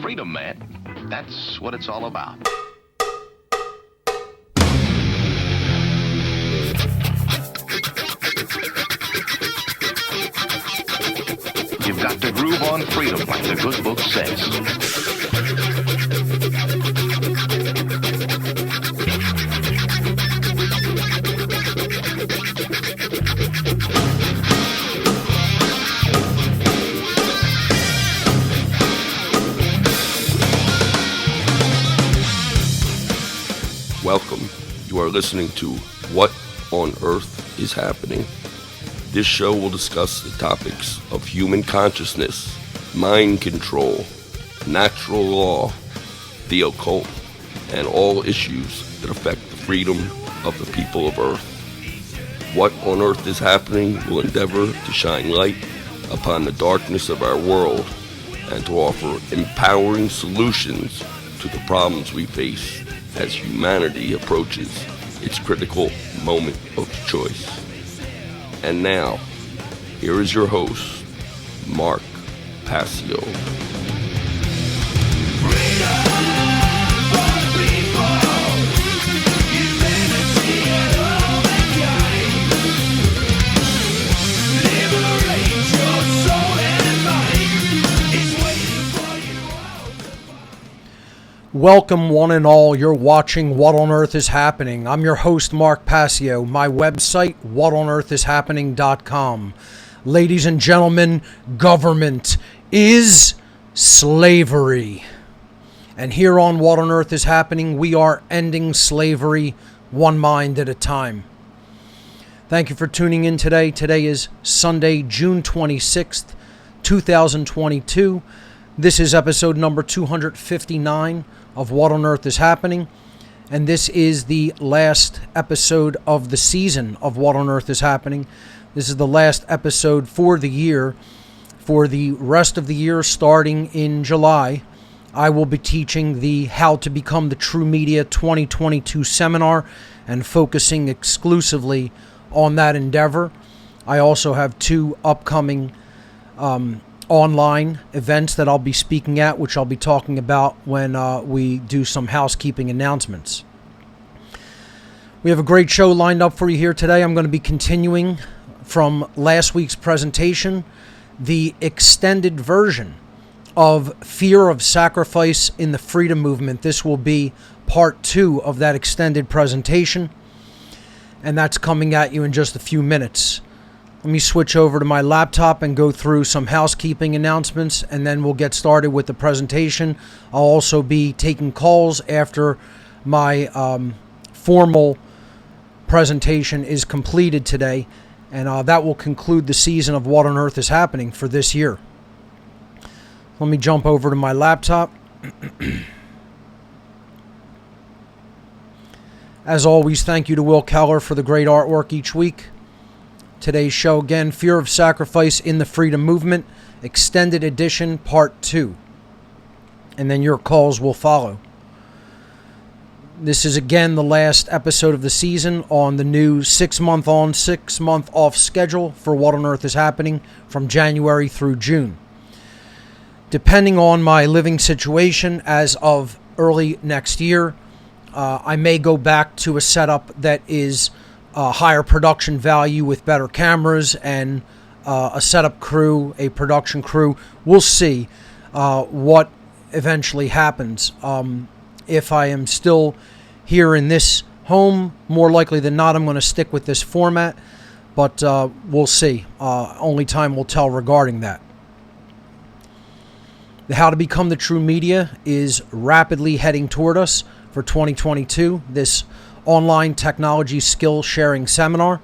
freedom, man. That's what it's all about. You've got to groove on freedom, like the good book says. Welcome. You are listening to What on Earth is Happening. This show will discuss the topics of human consciousness, mind control, natural law, the occult, and all issues that affect the freedom of the people of Earth. What on Earth is Happening will endeavor to shine light upon the darkness of our world and to offer empowering solutions to the problems we face as humanity approaches its critical moment of choice. And now, here is your host, Mark Passio. Welcome one and all, you're watching What on Earth is Happening. I'm your host, Mark Passio. My website, whatonearthishappening.com. Ladies and gentlemen, government is slavery. And here on What on Earth is Happening, we are ending slavery one mind at a time. Thank you for tuning in today. Today is Sunday, June 26th, 2022. This is episode number 259 of What on Earth is Happening, and this is the last episode of the season of What on Earth is Happening. This is the last episode for the year. For the rest of the year, starting in July, I will be teaching the How to Become the True Media 2022 seminar and focusing exclusively on that endeavor. I also have two upcoming online events that I'll be speaking at, which I'll be talking about when we do some housekeeping announcements. We have a great show lined up for you here today. I'm going to be continuing from last week's presentation, the extended version of Fear of Sacrifice in the Freedom Movement. This will be part 2 of that extended presentation, and that's coming at you in just a few minutes. Let me switch over to my laptop and go through some housekeeping announcements, and then we'll get started with the presentation. I'll also be taking calls after my formal presentation is completed today, and that will conclude the season of What on Earth is Happening for this year. Let me jump over to my laptop. As always, thank you to Will Keller for the great artwork each week. Today's show, again, Fear of Sacrifice in the Freedom Movement, Extended Edition, Part 2. And then your calls will follow. This is, again, the last episode of the season on the new 6-month on, 6-month off schedule for What on Earth is Happening from January through June. Depending on my living situation as of early next year, I may go back to a setup that is higher production value with better cameras and a setup crew, a production crew. We'll see what eventually happens. If I am still here in this home, more likely than not, I'm going to stick with this format, but we'll see. Only time will tell regarding that. The How to Become the True Media is rapidly heading toward us for 2022. This online technology skill sharing seminar.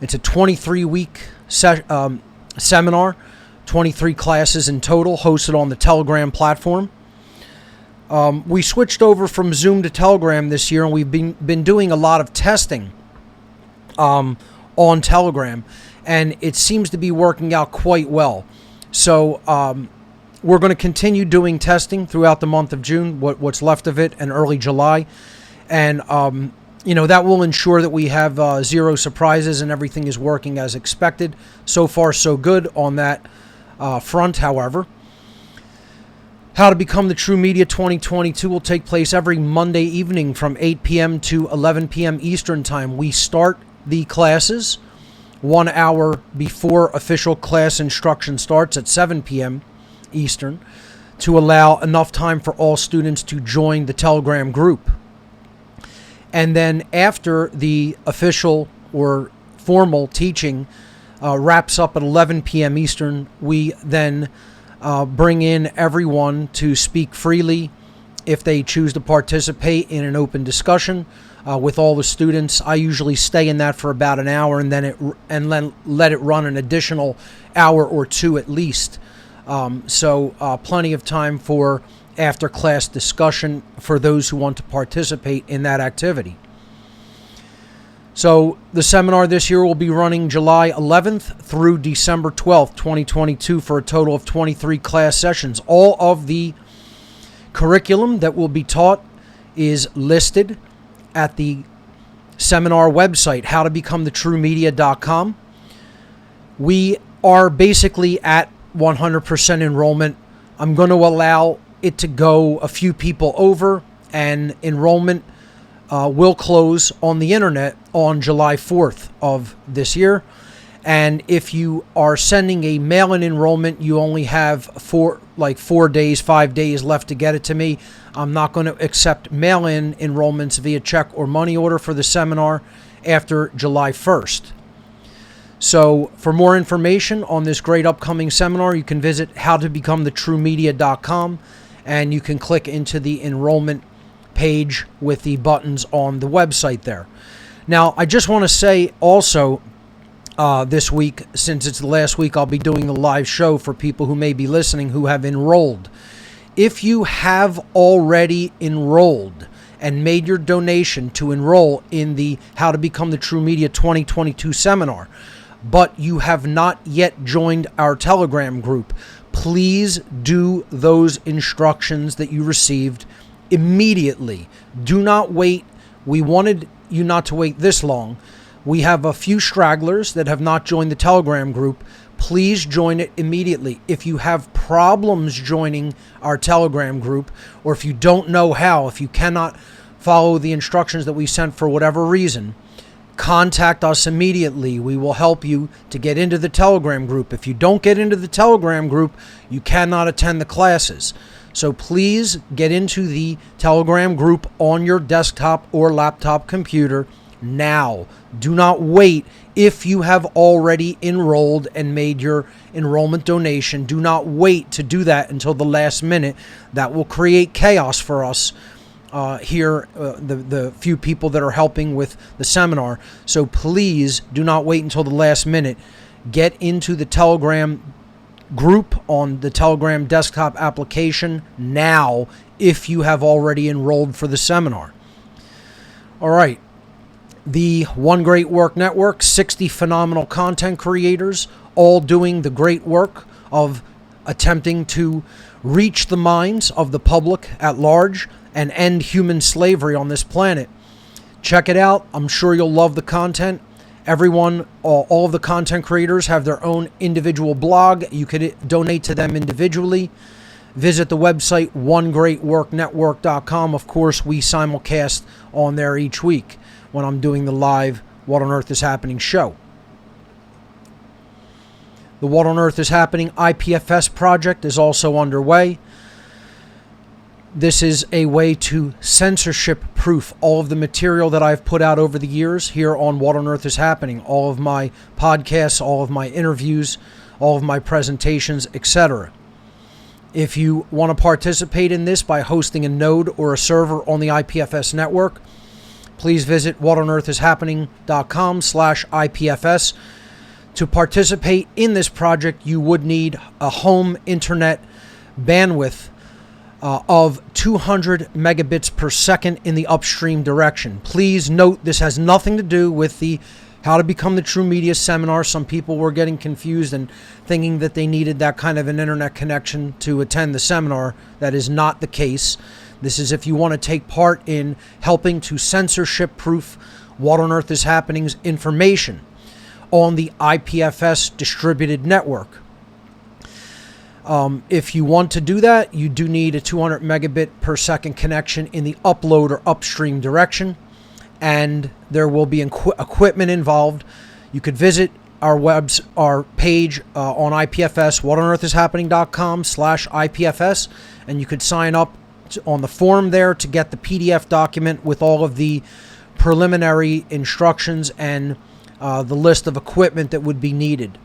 It's a 23-week seminar, 23 classes in total, hosted on the Telegram platform. We switched over from Zoom to Telegram this year, and we've been doing a lot of testing on Telegram, and it seems to be working out quite well. So we're going to continue doing testing throughout the month of June, what's left of it, and early July. And, that will ensure that we have zero surprises and everything is working as expected. So far, so good on that front, however. How to Become the True Media 2022 will take place every Monday evening from 8 p.m. to 11 p.m. Eastern Time. We start the classes 1 hour before official class instruction starts at 7 p.m. Eastern to allow enough time for all students to join the Telegram group. And then after the official or formal teaching wraps up at 11 p.m. Eastern, we then bring in everyone to speak freely if they choose to participate in an open discussion with all the students. I usually stay in that for about an hour and then let it run an additional hour or two at least. So plenty of time for after class discussion for those who want to participate in that activity. So the seminar this year will be running July 11th through December 12th, 2022 for a total of 23 class sessions. All of the curriculum that will be taught is listed at the seminar website, howtobecomethitruemedia.com. We are basically at 100% enrollment. I'm going to allow it to go a few people over, and enrollment will close on the internet on July 4th of this year. And if you are sending a mail-in enrollment, you only have 5 days left to get it to me. I'm not going to accept mail-in enrollments via check or money order for the seminar after July 1st. So for more information on this great upcoming seminar, you can visit howtobecomethitruemedia.com, and you can click into the enrollment page with the buttons on the website there. Now, I just want to say also this week, since it's the last week I'll be doing the live show for people who may be listening who have enrolled. If you have already enrolled and made your donation to enroll in the How to Become the True Media 2022 seminar, but you have not yet joined our Telegram group, please do those instructions that you received immediately. Do not wait. We wanted you not to wait this long. We have a few stragglers that have not joined the Telegram group. Please join it immediately. If you have problems joining our Telegram group, or if you don't know how, if you cannot follow the instructions that we sent for whatever reason, contact us immediately. We will help you to get into the Telegram group. If you don't get into the Telegram group, you cannot attend the classes. So please get into the Telegram group on your desktop or laptop computer now. Do not wait. If you have already enrolled and made your enrollment donation, do not wait to do that until the last minute. That will create chaos for us here, the few people that are helping with the seminar. So please do not wait until the last minute. Get into the Telegram group on the Telegram desktop application now if you have already enrolled for the seminar. All right. The One Great Work Network, 60 phenomenal content creators, all doing the great work of attempting to reach the minds of the public at large and end human slavery on this planet. Check it out. I'm sure you'll love the content. Everyone, all of the content creators have their own individual blog. You could donate to them individually. Visit the website, onegreatworknetwork.com. Of course, we simulcast on there each week when I'm doing the live What on Earth is Happening show. The What on Earth is Happening IPFS project is also underway. This is a way to censorship-proof all of the material that I've put out over the years here on What on Earth is Happening. All of my podcasts, all of my interviews, all of my presentations, etc. If you want to participate in this by hosting a node or a server on the IPFS network, please visit whatonearthishappening.com/IPFS. To participate in this project, you would need a home internet bandwidth of 200 megabits per second in the upstream direction. Please note this has nothing to do with the How to Become the True Media seminar. Some people were getting confused and thinking that they needed that kind of an internet connection to attend the seminar. That is not the case. This is if you want to take part in helping to censorship-proof What on Earth is Happening's information on the IPFS distributed network. If you want to do that, you do need a 200 megabit per second connection in the upload or upstream direction, and there will be equipment involved. You could visit our page on IPFS, whatonearthishappening.com/IPFS, and you could sign up on the form there to get the PDF document with all of the preliminary instructions and the list of equipment that would be needed.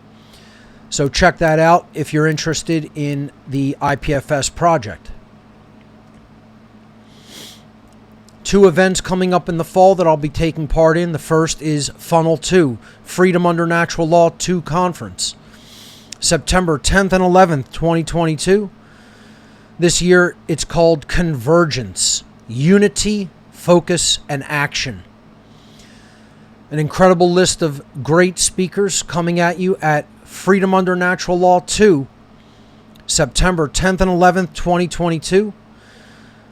So check that out if you're interested in the IPFS project. 2 events coming up in the fall that I'll be taking part in. The first is Funnel 2, Freedom Under Natural Law 2 Conference, September 10th and 11th, 2022. This year it's called Convergence, Unity, Focus, and Action. An incredible list of great speakers coming at you at Freedom Under Natural Law 2, September 10th and 11th, 2022.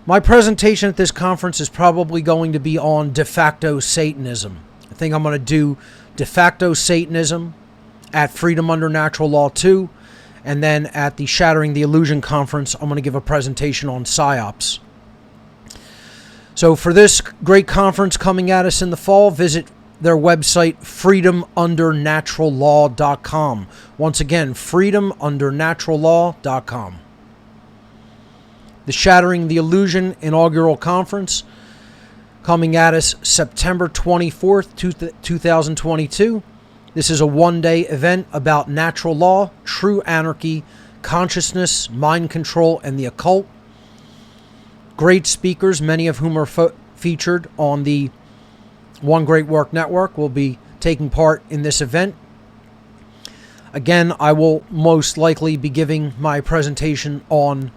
My presentation at this conference is probably going to be on de facto Satanism. I think I'm going to do de facto Satanism at Freedom Under Natural Law 2, and then at the Shattering the Illusion conference, I'm going to give a presentation on PSYOPs. So for this great conference coming at us in the fall, visit their website, freedomundernaturallaw.com. Once again, freedomundernaturallaw.com. The Shattering the Illusion inaugural conference coming at us September 24th, 2022. This is a one-day event about natural law, true anarchy, consciousness, mind control, and the occult. Great speakers, many of whom are featured on the One Great Work Network, will be taking part in this event. Again, I will most likely be giving my presentation on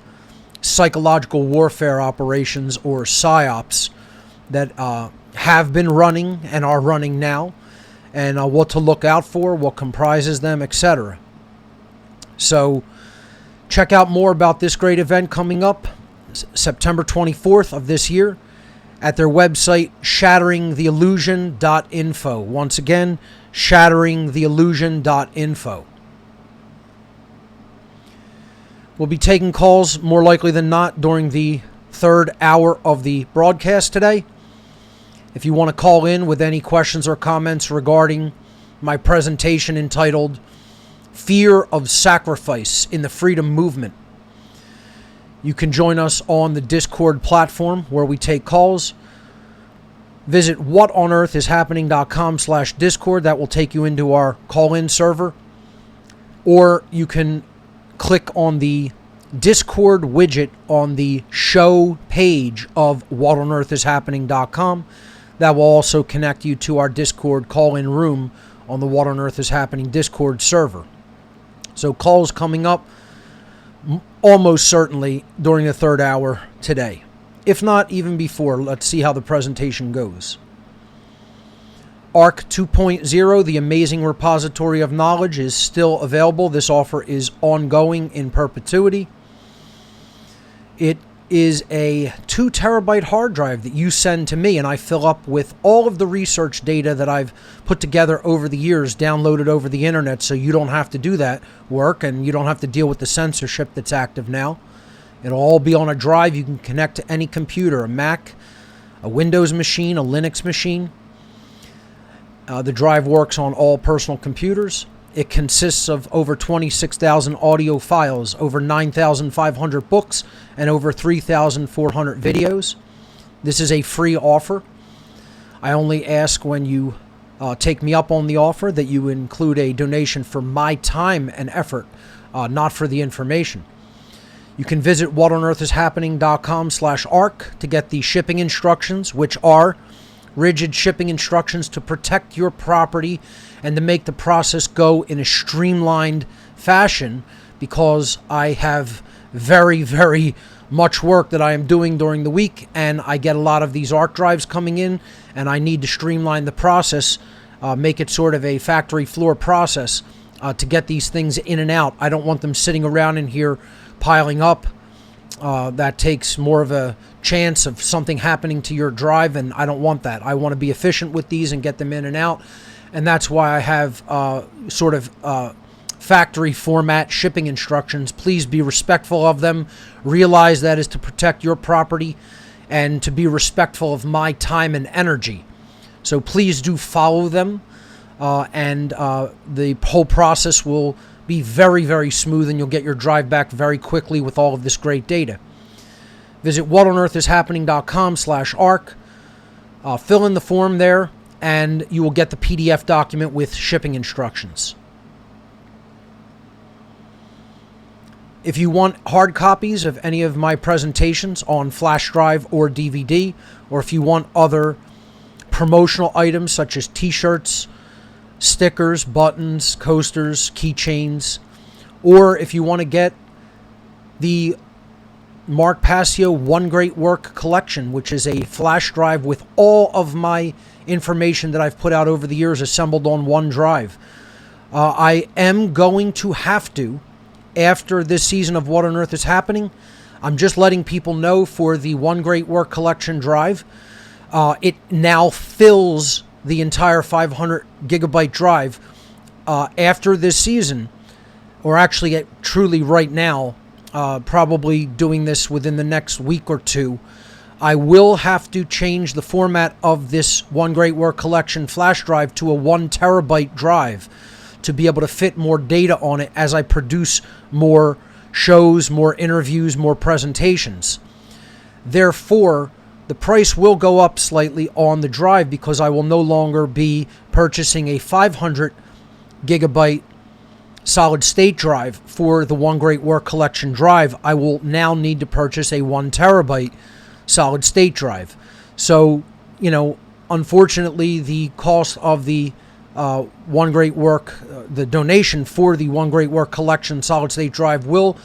psychological warfare operations, or PSYOPs, that have been running and are running now, and what to look out for, what comprises them, etc. So check out more about this great event coming up September 24th of this year at their website, shatteringtheillusion.info. Once again, shatteringtheillusion.info. We'll be taking calls more likely than not during the third hour of the broadcast today. If you want to call in with any questions or comments regarding my presentation entitled Fear of Sacrifice in the Freedom Movement, you can join us on the Discord platform where we take calls. Visit whatonearthishappening.com/Discord. That will take you into our call-in server. Or you can click on the Discord widget on the show page of whatonearthishappening.com. That will also connect you to our Discord call-in room on the What on Earth is Happening Discord server. So calls coming up almost certainly during the third hour today. If not, even before. Let's see how the presentation goes. ARC 2.0, the amazing repository of knowledge, is still available. This offer is ongoing in perpetuity. It is a 2 terabyte hard drive that you send to me, and I fill up with all of the research data that I've put together over the years, downloaded over the internet, so you don't have to do that work and you don't have to deal with the censorship that's active now. It'll all be on a drive. You can connect to any computer, a Mac, a Windows machine, a Linux machine. The drive works on all personal computers. It consists of over 26,000 audio files, over 9,500 books, and over 3,400 videos. This is a free offer. I only ask when you take me up on the offer that you include a donation for my time and effort, not for the information. You can visit whatonearthishappening.com/ARC to get the shipping instructions, which are rigid shipping instructions to protect your property and to make the process go in a streamlined fashion, because I have very, very much work that I am doing during the week, and I get a lot of these ARC drives coming in, and I need to streamline the process, make it sort of a factory floor process to get these things in and out. I don't want them sitting around in here piling up. That takes more of a chance of something happening to your drive, and I don't want that. I want to be efficient with these and get them in and out, and that's why I have factory format shipping instructions. Please be respectful of them. Realize that is to protect your property and to be respectful of my time and energy. So please do follow them, and the whole process will be very, very smooth, and you'll get your drive back very quickly with all of this great data. Visit whatonearthishappening.com/ARC. Fill in the form there, and you will get the PDF document with shipping instructions. If you want hard copies of any of my presentations on flash drive or DVD, or if you want other promotional items such as t-shirts, stickers, buttons, coasters, keychains, or if you want to get the Mark Passio One Great Work collection, which is a flash drive with all of my information that I've put out over the years assembled on one drive. I am going to have to, after this season of What on Earth is Happening, I'm just letting people know for the One Great Work collection drive, it now fills the entire 500 gigabyte drive. After this season, or actually truly right now, probably doing this within the next week or two, I will have to change the format of this One Great Work collection flash drive to a 1 terabyte drive to be able to fit more data on it as I produce more shows, more interviews, more presentations. Therefore, the price will go up slightly on the drive because I will no longer be purchasing a 500 gigabyte solid state drive for the One Great Work collection drive. I will now need to purchase a 1 terabyte solid state drive. So, unfortunately, the cost of the One Great Work, the donation for the One Great Work collection solid state drive will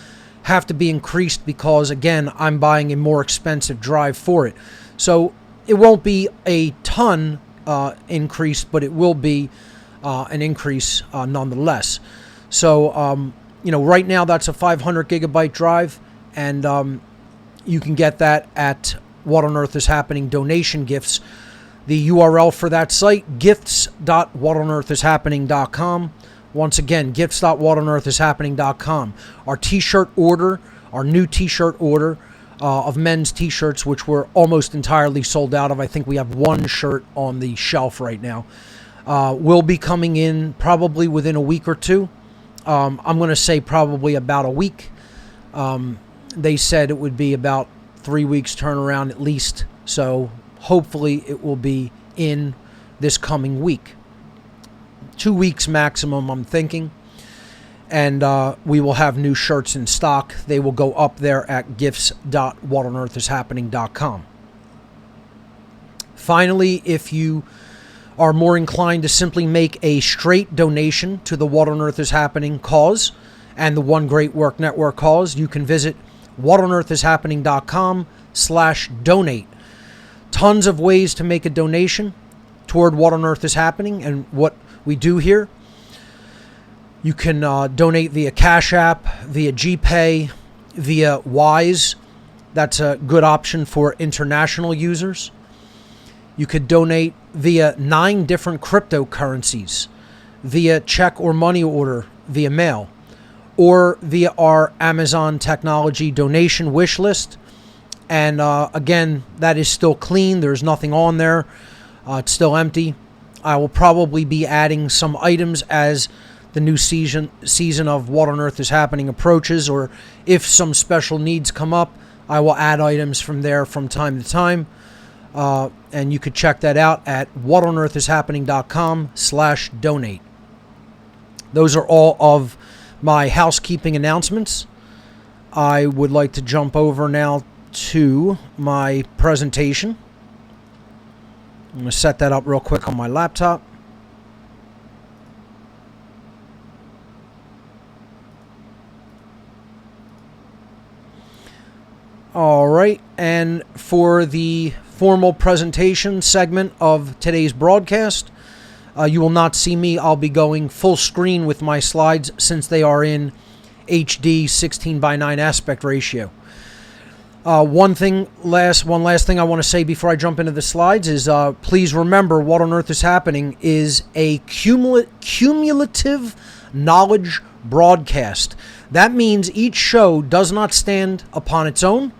have to be increased because, again, I'm buying a more expensive drive for it. So it won't be a ton increase, but it will be an increase nonetheless. So, right now that's a 500 gigabyte drive, and you can get that at What on Earth is Happening donation gifts. The URL for that site, gifts.whatonearthishappening.com. Once again, gifts.whatonearthishappening.com. Our t-shirt order, our new t-shirt order of men's t-shirts, which we're almost entirely sold out of. I think we have one shirt on the shelf right now. Will be coming in probably within a week or two. I'm going to say probably about a week. They said it would be about 3 weeks turnaround at least. So hopefully it will be in this coming week. 2 weeks maximum, I'm thinking. And we will have new shirts in stock. They will go up there at gifts.whatonearthishappening.com. Finally, if you are more inclined to simply make a straight donation to the What on Earth is Happening cause and the One Great Work Network cause, you can visit whatonearthishappening.com/donate. Tons of ways to make a donation toward What on Earth is Happening and what we do here. You can donate via Cash App, via GPay, via Wise. That's a good option for international users. You could donate via 9 different cryptocurrencies, via check or money order, via mail, or via our Amazon technology donation wish list. And again, that is still clean. There's nothing on there. It's still empty. I will probably be adding some items as the new season of What on Earth is Happening approaches, or if some special needs come up, I will add items from there from time to time. And you could check that out at whatonearthishappening.com/donate. Those are all of my housekeeping announcements. I would like to jump over now to my presentation. I'm going to set that up real quick on my laptop. All right, and for the formal presentation segment of today's broadcast, you will not see me. I'll be going full screen with my slides since they are in HD 16:9 aspect ratio. One last thing I want to say before I jump into the slides is please remember What on Earth is Happening is a cumulative knowledge broadcast. That means each show does not stand upon its own.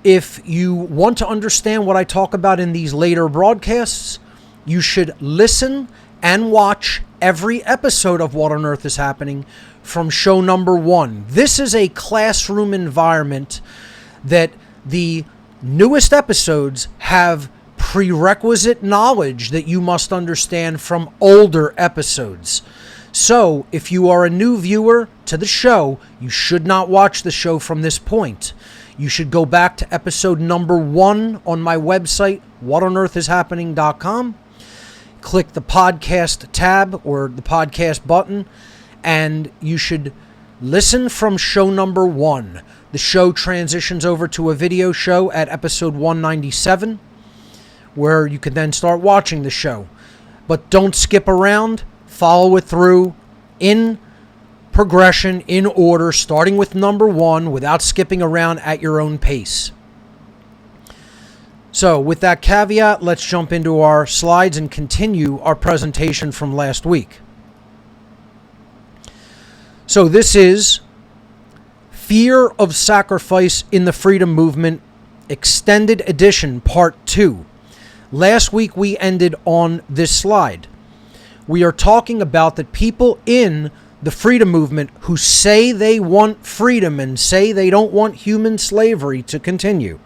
If you want to understand what I talk about in these later broadcasts, you should listen and watch every episode of What on Earth is Happening from show number 1. This is a classroom environment that the newest episodes have prerequisite knowledge that you must understand from older episodes. So, if you are a new viewer to the show, you should not watch the show from this point. You should go back to episode number 1 on my website, whatonearthishappening.com. Click the podcast tab or the podcast button, and you should listen from show number 1. The show transitions over to a video show at episode 197, where you can then start watching the show. But don't skip around. Follow it through in progression, in order, starting with number 1 without skipping around at your own pace. So with that caveat, let's jump into our slides and continue our presentation from last week. So this is Fear of Sacrifice in the Freedom Movement, Extended Edition, Part 2. Last week we ended on this slide. We are talking about that people in the freedom movement who say they want freedom and say they don't want human slavery to continue,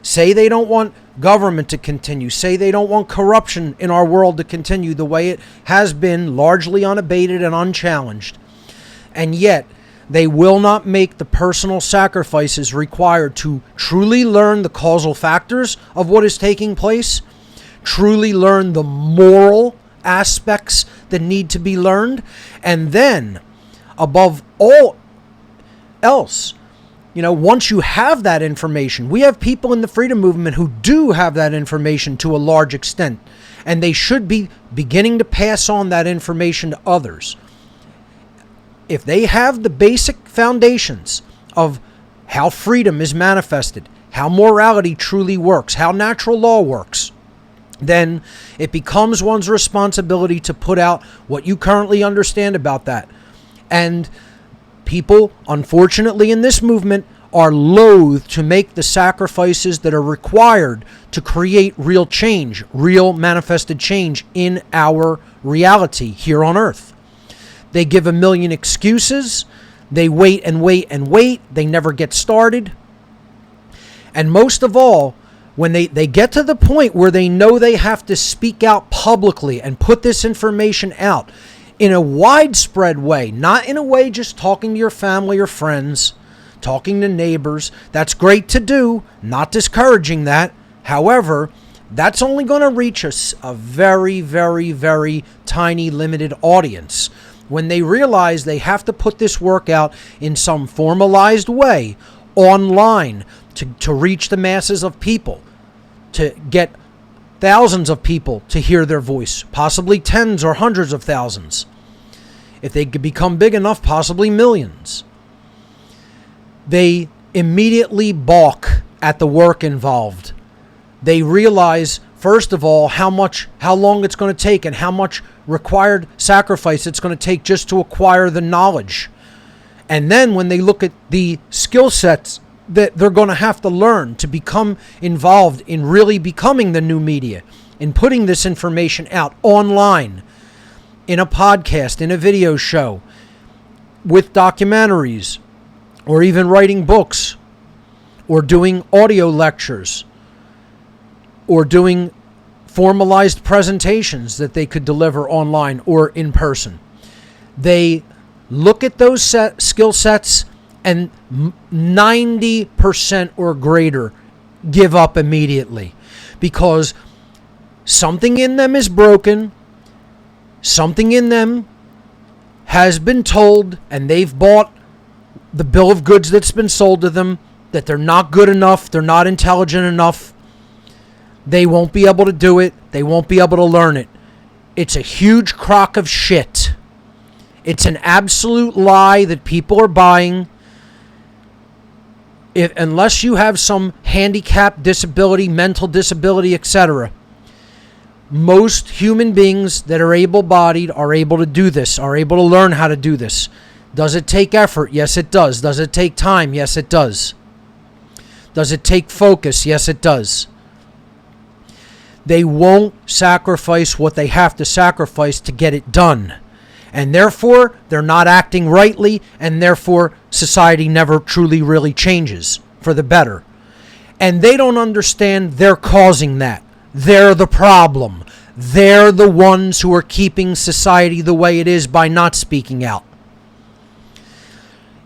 say they don't want government to continue, say they don't want corruption in our world to continue the way it has been, largely unabated and unchallenged, and yet they will not make the personal sacrifices required to truly learn the causal factors of what is taking place, truly learn the moral aspects that need to be learned, and then above all else, once you have that information, we have people in the freedom movement who do have that information to a large extent, and they should be beginning to pass on that information to others. If they have the basic foundations of how freedom is manifested, how morality truly works, how natural law works, then it becomes one's responsibility to put out what you currently understand about that. And people, unfortunately, in this movement are loath to make the sacrifices that are required to create real change, real manifested change in our reality here on Earth. They give a million excuses. They wait and wait and wait. They never get started. And most of all, when they get to the point where they know they have to speak out publicly and put this information out in a widespread way, not in a way just talking to your family or friends, talking to neighbors. That's great to do, not discouraging that. However, that's only going to reach a very, very, very tiny, limited audience. When they realize they have to put this work out in some formalized way, online, to reach the masses of people, to get thousands of people to hear their voice, possibly tens or hundreds of thousands. If they could become big enough, possibly millions. They immediately balk at the work involved. They realize, first of all, how long it's going to take and how much required sacrifice it's going to take just to acquire the knowledge. And then when they look at the skill sets that they're going to have to learn to become involved in really becoming the new media, in putting this information out online, in a podcast, in a video show, with documentaries, or even writing books, or doing audio lectures, or doing formalized presentations that they could deliver online or in person. They look at those skill sets and 90% or greater give up immediately because something in them is broken, something in them has been told, and they've bought the bill of goods that's been sold to them, that they're not good enough, they're not intelligent enough, they won't be able to do it, they won't be able to learn it. It's a huge crock of shit. It's an absolute lie that people are buying. Unless you have some handicap, disability, mental disability, etc., most human beings that are able-bodied are able to do this, are able to learn how to do this. Does it take effort? Yes, it does. Does it take time? Yes, it does. Does it take focus? Yes, it does. They won't sacrifice what they have to sacrifice to get it done. And therefore, they're not acting rightly, and therefore, society never truly really changes for the better. And they don't understand they're causing that. They're the problem. They're the ones who are keeping society the way it is by not speaking out.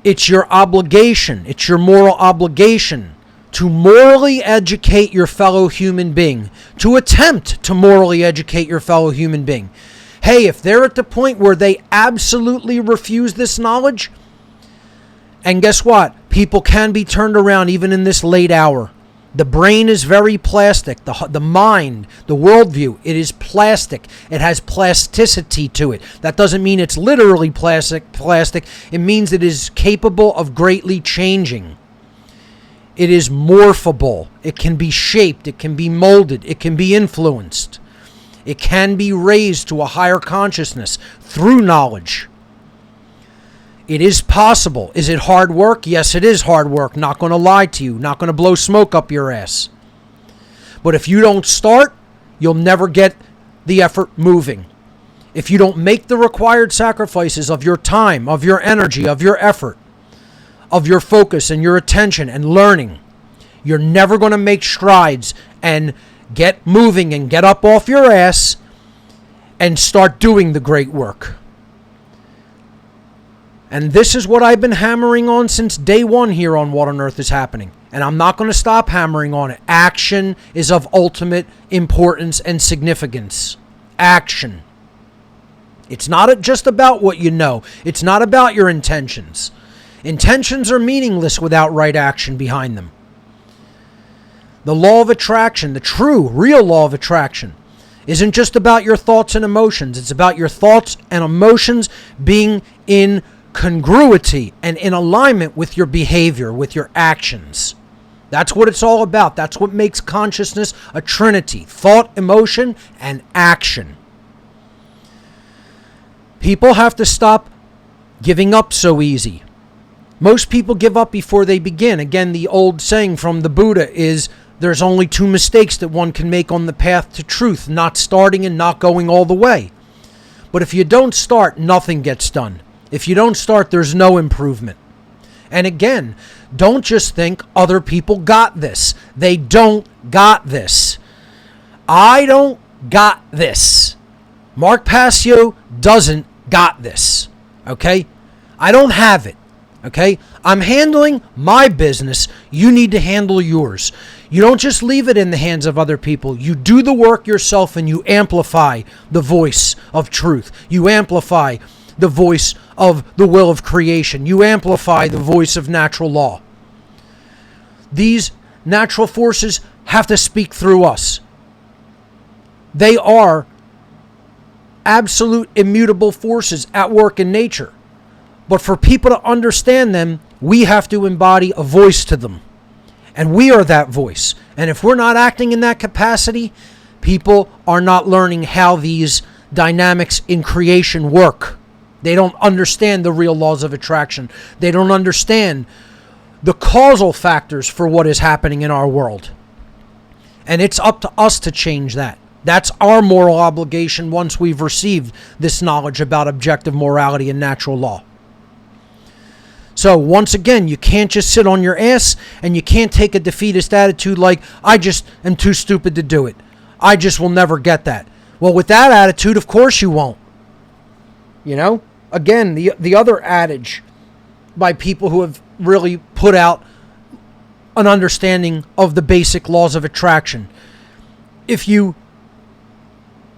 It's your obligation, it's your moral obligation to morally educate your fellow human being, to attempt to morally educate your fellow human being. Hey, if they're at the point where they absolutely refuse this knowledge, and guess what? People can be turned around even in this late hour. The brain is very plastic. The mind, the worldview, it is plastic. It has plasticity to it. That doesn't mean it's literally plastic. It means it is capable of greatly changing. It is morphable. It can be shaped. It can be molded. It can be influenced. It can be raised to a higher consciousness through knowledge. It is possible. Is it hard work? Yes, it is hard work. Not going to lie to you. Not going to blow smoke up your ass. But if you don't start, you'll never get the effort moving. If you don't make the required sacrifices of your time, of your energy, of your effort, of your focus and your attention and learning, you're never going to make strides and get moving and get up off your ass and start doing the great work. And this is what I've been hammering on since day one here on What on Earth is Happening. And I'm not going to stop hammering on it. Action is of ultimate importance and significance. Action. It's not just about what you know. It's not about your intentions. Intentions are meaningless without right action behind them. The law of attraction, the true, real law of attraction, isn't just about your thoughts and emotions. It's about your thoughts and emotions being in congruity and in alignment with your behavior, with your actions. That's what it's all about. That's what makes consciousness a trinity: thought, emotion, and action. People have to stop giving up so easy. Most people give up before they begin. Again, the old saying from the Buddha is, there's only two mistakes that one can make on the path to truth: not starting and not going all the way. But if you don't start, nothing gets done. If you don't start, there's no improvement. And again, don't just think other people got this. They don't got this. I don't got this. Mark Passio doesn't got this. Okay? I don't have it. Okay? I'm handling my business. You need to handle yours. You don't just leave it in the hands of other people. You do the work yourself and you amplify the voice of truth. You amplify the voice of the will of creation. You amplify the voice of natural law. These natural forces have to speak through us. They are absolute immutable forces at work in nature. But for people to understand them, we have to embody a voice to them. And we are that voice. And if we're not acting in that capacity, people are not learning how these dynamics in creation work. They don't understand the real laws of attraction. They don't understand the causal factors for what is happening in our world. And it's up to us to change that. That's our moral obligation once we've received this knowledge about objective morality and natural law. So once again, you can't just sit on your ass and you can't take a defeatist attitude like, I just am too stupid to do it. I just will never get that. Well, with that attitude, of course you won't. You know? Again, the other adage by people who have really put out an understanding of the basic laws of attraction. If you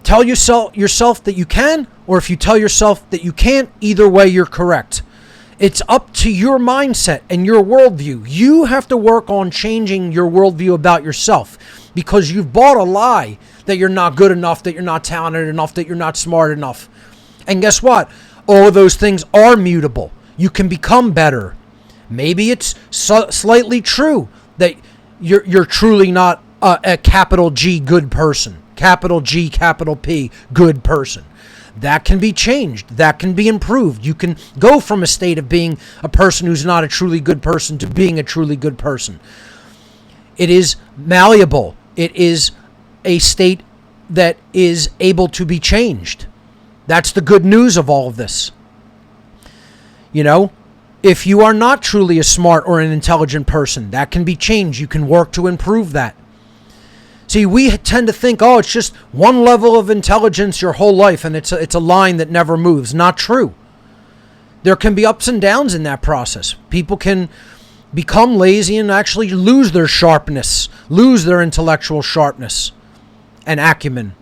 tell yourself that you can, or if you tell yourself that you can't, either way you're correct. It's up to your mindset and your worldview. You have to work on changing your worldview about yourself because you've bought a lie that you're not good enough, that you're not talented enough, that you're not smart enough. And guess what? All of those things are mutable. You can become better. Maybe it's slightly true that you're truly not a capital G good person. Capital G, capital P, good person. That can be changed. That can be improved. You can go from a state of being a person who's not a truly good person to being a truly good person. It is malleable. It is a state that is able to be changed. That's the good news of all of this. You know, if you are not truly a smart or an intelligent person, that can be changed. You can work to improve that. See, we tend to think, oh, it's just one level of intelligence your whole life, and it's a line that never moves. Not true. There can be ups and downs in that process. People can become lazy and actually lose their sharpness, lose their intellectual sharpness and acumen.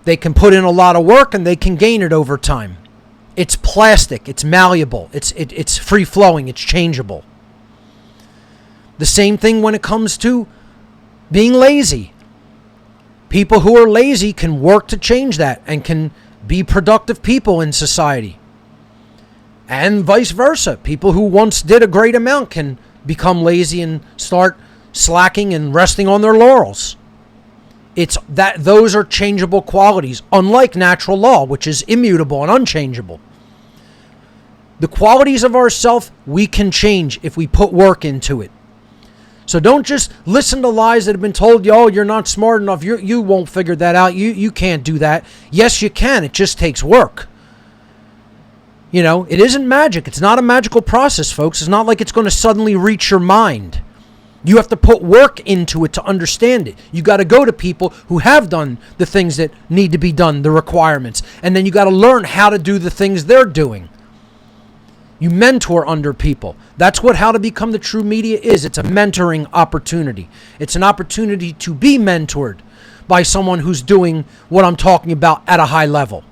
They can put in a lot of work and they can gain it over time. It's plastic, it's malleable, it's free-flowing, it's changeable. The same thing when it comes to being lazy. People who are lazy can work to change that and can be productive people in society. And vice versa. People who once did a great amount can become lazy and start slacking and resting on their laurels. It's that those are changeable qualities, unlike natural law, which is immutable and unchangeable. The qualities of ourself we can change if we put work into it. So don't just listen to lies that have been told you, oh, you're not smart enough, you won't figure that out, you can't do that. Yes, you can, it just takes work. You know, it isn't magic. It's not a magical process, folks. It's not like it's going to suddenly reach your mind. You have to put work into it to understand it. You got to go to people who have done the things that need to be done, the requirements. And then you got to learn how to do the things they're doing. You mentor under people. That's what How to Become the True Media is. It's a mentoring opportunity. It's an opportunity to be mentored by someone who's doing what I'm talking about at a high level.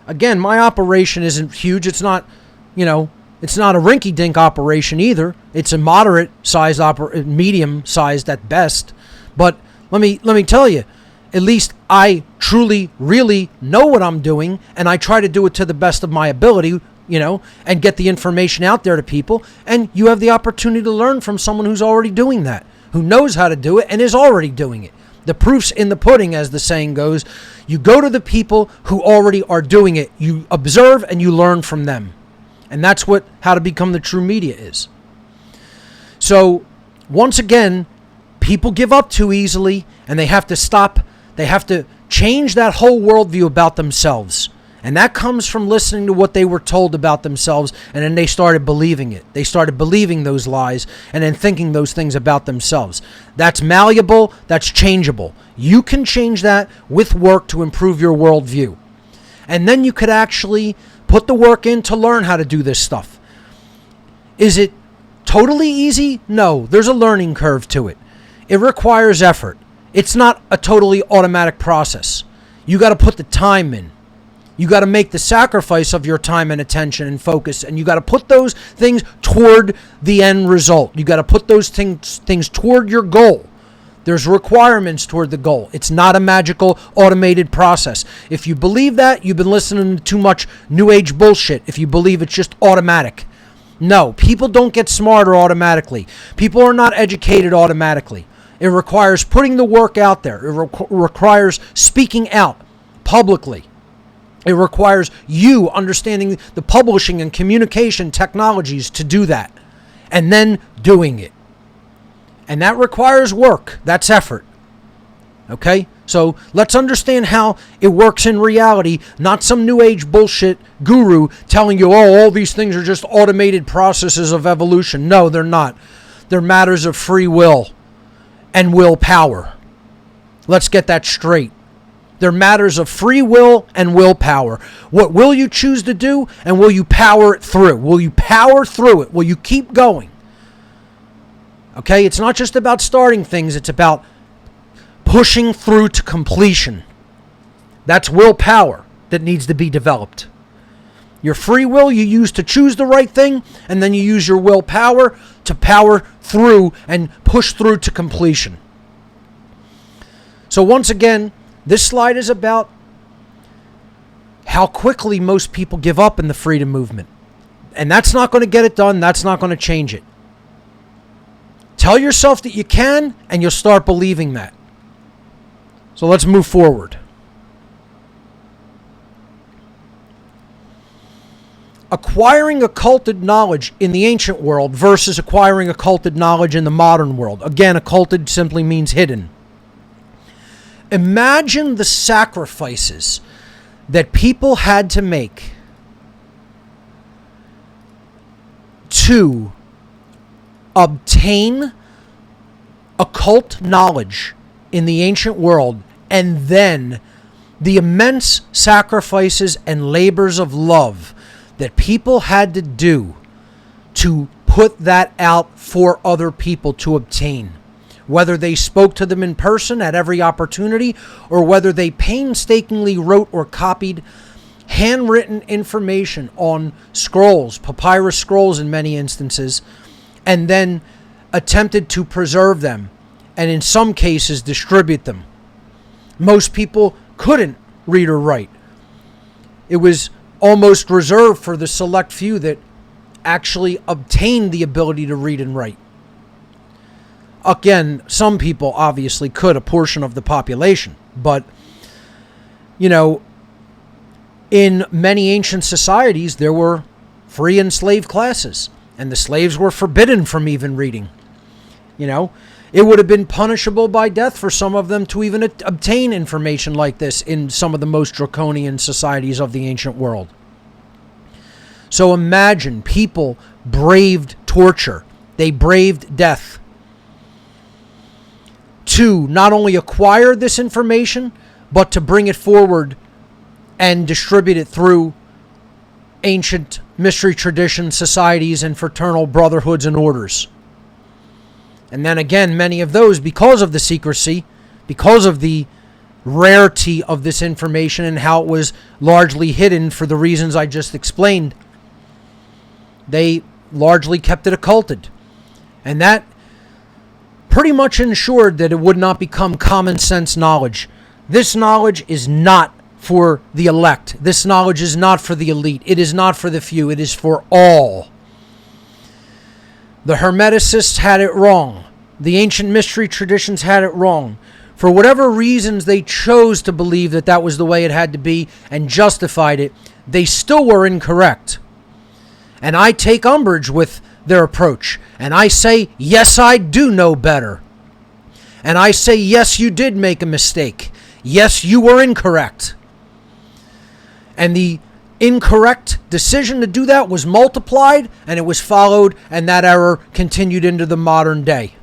Again, my operation isn't huge. It's not, it's not a rinky-dink operation either. It's a moderate-sized, medium-sized at best. But let me tell you, at least I truly, really know what I'm doing, and I try to do it to the best of my ability, and get the information out there to people. And you have the opportunity to learn from someone who's already doing that, who knows how to do it and is already doing it. The proof's in the pudding, as the saying goes. You go to the people who already are doing it. You observe and you learn from them. And that's what How to Become the True Media is. So, once again, people give up too easily, and they have to stop. They have to change that whole worldview about themselves. And that comes from listening to what they were told about themselves, and then they started believing it. They started believing those lies and then thinking those things about themselves. That's malleable, that's changeable. You can change that with work to improve your worldview. And then you could actually put the work in to learn how to do this stuff. Is it totally easy? No, there's a learning curve to it. It requires effort. It's not a totally automatic process. You got to put the time in. You got to make the sacrifice of your time and attention and focus, and you got to put those things toward the end result. You got to put those things toward your goal. There's requirements toward the goal. It's not a magical automated process. If you believe that, you've been listening to too much New Age bullshit. If you believe it's just automatic. No, people don't get smarter automatically. People are not educated automatically. It requires putting the work out there. It requires speaking out publicly. It requires you understanding the publishing and communication technologies to do that, and then doing it. And that requires work. That's effort. Okay? So let's understand how it works in reality, not some New Age bullshit guru telling you, oh, all these things are just automated processes of evolution. No, they're not. They're matters of free will and willpower. Let's get that straight. They're matters of free will and willpower. What will you choose to do, and will you power it through? Will you power through it? Will you keep going? Okay, it's not just about starting things, it's about pushing through to completion. That's willpower that needs to be developed. Your free will you use to choose the right thing, and then you use your willpower to power through and push through to completion. So once again, this slide is about how quickly most people give up in the freedom movement. And that's not going to get it done. That's not going to change it. Tell yourself that you can, and you'll start believing that. So let's move forward. acquiring occulted knowledge in the ancient world versus acquiring occulted knowledge in the modern world. Again, occulted simply means hidden. Imagine the sacrifices that people had to make to obtain occult knowledge in the ancient world, and then the immense sacrifices and labors of love that people had to do to put that out for other people to obtain. Whether they spoke to them in person at every opportunity, or whether they painstakingly wrote or copied handwritten information on scrolls, papyrus scrolls in many instances, and then attempted to preserve them, and in some cases distribute them. Most people couldn't read or write. It was almost reserved for the select few that actually obtained the ability to read and write. Again, some people obviously could, a portion of the population, but, in many ancient societies, there were free and slave classes, and the slaves were forbidden from even reading. It would have been punishable by death for some of them to even obtain information like this in some of the most draconian societies of the ancient world. So imagine people braved torture. They braved death to not only acquire this information, but to bring it forward and distribute it through ancient mystery tradition societies and fraternal brotherhoods and orders. And then again, many of those, because of the secrecy, because of the rarity of this information and how it was largely hidden for the reasons I just explained, they largely kept it occulted. And that pretty much ensured that it would not become common sense knowledge. This knowledge is not for the elect. This knowledge is not for the elite. It is not for the few. It is for all. The Hermeticists had it wrong. The ancient mystery traditions had it wrong. For whatever reasons they chose to believe that that was the way it had to be and justified it, they still were incorrect. And I take umbrage with their approach. And I say, yes, I do know better. And I say, yes, you did make a mistake. Yes, you were incorrect. And the incorrect decision to do that was multiplied, and it was followed, and that error continued into the modern day.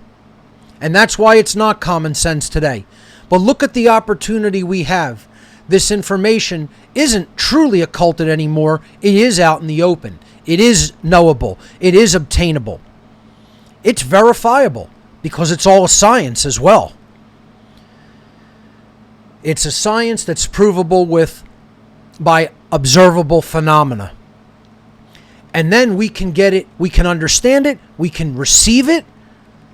And that's why it's not common sense today. But look at the opportunity we have. This information isn't truly occulted anymore. It is out in the open. It is knowable. It is obtainable. It's verifiable because it's all a science as well. It's a science that's provable by observable phenomena. And then we can get it, we can understand it, we can receive it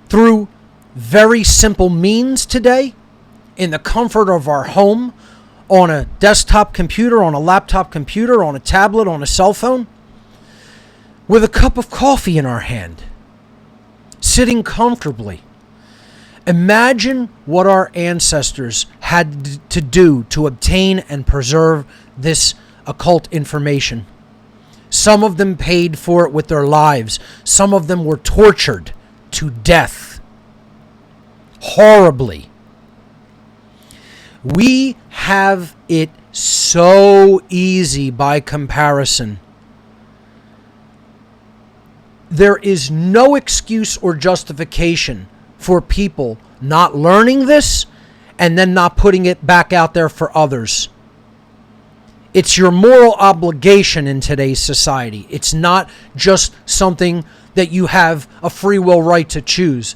through very simple means today in the comfort of our home, on a desktop computer, on a laptop computer, on a tablet, on a cell phone, with a cup of coffee in our hand, sitting comfortably. Imagine what our ancestors had to do to obtain and preserve this occult information. Some of them paid for it with their lives. Some of them were tortured to death. Horribly. We have it so easy by comparison. There is no excuse or justification for people not learning this and then not putting it back out there for others. It's your moral obligation in today's society. It's not just something that you have a free will right to choose.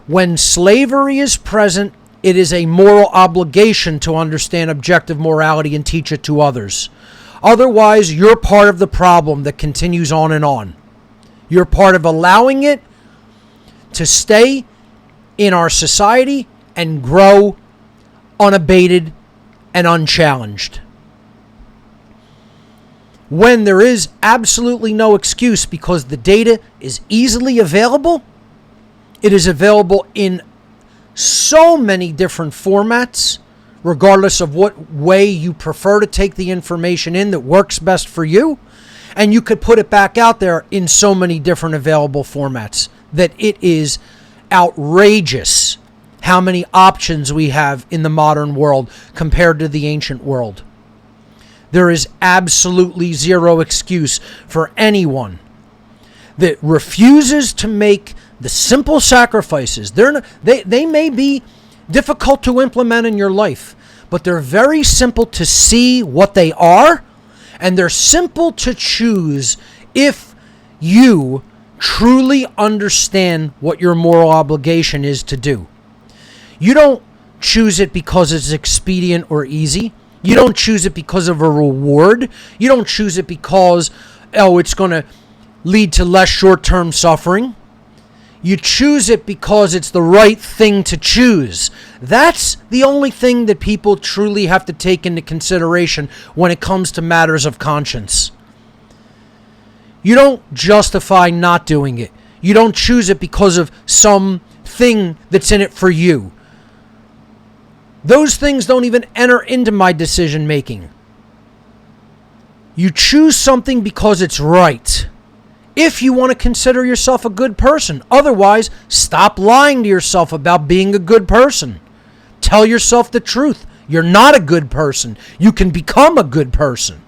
When slavery is present, it is a moral obligation to understand objective morality and teach it to others. Otherwise, you're part of the problem that continues on and on. You're part of allowing it to stay in our society and grow unabated and unchallenged. When there is absolutely no excuse because the data is easily available, it is available in so many different formats, regardless of what way you prefer to take the information in that works best for you. And you could put it back out there in so many different available formats that it is outrageous how many options we have in the modern world compared to the ancient world. There is absolutely zero excuse for anyone that refuses to make the simple sacrifices. They may be difficult to implement in your life, but they're very simple to see what they are, and they're simple to choose if you truly understand what your moral obligation is to do. You don't choose it because it's expedient or easy. You don't choose it because of a reward. You don't choose it because, it's going to lead to less short-term suffering. You choose it because it's the right thing to choose. That's the only thing that people truly have to take into consideration when it comes to matters of conscience. You don't justify not doing it. You don't choose it because of something that's in it for you. Those things don't even enter into my decision making. You choose something because it's right. If you want to consider yourself a good person. Otherwise, stop lying to yourself about being a good person. Tell yourself the truth. You're not a good person. You can become a good person.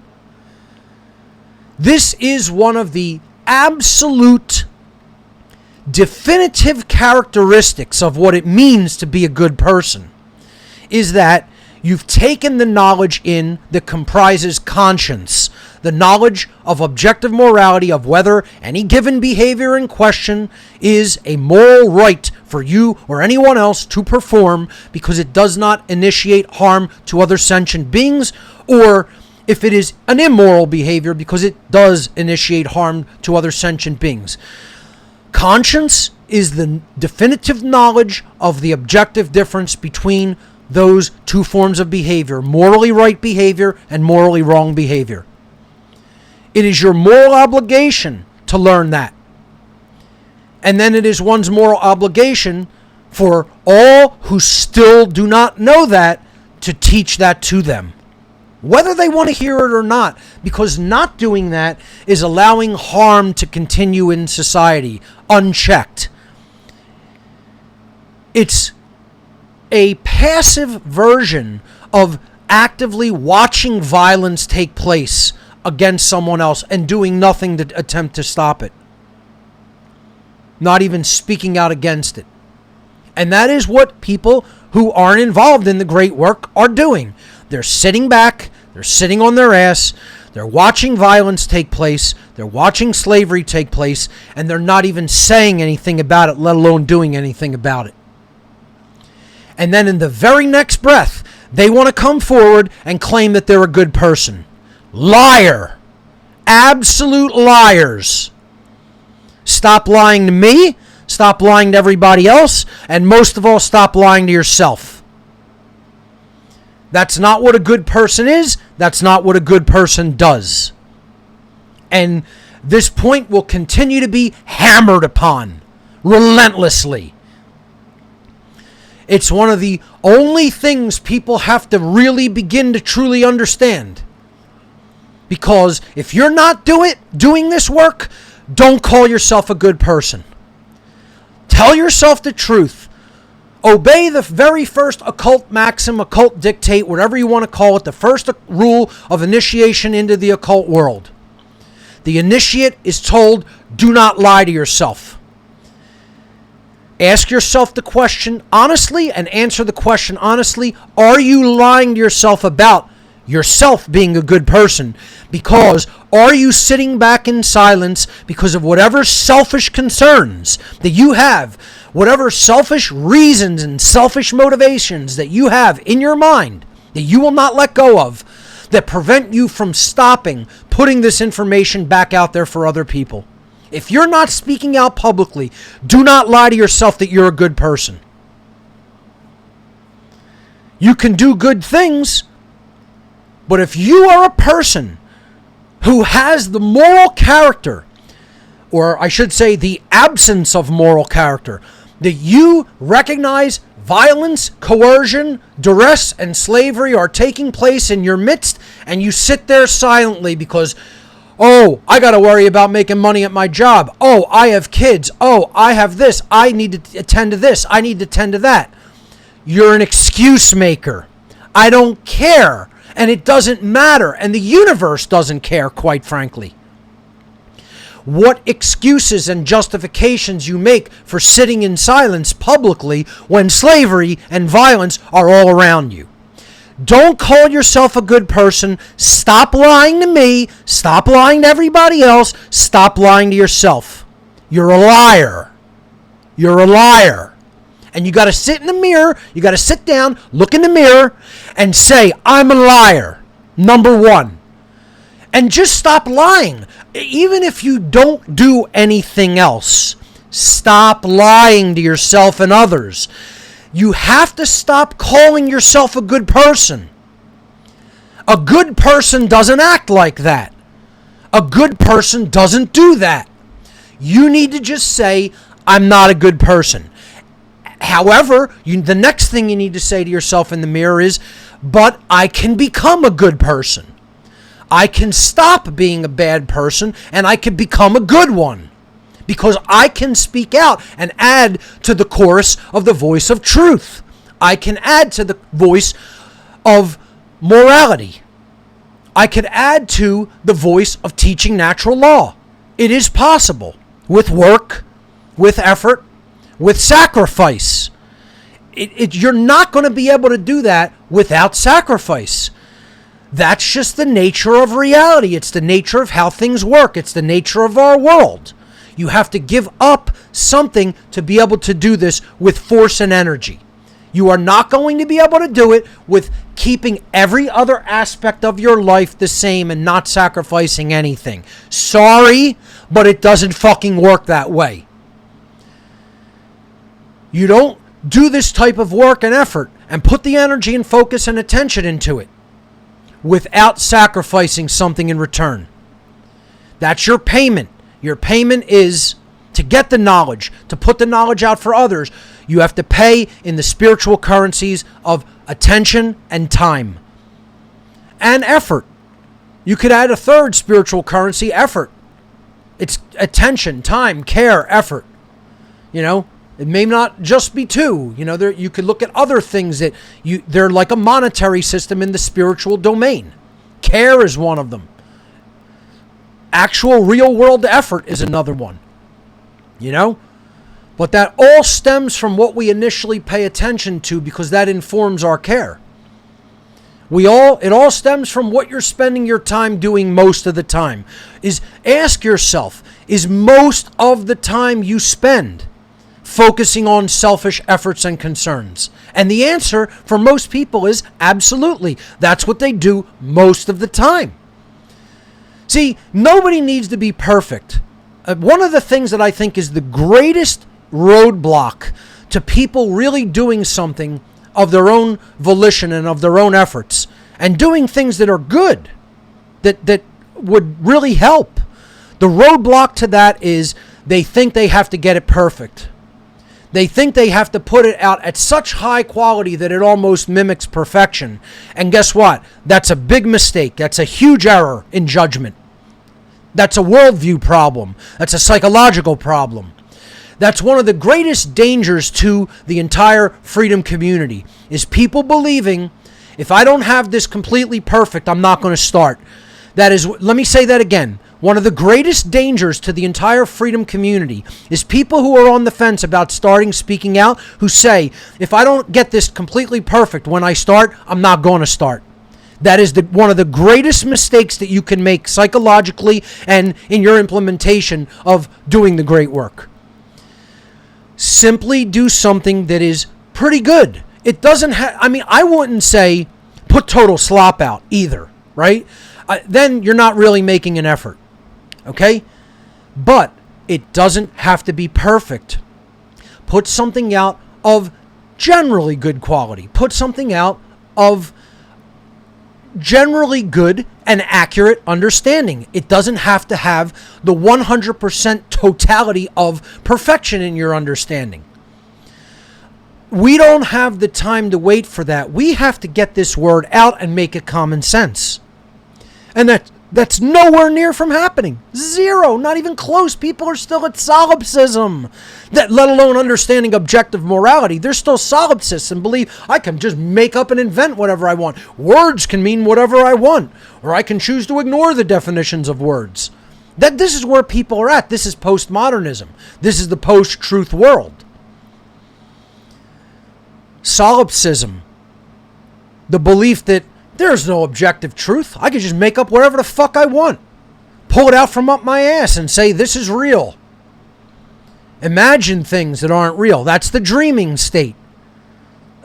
This is one of the absolute definitive characteristics of what it means to be a good person, is that you've taken the knowledge in that comprises conscience, the knowledge of objective morality of whether any given behavior in question is a moral right for you or anyone else to perform because it does not initiate harm to other sentient beings, or if it is an immoral behavior because it does initiate harm to other sentient beings. Conscience is the definitive knowledge of the objective difference between those two forms of behavior, morally right behavior and morally wrong behavior. It is your moral obligation to learn that. And then it is one's moral obligation for all who still do not know that to teach that to them, whether they want to hear it or not, because not doing that is allowing harm to continue in society unchecked. It's a passive version of actively watching violence take place against someone else and doing nothing to attempt to stop it. Not even speaking out against it. And that is what people who aren't involved in the great work are doing. They're sitting back, they're sitting on their ass, they're watching violence take place, they're watching slavery take place, and they're not even saying anything about it, let alone doing anything about it. And then in the very next breath, they want to come forward and claim that they're a good person. Liar. Absolute liars. Stop lying to me. Stop lying to everybody else. And most of all, stop lying to yourself. That's not what a good person is. That's not what a good person does. And this point will continue to be hammered upon relentlessly. It's one of the only things people have to really begin to truly understand. Because if you're not doing this work, don't call yourself a good person. Tell yourself the truth. Obey the very first occult maxim, occult dictate, whatever you want to call it, the first rule of initiation into the occult world. The initiate is told, do not lie to yourself. Ask yourself the question honestly and answer the question honestly. Are you lying to yourself about yourself being a good person? Because are you sitting back in silence because of whatever selfish concerns that you have, whatever selfish reasons and selfish motivations that you have in your mind that you will not let go of, that prevent you from stopping putting this information back out there for other people? If you're not speaking out publicly, do not lie to yourself that you're a good person. You can do good things, but if you are a person who has the moral character, or I should say the absence of moral character, that you recognize violence, coercion, duress, and slavery are taking place in your midst, and you sit there silently because Oh, I got to worry about making money at my job. Oh, I have kids. Oh, I have this. I need to attend to this. I need to attend to that. You're an excuse maker. I don't care. And it doesn't matter. And the universe doesn't care, quite frankly. What excuses and justifications you make for sitting in silence publicly when slavery and violence are all around you. Don't call yourself a good person. Stop lying to me. Stop lying to everybody else. Stop lying to yourself. You're a liar. You're a liar. And you got to sit in the mirror. You got to sit down, look in the mirror, and say, I'm a liar. Number one. And just stop lying. Even if you don't do anything else, stop lying to yourself and others. You have to stop calling yourself a good person. A good person doesn't act like that. A good person doesn't do that. You need to just say, I'm not a good person. However, the next thing you need to say to yourself in the mirror is, but I can become a good person. I can stop being a bad person and I can become a good one. Because I can speak out and add to the chorus of the voice of truth. I can add to the voice of morality. I can add to the voice of teaching natural law. It is possible with work, with effort, with sacrifice. You're not going to be able to do that without sacrifice. That's just the nature of reality. It's the nature of how things work. It's the nature of our world. You have to give up something to be able to do this with force and energy. You are not going to be able to do it with keeping every other aspect of your life the same and not sacrificing anything. Sorry, but it doesn't fucking work that way. You don't do this type of work and effort and put the energy and focus and attention into it without sacrificing something in return. That's your payment. Your payment is to get the knowledge, to put the knowledge out for others. You have to pay in the spiritual currencies of attention and time and effort. You could add a third spiritual currency, effort. It's attention, time, care, effort. You know, it may not just be two. You know, you could look at other things that they're like a monetary system in the spiritual domain. Care is one of them. Actual real world effort is another one. You know? But that all stems from what we initially pay attention to, because that informs our care. It all stems from what you're spending your time doing most of the time. Ask yourself, is most of the time you spend focusing on selfish efforts and concerns? And the answer for most people is absolutely. That's what they do most of the time. See, nobody needs to be perfect. One of the things that I think is the greatest roadblock to people really doing something of their own volition and of their own efforts and doing things that are good, that would really help. The roadblock to that is they think they have to get it perfect. They think they have to put it out at such high quality that it almost mimics perfection. And guess what? That's a big mistake. That's a huge error in judgment. That's a worldview problem. That's a psychological problem. That's one of the greatest dangers to the entire freedom community, is people believing, if I don't have this completely perfect, I'm not going to start. Let me say that again. One of the greatest dangers to the entire freedom community is people who are on the fence about speaking out, who say, if I don't get this completely perfect when I start, I'm not going to start. That is one of the greatest mistakes that you can make psychologically and in your implementation of doing the great work. Simply do something that is pretty good. It doesn't I wouldn't say put total slop out either, right? Then you're not really making an effort, okay? But it doesn't have to be perfect. Put something out of generally good quality. Put something out of generally good and accurate understanding. It doesn't have to have the 100% totality of perfection in your understanding. We don't have the time to wait for that. We have to get this word out and make it common sense. And That's nowhere near from happening. Zero, not even close. People are still at solipsism, let alone understanding objective morality. They're still solipsists and believe I can just make up and invent whatever I want. Words can mean whatever I want, or I can choose to ignore the definitions of words. This is where people are at. This is postmodernism. This is the post-truth world. Solipsism, the belief that there's no objective truth. I can just make up whatever the fuck I want. Pull it out from up my ass and say this is real. Imagine things that aren't real. That's the dreaming state.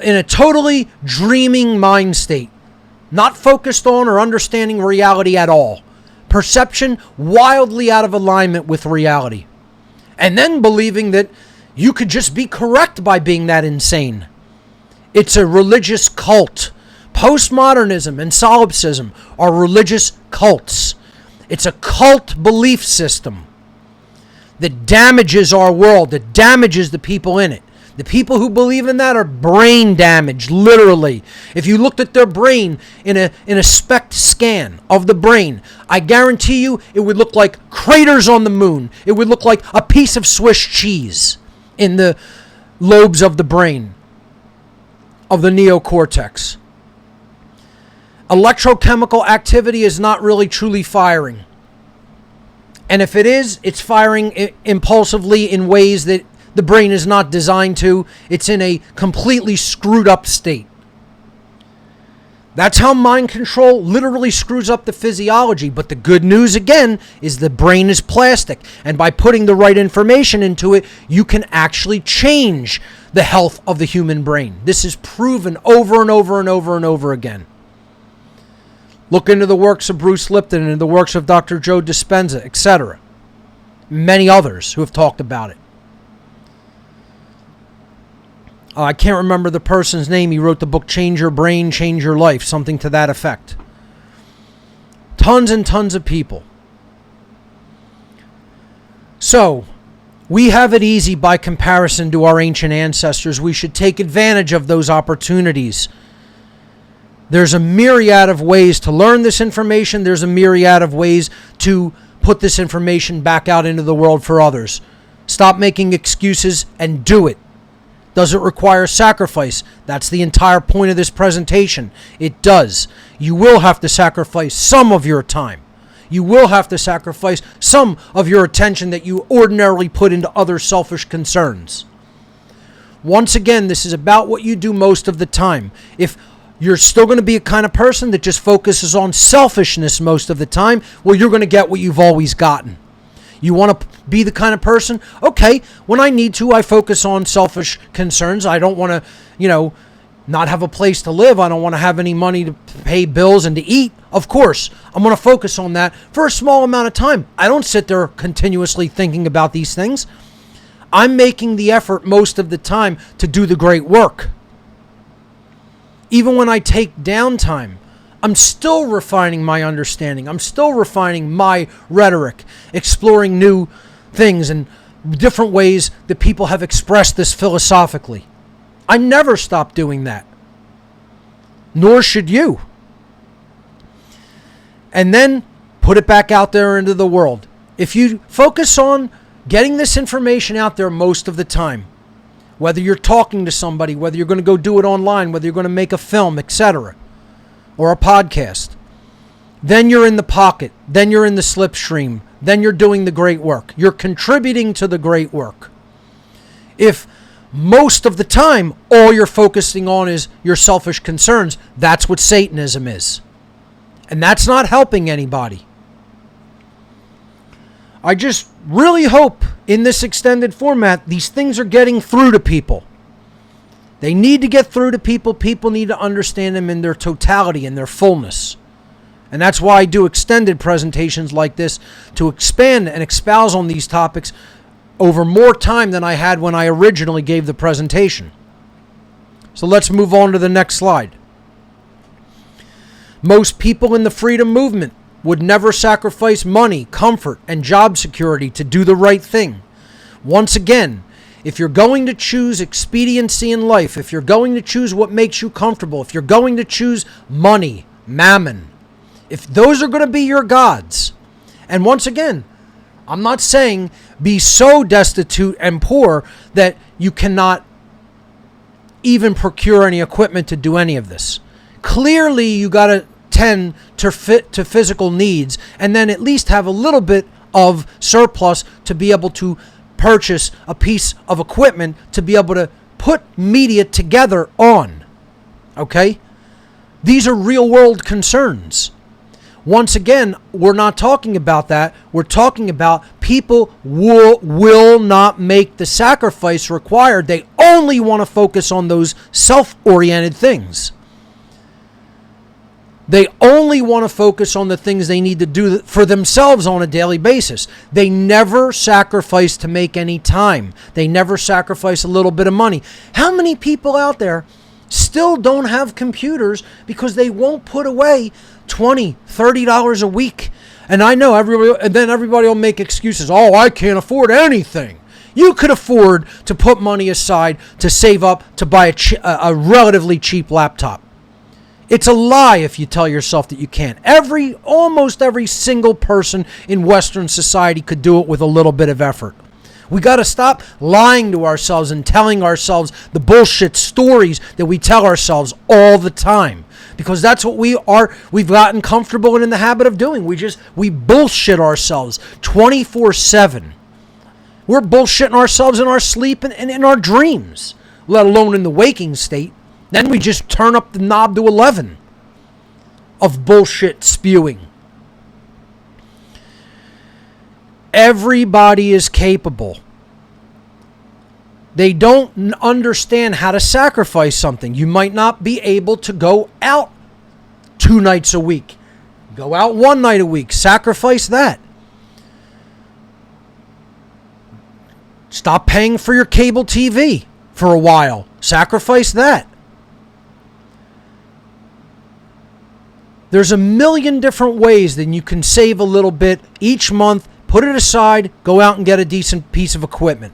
In a totally dreaming mind state. Not focused on or understanding reality at all. Perception wildly out of alignment with reality. And then believing that you could just be correct by being that insane. It's a religious cult. Postmodernism and solipsism are religious cults. It's a cult belief system that damages our world, that damages the people in it. The people who believe in that are brain damaged, literally. If you looked at their brain in a SPECT scan of the brain, I guarantee you it would look like craters on the moon. It would look like a piece of Swiss cheese in the lobes of the brain, of the neocortex. Electrochemical activity is not really truly firing. And if it is, it's firing impulsively in ways that the brain is not designed to. It's in a completely screwed up state. That's how mind control literally screws up the physiology. But the good news, again, is the brain is plastic. And by putting the right information into it, you can actually change the health of the human brain. This is proven over and over and over and over again. Look into the works of Bruce Lipton and the works of Dr. Joe Dispenza, etc. Many others who have talked about it. I can't remember the person's name. He wrote the book Change Your Brain, Change Your Life, something to that effect. Tons and tons of people. So, we have it easy by comparison to our ancient ancestors. We should take advantage of those opportunities. There's a myriad of ways to learn this information. There's a myriad of ways to put this information back out into the world for others. Stop making excuses and do it. Does it require sacrifice? That's the entire point of this presentation. It does. You will have to sacrifice some of your time. You will have to sacrifice some of your attention that you ordinarily put into other selfish concerns. Once again, this is about what you do most of the time. If you're still going to be a kind of person that just focuses on selfishness most of the time, well, you're going to get what you've always gotten. You want to be the kind of person, okay, when I need to, I focus on selfish concerns. I don't want to, not have a place to live. I don't want to have any money to pay bills and to eat. Of course, I'm going to focus on that for a small amount of time. I don't sit there continuously thinking about these things. I'm making the effort most of the time to do the great work. Even when I take downtime, I'm still refining my understanding. I'm still refining my rhetoric, exploring new things and different ways that people have expressed this philosophically. I never stop doing that. Nor should you. And then put it back out there into the world. If you focus on getting this information out there most of the time, whether you're talking to somebody, whether you're going to go do it online, whether you're going to make a film, etc., or a podcast, then you're in the pocket, then you're in the slipstream, then you're doing the great work. You're contributing to the great work. If most of the time all you're focusing on is your selfish concerns, that's what Satanism is. And that's not helping anybody. I just really hope in this extended format these things are getting through to people. They need to get through to people. People need to understand them in their totality, in their fullness. And that's why I do extended presentations like this, to expand and espouse on these topics over more time than I had when I originally gave the presentation. So let's move on to the next slide. Most people in the freedom movement would never sacrifice money, comfort, and job security to do the right thing. Once again, if you're going to choose expediency in life, if you're going to choose what makes you comfortable, if you're going to choose money, mammon, If those are going to be your gods, and once again, I'm not saying be so destitute and poor that you cannot even procure any equipment to do any of this. Clearly, you got to tend to physical needs and then at least have a little bit of surplus to be able to purchase a piece of equipment to be able to put media together on. Okay? These are real world concerns. Once again, we're not talking about that. We're talking about people will not make the sacrifice required. They only want to focus on those self-oriented things. They only want to focus on the things they need to do for themselves on a daily basis. They never sacrifice to make any time. They never sacrifice a little bit of money. How many people out there still don't have computers because they won't put away $20, $30 a week? And I know everybody will make excuses. Oh, I can't afford anything. You could afford to put money aside to save up to buy a relatively cheap laptop. It's a lie if you tell yourself that you can't. Almost every single person in Western society could do it with a little bit of effort. We got to stop lying to ourselves and telling ourselves the bullshit stories that we tell ourselves all the time. Because that's what we've gotten comfortable and in the habit of doing. We bullshit ourselves 24/7. We're bullshitting ourselves in our sleep and in our dreams, let alone in the waking state. Then we just turn up the knob to 11 of bullshit spewing. Everybody is capable. They don't understand how to sacrifice something. You might not be able to go out 2 nights a week. Go out 1 night a week. Sacrifice that. Stop paying for your cable TV for a while. Sacrifice that. There's a million different ways that you can save a little bit each month, put it aside, go out and get a decent piece of equipment.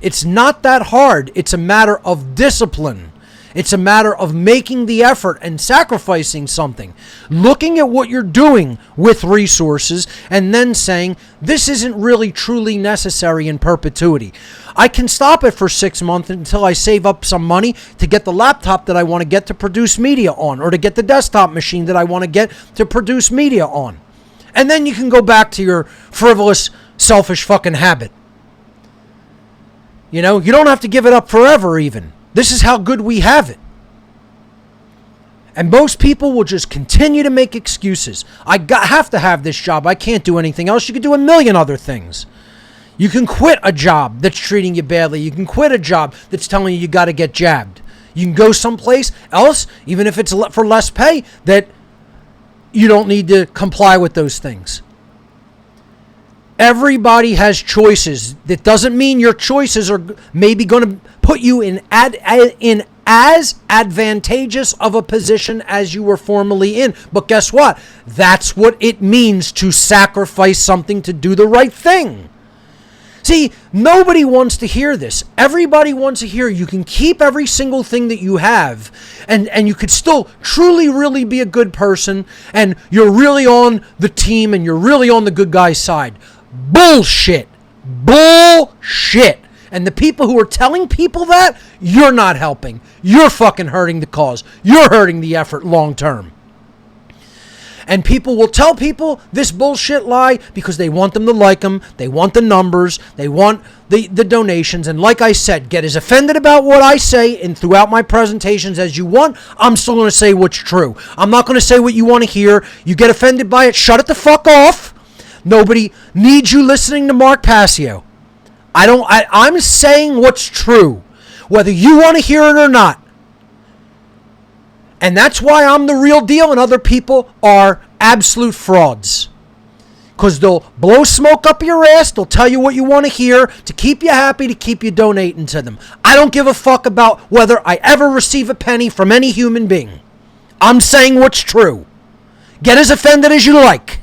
It's not that hard. It's a matter of discipline. It's a matter of making the effort and sacrificing something. Looking at what you're doing with resources and then saying, this isn't really truly necessary in perpetuity. I can stop it for 6 months until I save up some money to get the laptop that I want to get to produce media on, or to get the desktop machine that I want to get to produce media on. And then you can go back to your frivolous, selfish fucking habit. You know, you don't have to give it up forever even. This is how good we have it. And most people will just continue to make excuses. I have to have this job. I can't do anything else. You can do a million other things. You can quit a job that's treating you badly. You can quit a job that's telling you got to get jabbed. You can go someplace else, even if it's for less pay, that you don't need to comply with those things. Everybody has choices. That doesn't mean your choices are maybe going to put you in as advantageous of a position as you were formerly in. But guess what? That's what it means to sacrifice something to do the right thing. See, nobody wants to hear this. Everybody wants to hear you can keep every single thing that you have and you could still truly, really be a good person and you're really on the team and you're really on the good guy's side. Bullshit. Bullshit. And the people who are telling people that, you're not helping. You're fucking hurting the cause. You're hurting the effort long term. And people will tell people this bullshit lie because they want them to like them. They want the numbers. They want the donations. And like I said, get as offended about what I say and throughout my presentations as you want. I'm still going to say what's true. I'm not going to say what you want to hear. You get offended by it, shut it the fuck off. Nobody needs you listening to Mark Passio. I'm saying what's true, whether you want to hear it or not. And that's why I'm the real deal and other people are absolute frauds. Because they'll blow smoke up your ass, they'll tell you what you want to hear to keep you happy, to keep you donating to them. I don't give a fuck about whether I ever receive a penny from any human being. I'm saying what's true. Get as offended as you like.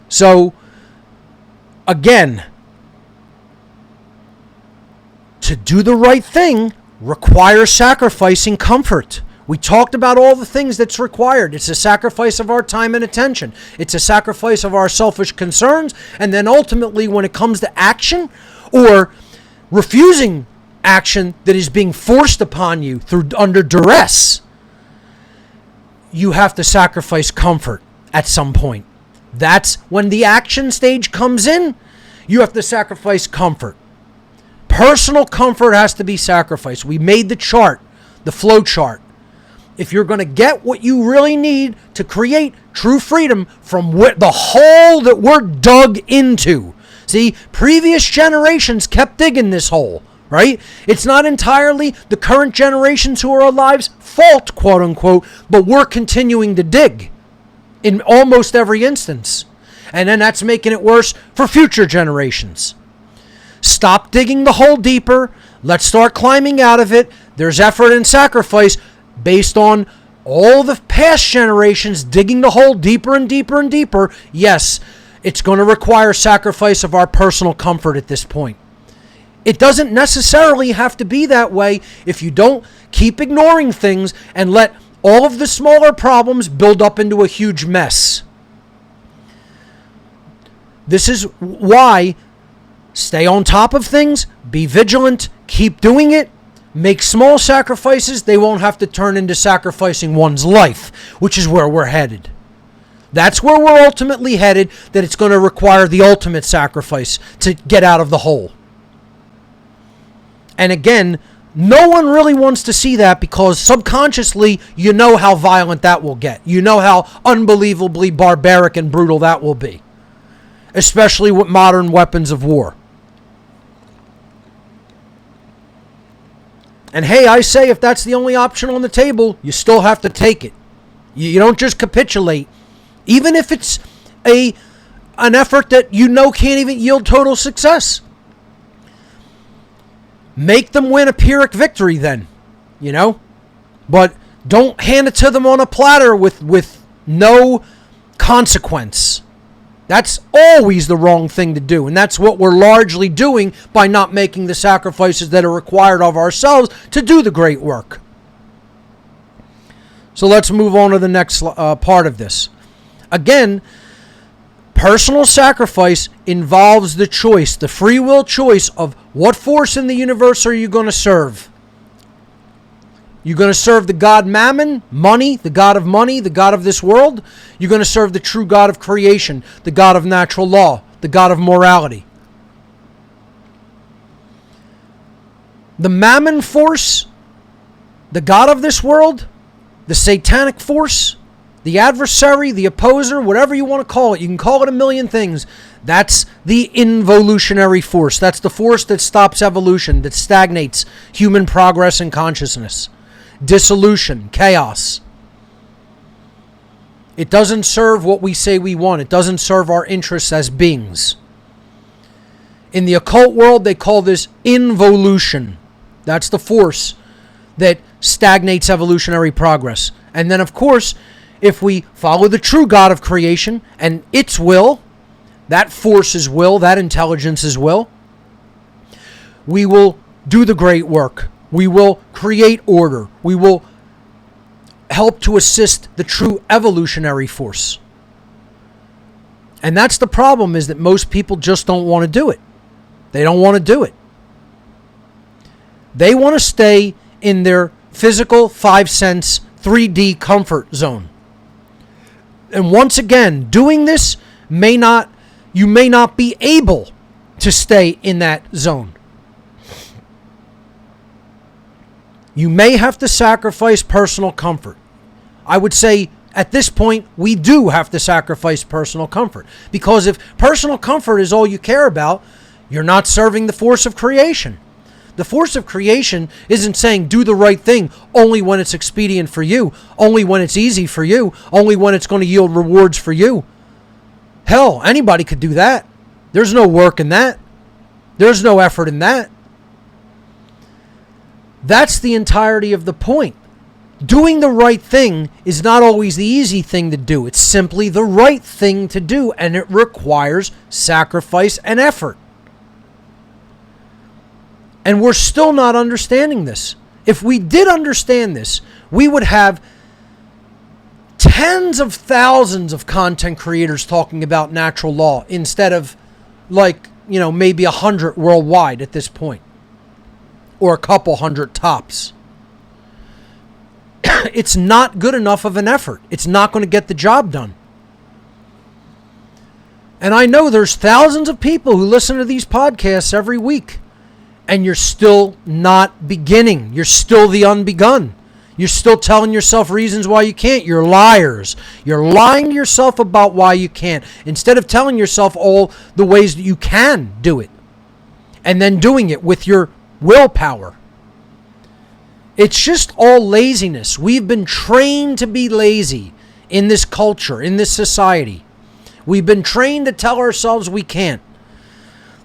So, again, to do the right thing requires sacrificing comfort, We talked about all the things that's required. It's a sacrifice of our time and attention. It's a sacrifice of our selfish concerns. And then ultimately, when it comes to action or refusing action that is being forced upon you under duress, you have to sacrifice comfort at some point. That's when the action stage comes in. You have to sacrifice comfort. Personal comfort has to be sacrificed. We made the chart, the flow chart. If you're going to get what you really need to create true freedom from the hole that we're dug into. See, previous generations kept digging this hole, right? It's not entirely the current generations who are alive's fault, quote unquote, but we're continuing to dig in almost every instance. And then that's making it worse for future generations. Stop digging the hole deeper. Let's start climbing out of it. There's effort and sacrifice based on all the past generations digging the hole deeper and deeper and deeper. Yes, it's going to require sacrifice of our personal comfort at this point. It doesn't necessarily have to be that way if you don't keep ignoring things and let all of the smaller problems build up into a huge mess. This is why stay on top of things, be vigilant, keep doing it, make small sacrifices. They won't have to turn into sacrificing one's life, which is where we're headed. That's where we're ultimately headed, that it's going to require the ultimate sacrifice to get out of the hole. And again, no one really wants to see that because subconsciously you know how violent that will get. You know how unbelievably barbaric and brutal that will be, especially with modern weapons of war. And hey, I say if that's the only option on the table, you still have to take it. You don't just capitulate. Even if it's an effort that you know can't even yield total success. Make them win a Pyrrhic victory then, But don't hand it to them on a platter with no consequence. That's always the wrong thing to do. And that's what we're largely doing by not making the sacrifices that are required of ourselves to do the great work. So let's move on to the next part of this. Again, personal sacrifice involves the choice, the free will choice of what force in the universe are you going to serve. You're going to serve the god Mammon, money, the god of this world. You're going to serve the true God of creation, the God of natural law, the God of morality. The Mammon force, the god of this world, the satanic force, the adversary, the opposer, whatever you want to call it. You can call it a million things. That's the involutionary force. That's the force that stops evolution, that stagnates human progress and consciousness. Dissolution, chaos. It doesn't serve what we say we want. It doesn't serve our interests as beings. In the occult world, they call this involution. That's the force that stagnates evolutionary progress. And then, of course, if we follow the true God of creation and its will, that force's will, that intelligence's will, we will do the great work. We will create order. We will help to assist the true evolutionary force. And that's the problem, is that most people just don't want to do it. They don't want to do it. They want to stay in their physical 5 sense 3D comfort zone. And once again, doing this you may not be able to stay in that zone. You may have to sacrifice personal comfort. I would say at this point, we do have to sacrifice personal comfort. Because if personal comfort is all you care about, you're not serving the force of creation. The force of creation isn't saying do the right thing only when it's expedient for you, only when it's easy for you, only when it's going to yield rewards for you. Hell, anybody could do that. There's no work in that. There's no effort in that. That's the entirety of the point. Doing the right thing is not always the easy thing to do. It's simply the right thing to do, and it requires sacrifice and effort. And we're still not understanding this. If we did understand this, we would have tens of thousands of content creators talking about natural law instead of maybe 100 worldwide at this point, or a couple hundred tops. It's not good enough of an effort. It's not going to get the job done. And I know there's thousands of people who listen to these podcasts every week, and you're still not beginning. You're still the unbegun. You're still telling yourself reasons why you can't. You're liars. You're lying to yourself about why you can't, instead of telling yourself all the ways that you can do it, and then doing it with your willpower. It's just all laziness. We've been trained to be lazy in this culture, in this society. We've been trained to tell ourselves we can't.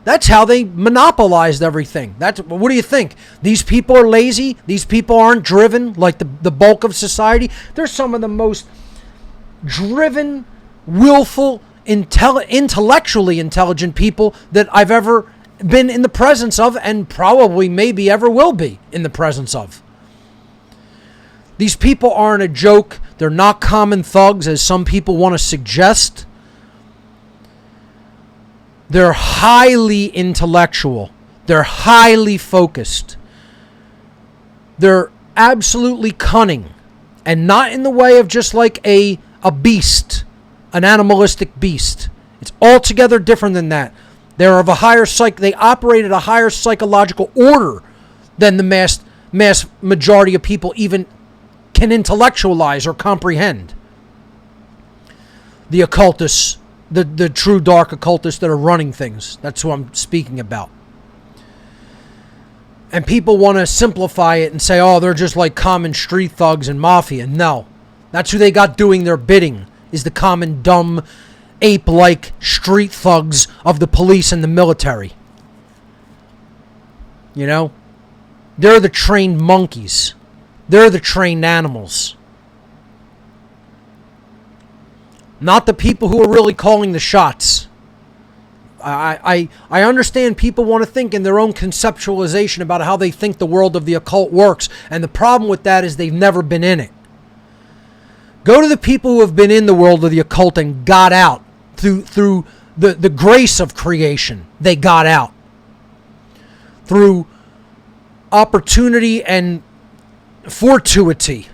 That's how they monopolized everything. What do you think? These people are lazy? These people aren't driven like the bulk of society? They're some of the most driven, willful, intellectually intelligent people that I've ever been in the presence of, and probably maybe ever will be in the presence of. These people aren't a joke. They're not common thugs, as some people want to suggest. They're highly intellectual. They're highly focused. They're absolutely cunning. And not in the way of just like a beast, an animalistic beast. It's altogether different than that. They're of a higher they operate at a higher psychological order than the mass majority of people even can intellectualize or comprehend. The occultists, the true dark occultists that are running things. That's who I'm speaking about. And people want to simplify it and say, oh, they're just like common street thugs and mafia. No. That's who they got doing their bidding, is the common dumb ape-like street thugs of the police and the military. You know? They're the trained monkeys. They're the trained animals. Not the people who are really calling the shots. I understand people want to think in their own conceptualization about how they think the world of the occult works, and the problem with that is they've never been in it. Go to the people who have been in the world of the occult and got out through the grace of creation. They got out through opportunity and fortuity,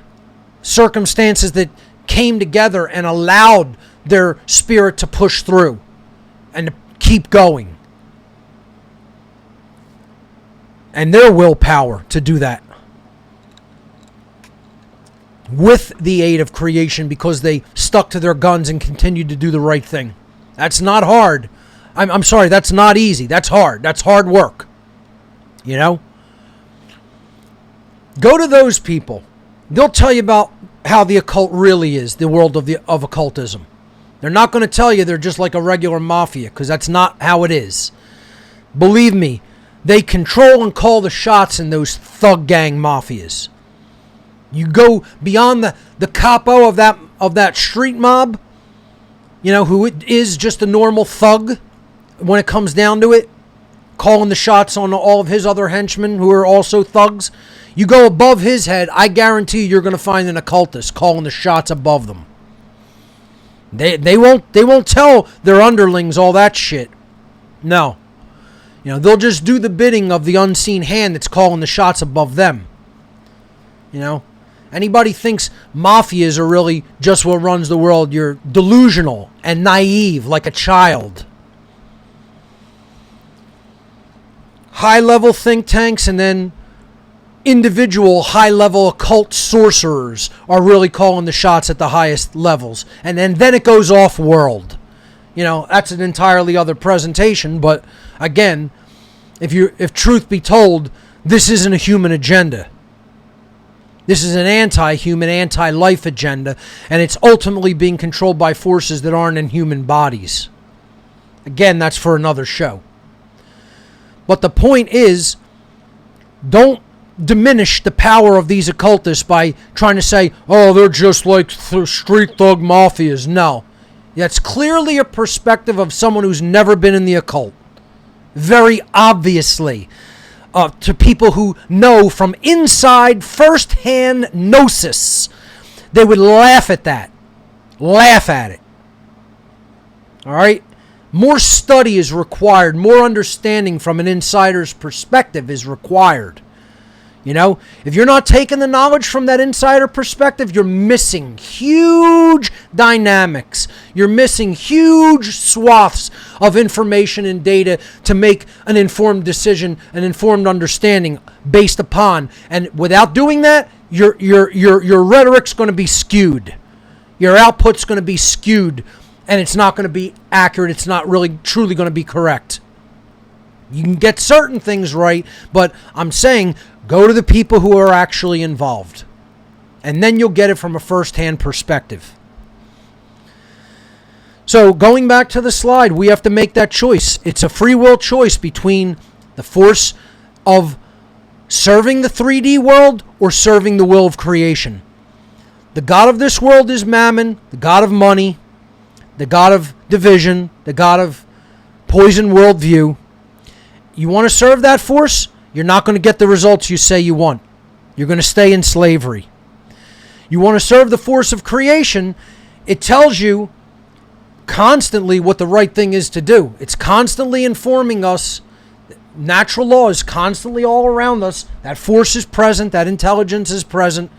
circumstances that came together and allowed their spirit to push through and to keep going, and their willpower to do that with the aid of creation, because they stuck to their guns and continued to do the right thing. That's not hard. I'm sorry, that's not easy. That's hard. That's hard work. You know? Go to those people. They'll tell you about how the occult really is, the world of occultism. They're not going to tell you they're just like a regular mafia, because that's not how it is. Believe me, they control and call the shots in those thug gang mafias. You go beyond the capo of that street mob, you know, who is just a normal thug when it comes down to it, calling the shots on all of his other henchmen who are also thugs. You go above his head, I guarantee you're going to find an occultist calling the shots above them. They won't tell their underlings all that shit. No. You know, they'll just do the bidding of the unseen hand that's calling the shots above them. You know? Anybody thinks mafias are really just what runs the world, you're delusional and naive like a child. High-level think tanks and then individual high-level occult sorcerers are really calling the shots at the highest levels. And then it goes off-world. You know, that's an entirely other presentation, but again, if truth be told, this isn't a human agenda. This is an anti-human, anti-life agenda, and it's ultimately being controlled by forces that aren't in human bodies. Again, that's for another show. But the point is, don't diminish the power of these occultists by trying to say, oh, they're just like street thug mafias. No. That's clearly a perspective of someone who's never been in the occult. Very obviously. to people who know from inside, first-hand gnosis, they would laugh at that. Laugh at it. All right? More study is required. More understanding from an insider's perspective is required. You know, if you're not taking the knowledge from that insider perspective, you're missing huge dynamics. You're missing huge swaths of information and data to make an informed decision, an informed understanding based upon. And without doing that, your rhetoric's going to be skewed. Your output's going to be skewed, and it's not going to be accurate. It's not really truly going to be correct. You can get certain things right, but I'm saying go to the people who are actually involved. And then you'll get it from a first-hand perspective. So going back to the slide, we have to make that choice. It's a free will choice between the force of serving the 3D world or serving the will of creation. The god of this world is Mammon, the god of money, the god of division, the god of poison worldview. You want to serve that force? You're not going to get the results you say you want. You're going to stay in slavery. You want to serve the force of creation? It tells you constantly what the right thing is to do. It's constantly informing us. Natural law is constantly all around us. That force is present. That intelligence is present.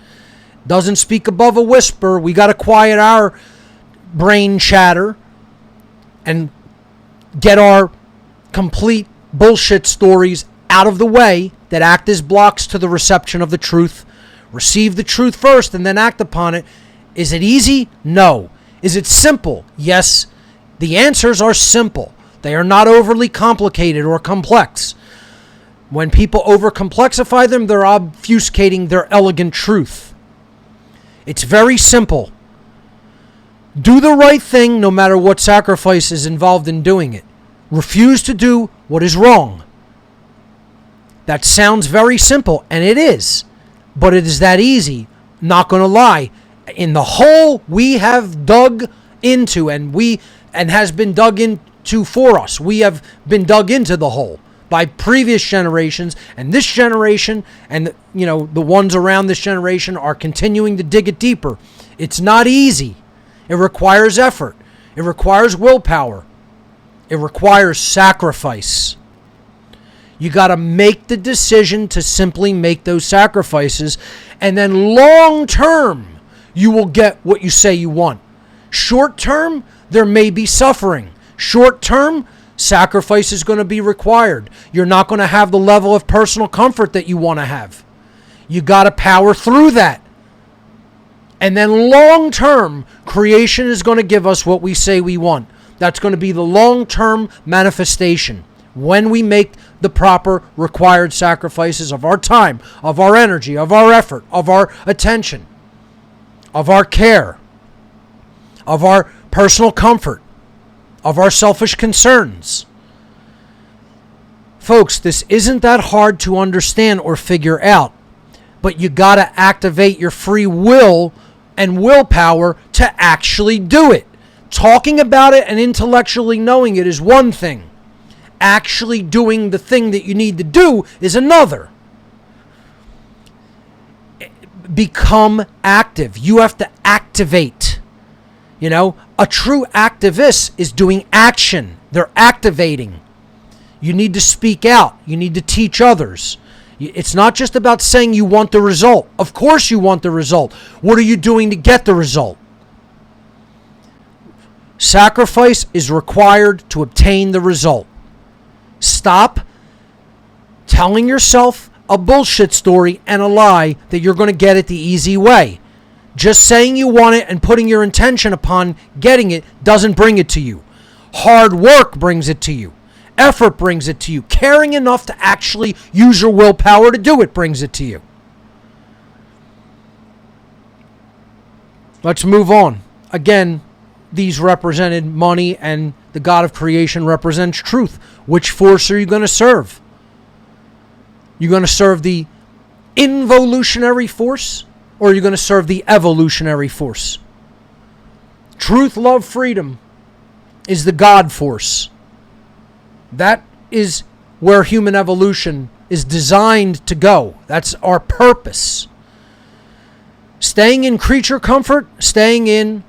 Doesn't speak above a whisper. We got to quiet our brain chatter and get our complete bullshit stories out of the way that act as blocks to the reception of the truth. Receive the truth first and then act upon it. Is it easy? No. Is it simple? Yes. The answers are simple. They are not overly complicated or complex. When people overcomplexify them, they're obfuscating their elegant truth. It's very simple. Do the right thing no matter what sacrifice is involved in doing it. Refuse to do what is wrong. That sounds very simple, and it is. But it is that easy. Not going to lie. In the hole we have dug into and has been dug into for us. We have been dug into the hole by previous generations, and this generation and the ones around this generation are continuing to dig it deeper. It's not easy. It requires effort. It requires willpower. It requires sacrifice. You got to make the decision to simply make those sacrifices, and then long term, you will get what you say you want. Short term, there may be suffering. Short term, sacrifice is going to be required. You're not going to have the level of personal comfort that you want to have. You got to power through that. And then long term, creation is going to give us what we say we want. That's going to be the long term manifestation. When we make the proper required sacrifices of our time, of our energy, of our effort, of our attention, of our care, of our personal comfort, of our selfish concerns. Folks, this isn't that hard to understand or figure out, but you got to activate your free will and willpower to actually do it. Talking about it and intellectually knowing it is one thing. Actually doing the thing that you need to do is another. Become active. You have to activate. A true activist is doing action. They're activating. You need to speak out. You need to teach others. It's not just about saying you want the result. Of course you want the result. What are you doing to get the result? Sacrifice is required to obtain the result. Stop telling yourself a bullshit story and a lie that you're going to get it the easy way. Just saying you want it and putting your intention upon getting it doesn't bring it to you. Hard work brings it to you. Effort brings it to you. Caring enough to actually use your willpower to do it brings it to you. Let's move on. Again, these represented money, and the God of creation represents truth. Which force are you going to serve? You going to serve the involutionary force, or are you going to serve the evolutionary force? Truth, love, freedom is the God force. That is where human evolution is designed to go. That's our purpose. Staying in creature comfort, staying in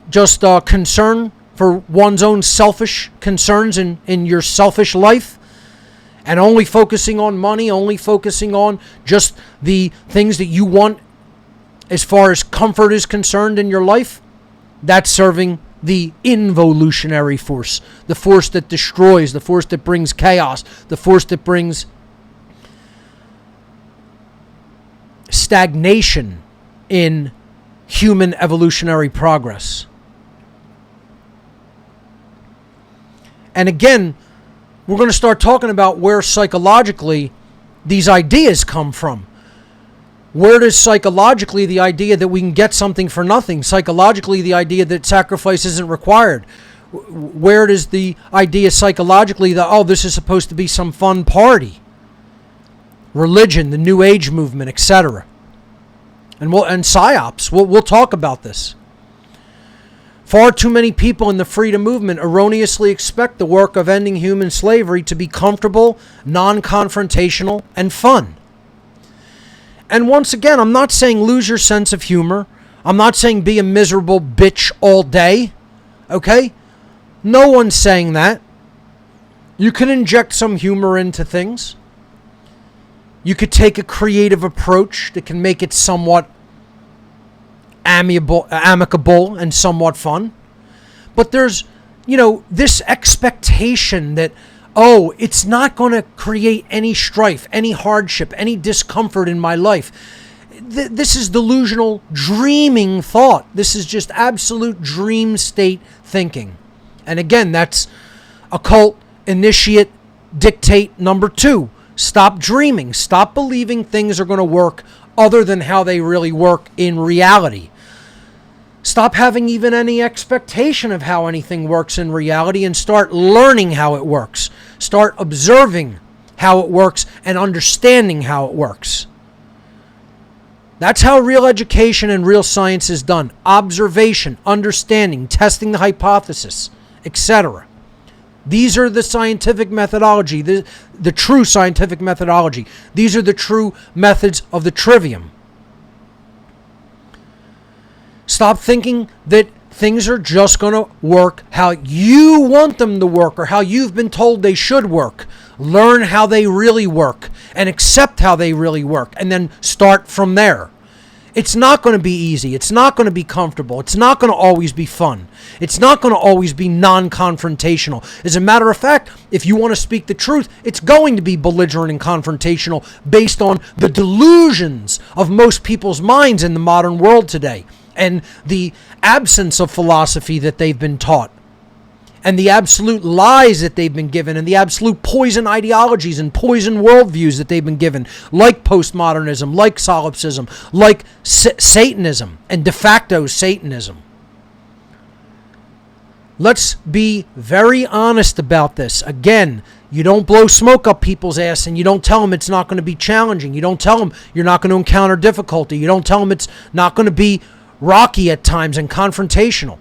just concern for one's own selfish concerns in your selfish life, and only focusing on money, only focusing on just the things that you want as far as comfort is concerned in your life, that's serving the involutionary force, the force that destroys, the force that brings chaos, the force that brings stagnation in human evolutionary progress. And again, we're going to start talking about where psychologically these ideas come from. Where does psychologically the idea that we can get something for nothing, psychologically the idea that sacrifice isn't required, where does the idea psychologically that, oh, this is supposed to be some fun party, religion, the New Age movement, etc. And psyops, we'll talk about this. Far too many people in the freedom movement erroneously expect the work of ending human slavery to be comfortable, non-confrontational, and fun. And once again, I'm not saying lose your sense of humor. I'm not saying be a miserable bitch all day. Okay? No one's saying that. You can inject some humor into things. You could take a creative approach that can make it somewhat amicable and somewhat fun. But there's, this expectation that, oh, it's not going to create any strife, any hardship, any discomfort in my life. This is delusional, dreaming thought. This is just absolute dream state thinking. And again, that's occult, initiate, dictate number 2. Stop dreaming. Stop believing things are going to work other than how they really work in reality. Stop having even any expectation of how anything works in reality and start learning how it works. Start observing how it works and understanding how it works. That's how real education and real science is done. Observation, understanding, testing the hypothesis, etc. These are the scientific methodology, the true scientific methodology. These are the true methods of the trivium. Stop thinking that things are just going to work how you want them to work or how you've been told they should work. Learn how they really work and accept how they really work and then start from there. It's not going to be easy. It's not going to be comfortable. It's not going to always be fun. It's not going to always be non-confrontational. As a matter of fact, if you want to speak the truth, it's going to be belligerent and confrontational based on the delusions of most people's minds in the modern world today and the absence of philosophy that they've been taught and the absolute lies that they've been given and the absolute poison ideologies and poison worldviews that they've been given, like post-modernism, like solipsism, like Satanism and de facto Satanism. Let's be very honest about this. Again, you don't blow smoke up people's ass and you don't tell them it's not going to be challenging. You don't tell them you're not going to encounter difficulty. You don't tell them it's not going to be rocky at times and confrontational.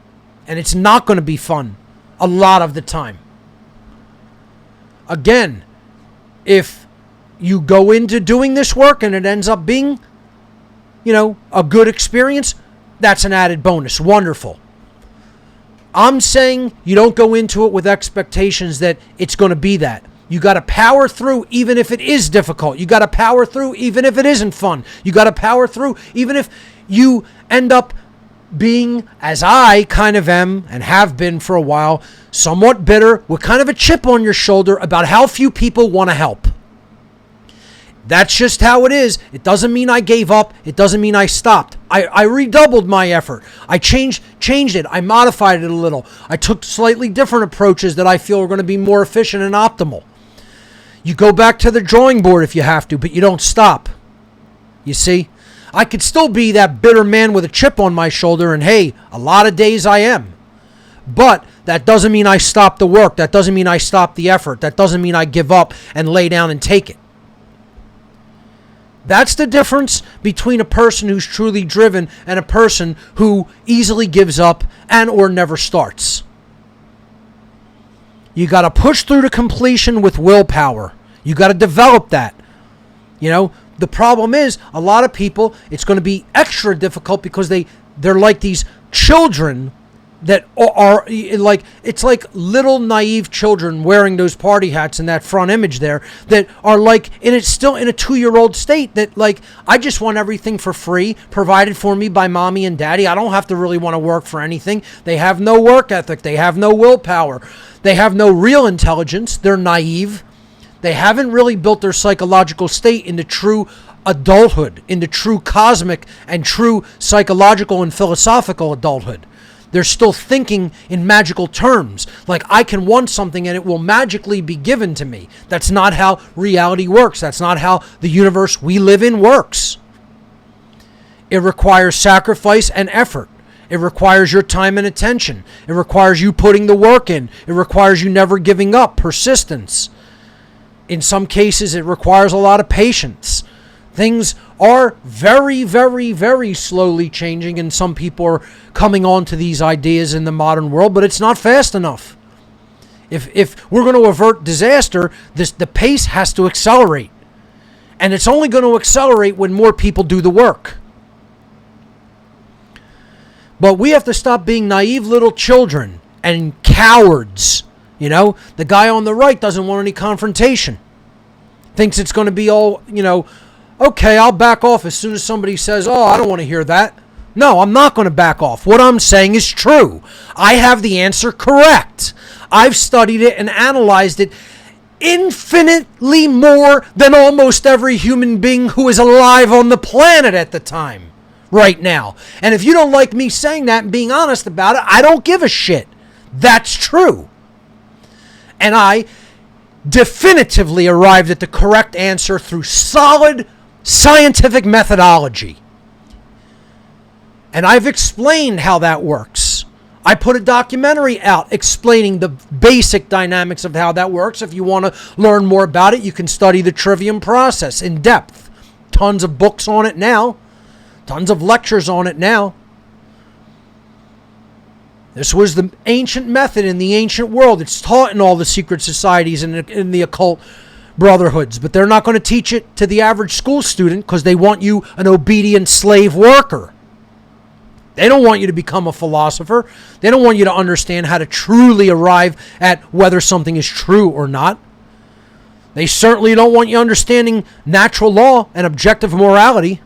And it's not going to be fun a lot of the time. Again, if you go into doing this work and it ends up being, a good experience, that's an added bonus. Wonderful. I'm saying you don't go into it with expectations that it's going to be that. You got to power through even if it is difficult. You got to power through even if it isn't fun. You got to power through even if you end up being, as I kind of am and have been for a while, somewhat bitter with kind of a chip on your shoulder about how few people want to help. That's just how it is. It doesn't mean I gave up. It doesn't mean I stopped. I redoubled my effort. I changed it. I modified it a little. I took slightly different approaches that I feel are going to be more efficient and optimal. You go back to the drawing board if you have to, but you don't stop. You see? I could still be that bitter man with a chip on my shoulder, and hey, a lot of days I am. But that doesn't mean I stop the work. That doesn't mean I stop the effort. That doesn't mean I give up and lay down and take it. That's the difference between a person who's truly driven and a person who easily gives up and or never starts. You got to push through to completion with willpower. You got to develop that. You know, the problem is a lot of people, it's going to be extra difficult because they're like these children that are like, it's like little naive children wearing those party hats in that front image there that are like, and it's still in a 2-year-old state that like, I just want everything for free, provided for me by mommy and daddy. I don't have to really want to work for anything. They have no work ethic. They have no willpower. They have no real intelligence. They're naive. They haven't really built their psychological state into true adulthood, into true cosmic and true psychological and philosophical adulthood. They're still thinking in magical terms, like I can want something and it will magically be given to me. That's not how reality works. That's not how the universe we live in works. It requires sacrifice and effort. It requires your time and attention. It requires you putting the work in. It requires you never giving up, persistence. In some cases, it requires a lot of patience. Things are very, very, very slowly changing, and some people are coming on to these ideas in the modern world, but it's not fast enough. If we're going to avert disaster, the pace has to accelerate. And it's only going to accelerate when more people do the work. But we have to stop being naive little children and cowards. You know, the guy on the right doesn't want any confrontation. Thinks it's going to be all, you know, okay, I'll back off as soon as somebody says, oh, I don't want to hear that. No, I'm not going to back off. What I'm saying is true. I have the answer correct. I've studied it and analyzed it infinitely more than almost every human being who is alive on the planet at the time, right now. And if you don't like me saying that and being honest about it, I don't give a shit. That's true. And I definitively arrived at the correct answer through solid scientific methodology. And I've explained how that works. I put a documentary out explaining the basic dynamics of how that works. If you want to learn more about it, you can study the Trivium process in depth. Tons of books on it now. Tons of lectures on it now. This was the ancient method in the ancient world. It's taught in all the secret societies and in the occult brotherhoods. But they're not going to teach it to the average school student because they want you an obedient slave worker. They don't want you to become a philosopher. They don't want you to understand how to truly arrive at whether something is true or not. They certainly don't want you understanding natural law and objective morality.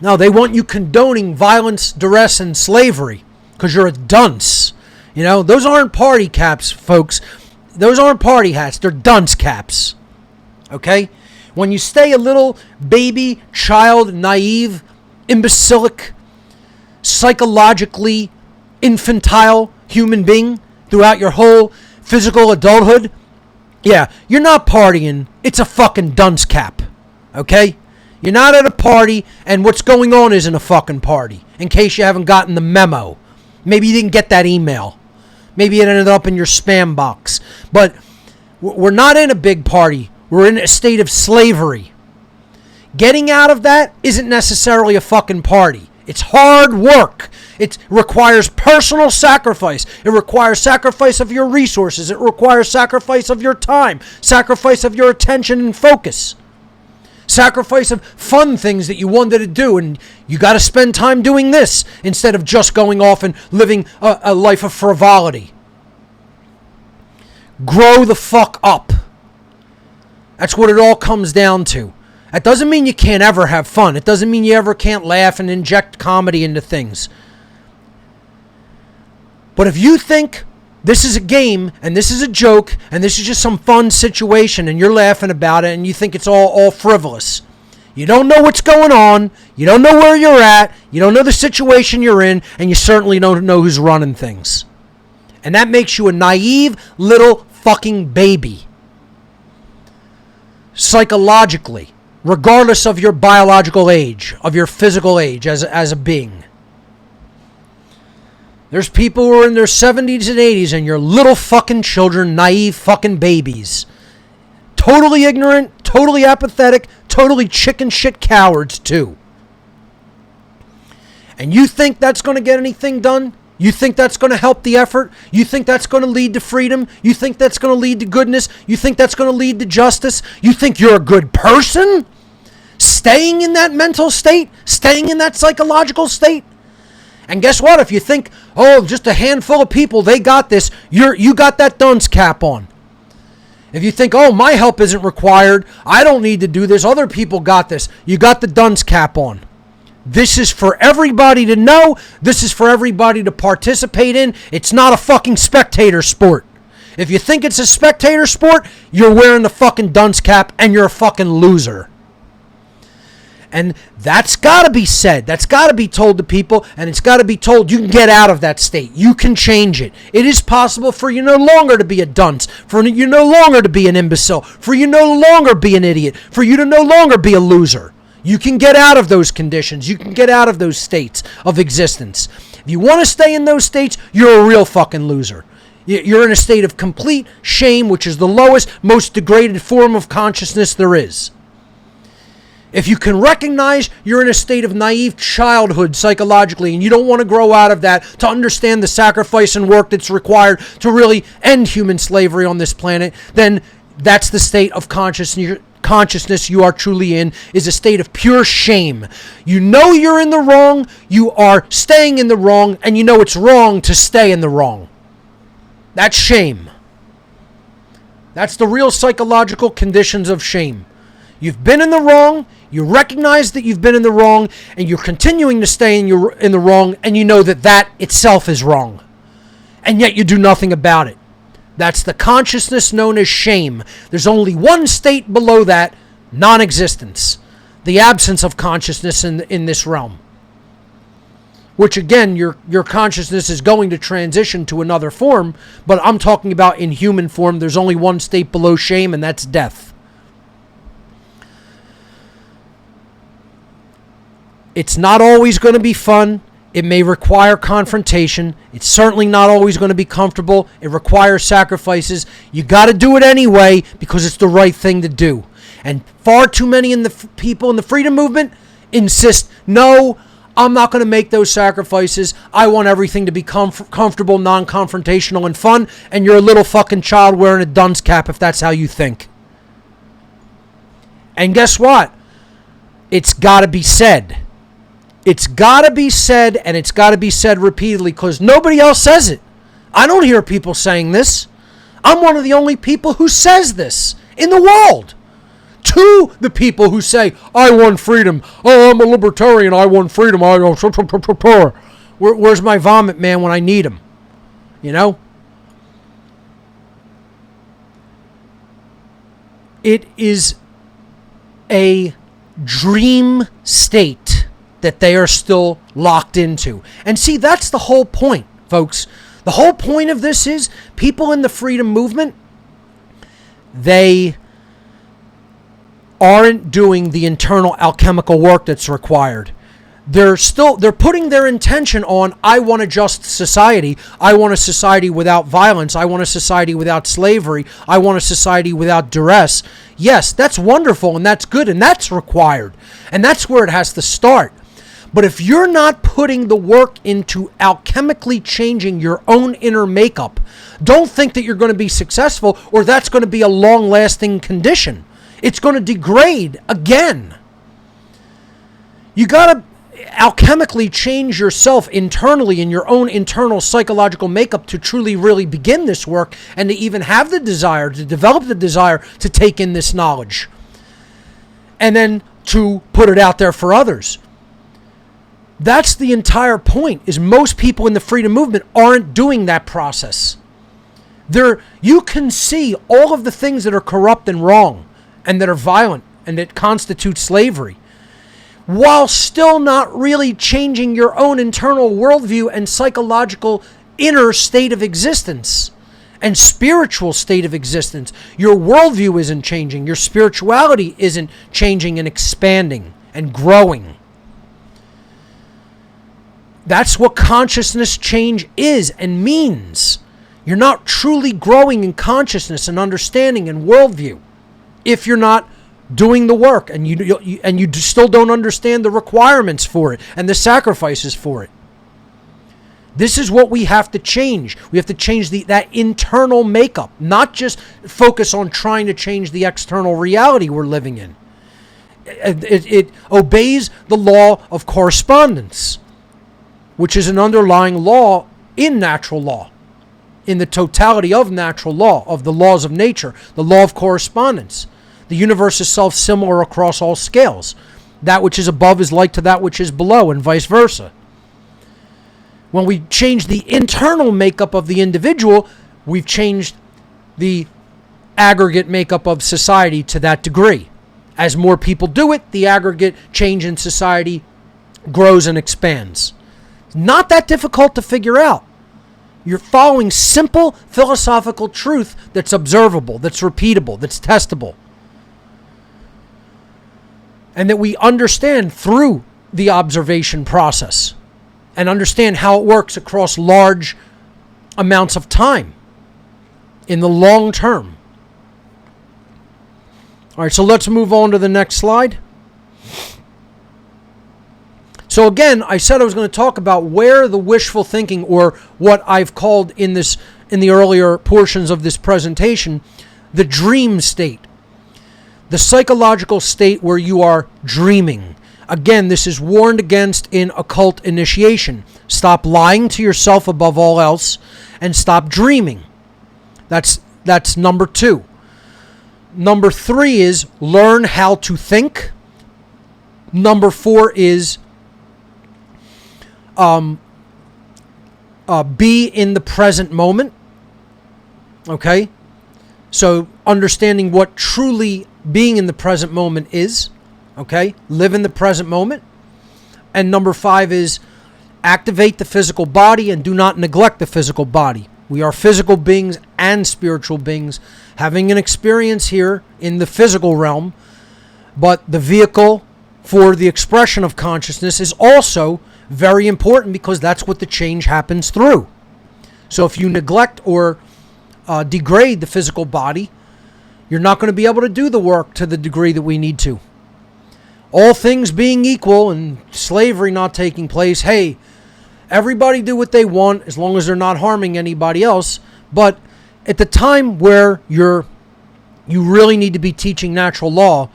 No, they want you condoning violence, duress, and slavery because you're a dunce. You know, those aren't party caps, folks. Those aren't party hats. They're dunce caps. Okay? When you stay a little baby, child, naive, imbecilic, psychologically infantile human being throughout your whole physical adulthood, yeah, you're not partying. It's a fucking dunce cap. Okay? You're not at a party, and what's going on isn't a fucking party, in case you haven't gotten the memo. Maybe you didn't get that email. Maybe it ended up in your spam box. But we're not in a big party. We're in a state of slavery. Getting out of that isn't necessarily a fucking party. It's hard work. It requires personal sacrifice. It requires sacrifice of your resources. It requires sacrifice of your time, sacrifice of your attention and focus. Sacrifice of fun things that you wanted to do, and you got to spend time doing this instead of just going off and living a life of frivolity. Grow the fuck up. That's what it all comes down to. That doesn't mean you can't ever have fun. It doesn't mean you ever can't laugh and inject comedy into things. But if you think this is a game, and this is a joke, and this is just some fun situation, and you're laughing about it, and you think it's all frivolous. You don't know what's going on, you don't know where you're at, you don't know the situation you're in, and you certainly don't know who's running things. And that makes you a naive little fucking baby. Psychologically, regardless of your biological age, of your physical age as a being. There's people who are in their 70s and 80s and you're little fucking children, naive fucking babies. Totally ignorant, totally apathetic, totally chicken shit cowards too. And you think that's going to get anything done? You think that's going to help the effort? You think that's going to lead to freedom? You think that's going to lead to goodness? You think that's going to lead to justice? You think you're a good person? Staying in that mental state? Staying in that psychological state? And guess what? If you think, oh, just a handful of people, they got this, you got that dunce cap on. If you think, oh, my help isn't required, I don't need to do this, other people got this, you got the dunce cap on. This is for everybody to know. This is for everybody to participate in. It's not a fucking spectator sport. If you think it's a spectator sport, you're wearing the fucking dunce cap and you're a fucking loser. And that's got to be said. That's got to be told to people, and it's got to be told you can get out of that state. You can change it. It is possible for you no longer to be a dunce, for you no longer to be an imbecile, for you no longer be an idiot, for you to no longer be a loser. You can get out of those conditions. You can get out of those states of existence. If you want to stay in those states, you're a real fucking loser. You're in a state of complete shame, which is the lowest, most degraded form of consciousness there is. If you can recognize you're in a state of naive childhood psychologically and you don't want to grow out of that to understand the sacrifice and work that's required to really end human slavery on this planet, then that's the state of consciousness you are truly in, is a state of pure shame. You know you're in the wrong, you are staying in the wrong, and you know it's wrong to stay in the wrong. That's shame. That's the real psychological conditions of shame. You've been in the wrong, you recognize that you've been in the wrong, and you're continuing to stay in the wrong, and you know that that itself is wrong. And yet you do nothing about it. That's the consciousness known as shame. There's only one state below that, non-existence. The absence of consciousness in this realm. Which again, your consciousness is going to transition to another form, but I'm talking about in human form, there's only one state below shame, and that's death. It's not always going to be fun. It may require confrontation. It's certainly not always going to be comfortable. It requires sacrifices. You got to do it anyway because it's the right thing to do. And far too many people in the freedom movement insist, no, I'm not going to make those sacrifices. I want everything to be comfortable, non-confrontational, and fun. And you're a little fucking child wearing a dunce cap if that's how you think. And guess what? It's got to be said. It's got to be said, and it's got to be said repeatedly because nobody else says it. I don't hear people saying this. I'm one of the only people who says this in the world. To the people who say, I want freedom. Oh, I'm a libertarian. I want freedom. Where's my vomit man when I need him? You know? It is a dream state that they are still locked into. And see, that's the whole point, folks. The whole point of this is people in the freedom movement, they aren't doing the internal alchemical work that's required. They're putting their intention on, I want a just society. I want a society without violence. I want a society without slavery. I want a society without duress. Yes, that's wonderful and that's good and that's required. And that's where it has to start. But if you're not putting the work into alchemically changing your own inner makeup, don't think that you're going to be successful or that's going to be a long-lasting condition. It's going to degrade again. You got to alchemically change yourself internally in your own internal psychological makeup to truly really begin this work and to even have the desire, to develop the desire to take in this knowledge and then to put it out there for others. That's the entire point, is most people in the freedom movement aren't doing that process. You can see all of the things that are corrupt and wrong and that are violent and that constitute slavery while still not really changing your own internal worldview and psychological inner state of existence and spiritual state of existence. Your worldview isn't changing. Your spirituality isn't changing and expanding and growing. That's what consciousness change is and means. You're not truly growing in consciousness and understanding and worldview if you're not doing the work and you still don't understand the requirements for it and the sacrifices for it. This is what we have to change. We have to change that internal makeup, not just focus on trying to change the external reality we're living in. It obeys the law of correspondence, which is an underlying law in natural law, in the totality of natural law, of the laws of nature, the law of correspondence. The universe is self-similar across all scales. That which is above is like to that which is below, and vice versa. When we change the internal makeup of the individual, we've changed the aggregate makeup of society to that degree. As more people do it, the aggregate change in society grows and expands. It's not that difficult to figure out. You're following simple philosophical truth that's observable, that's repeatable, that's testable. And that we understand through the observation process and understand how it works across large amounts of time in the long term. All right, so let's move on to the next slide. So again, I said I was going to talk about where the wishful thinking, or what I've called in the earlier portions of this presentation, the dream state. The psychological state where you are dreaming. Again, this is warned against in occult initiation. Stop lying to yourself above all else and stop dreaming. That's number 2. Number 3 is learn how to think. Number 4 is be in the present moment. Okay? So understanding what truly being in the present moment is. Okay? Live in the present moment. And number 5 is activate the physical body and do not neglect the physical body. We are physical beings and spiritual beings having an experience here in the physical realm, but the vehicle for the expression of consciousness is also very important because that's what the change happens through. So if you neglect or degrade the physical body, you're not going to be able to do the work to the degree that we need to. All things being equal and slavery not taking place, hey, everybody do what they want as long as they're not harming anybody else. But at the time where you really need to be teaching natural law,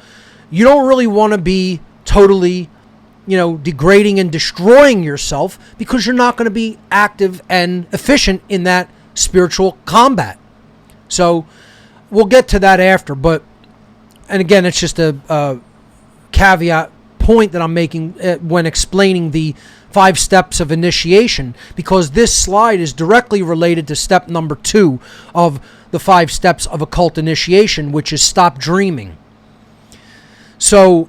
you don't really want to be totally, degrading and destroying yourself, because you're not going to be active and efficient in that spiritual combat. So we'll get to that after. And again, it's just a caveat point that I'm making when explaining the 5 steps of initiation, because this slide is directly related to step number 2 of the 5 steps of occult initiation, which is stop dreaming. So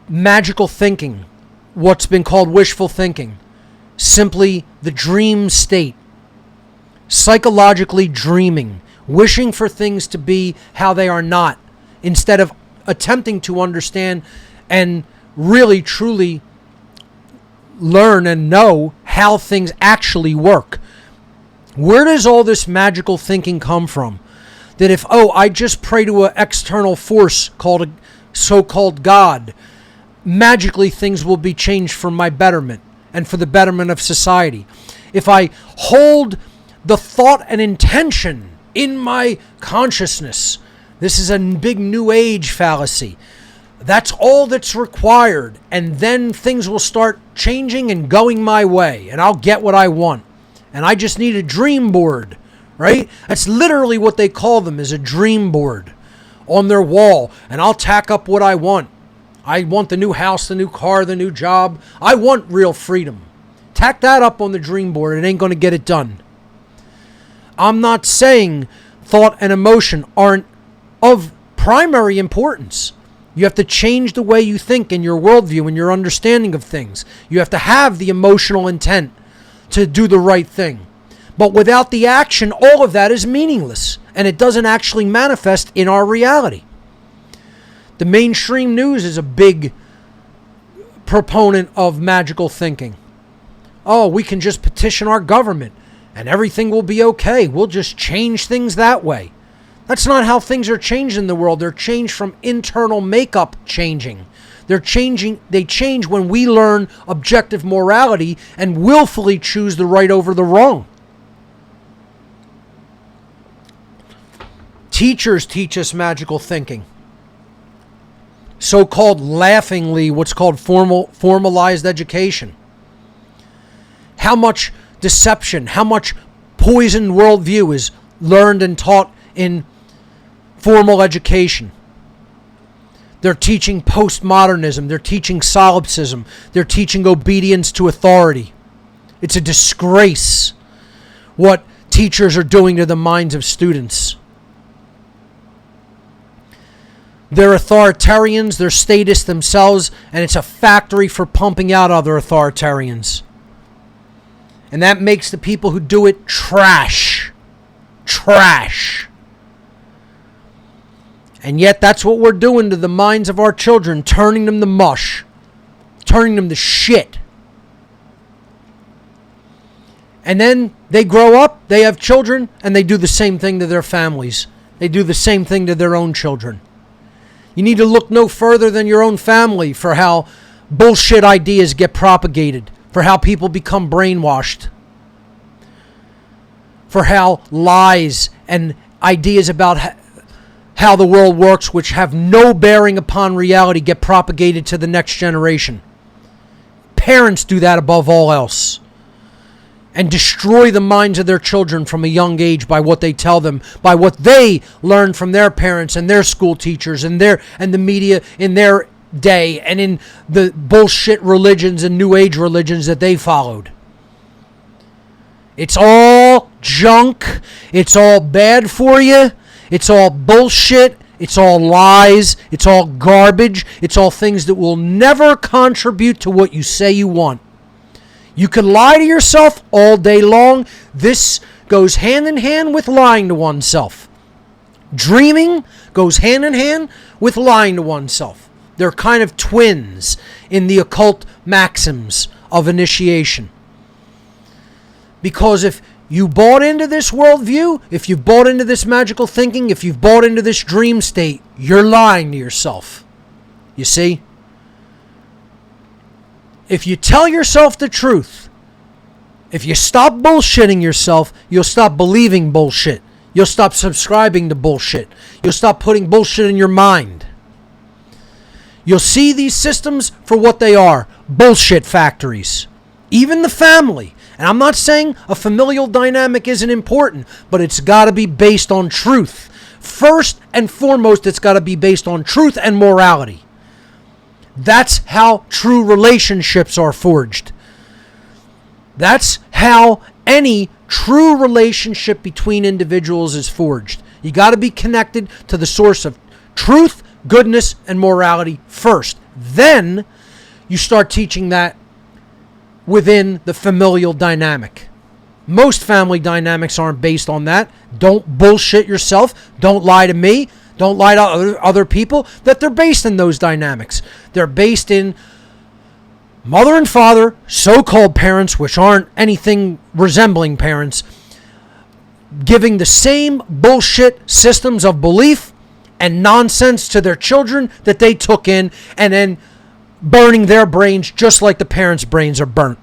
magical thinking, what's been called wishful thinking, simply the dream state, psychologically dreaming, wishing for things to be how they are not, instead of attempting to understand and really truly learn and know how things actually work. Where does all this magical thinking come from? That if, I just pray to an external force called a so-called God, magically things will be changed for my betterment and for the betterment of society. If I hold the thought and intention in my consciousness, this is a big new age fallacy. That's all that's required, and then things will start changing and going my way, and I'll get what I want. And I just need a dream board, right? That's literally what they call them, is a dream board on their wall, and I'll tack up what I want. I want the new house, the new car, the new job. I want real freedom. Tack that up on the dream board. It ain't going to get it done. I'm not saying thought and emotion aren't of primary importance. You have to change the way you think and your worldview and your understanding of things. You have to have the emotional intent to do the right thing. But without the action, all of that is meaningless, and it doesn't actually manifest in our reality. The mainstream news is a big proponent of magical thinking. We can just petition our government and everything will be okay. We'll just change things that way. That's not how things are changed in the world. They're changed from internal makeup changing. They change when we learn objective morality and willfully choose the right over the wrong. Teachers teach us magical thinking. So-called laughingly, what's called formalized education. How much deception, how much poisoned worldview is learned and taught in formal education. They're teaching post-modernism. They're teaching solipsism. They're teaching obedience to authority. It's a disgrace what teachers are doing to the minds of students. They're authoritarians, they're statists themselves, and it's a factory for pumping out other authoritarians. And that makes the people who do it trash. Trash. And yet that's what we're doing to the minds of our children, turning them to mush, turning them to shit. And then they grow up, they have children, and they do the same thing to their families. They do the same thing to their own children. You need to look no further than your own family for how bullshit ideas get propagated, for how people become brainwashed, for how lies and ideas about how the world works, which have no bearing upon reality, get propagated to the next generation. Parents do that above all else, and destroy the minds of their children from a young age by what they tell them, by what they learn from their parents and their school teachers and the media in their day, and in the bullshit religions and new age religions that they followed. It's all junk. It's all bad for you. It's all bullshit. It's all lies. It's all garbage. It's all things that will never contribute to what you say you want. You can lie to yourself all day long. This goes hand in hand with lying to oneself. Dreaming goes hand in hand with lying to oneself. They're kind of twins in the occult maxims of initiation. Because if you bought into this worldview, if you've bought into this magical thinking, if you've bought into this dream state, you're lying to yourself. You see? If you tell yourself the truth, if you stop bullshitting yourself, you'll stop believing bullshit. You'll stop subscribing to bullshit. You'll stop putting bullshit in your mind. You'll see these systems for what they are, bullshit factories. Even the family. And I'm not saying a familial dynamic isn't important, but it's got to be based on truth. First and foremost, it's got to be based on truth and morality. That's how true relationships are forged. That's how any true relationship between individuals is forged. You got to be connected to the source of truth, goodness, and morality first. Then you start teaching that within the familial dynamic. Most family dynamics aren't based on that. Don't bullshit yourself. Don't lie to me. Don't lie to other people, that they're based in those dynamics. They're based in mother and father, so-called parents, which aren't anything resembling parents, giving the same bullshit systems of belief and nonsense to their children that they took in, and then burning their brains just like the parents' brains are burnt.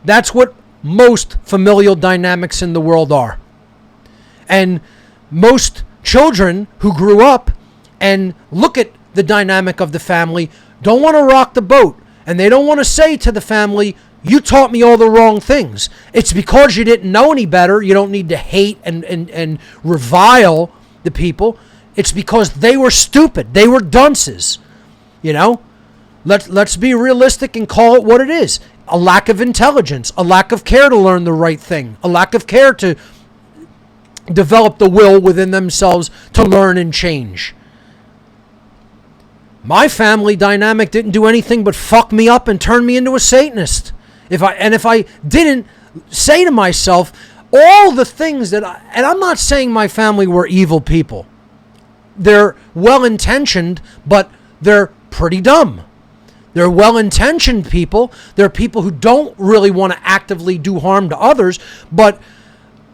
That's what most familial dynamics in the world are. And most children who grew up and look at the dynamic of the family don't want to rock the boat. And they don't want to say to the family, you taught me all the wrong things. It's because you didn't know any better. You don't need to hate and revile the people. It's because they were stupid. They were dunces. You know? Let's be realistic and call it what it is. A lack of intelligence. A lack of care to learn the right thing. A lack of care to develop the will within themselves to learn and change. My family dynamic didn't do anything but fuck me up and turn me into a Satanist. If I didn't say to myself all the things and I'm not saying my family were evil people. They're well-intentioned, but they're pretty dumb. They're well-intentioned people. They're people who don't really want to actively do harm to others, but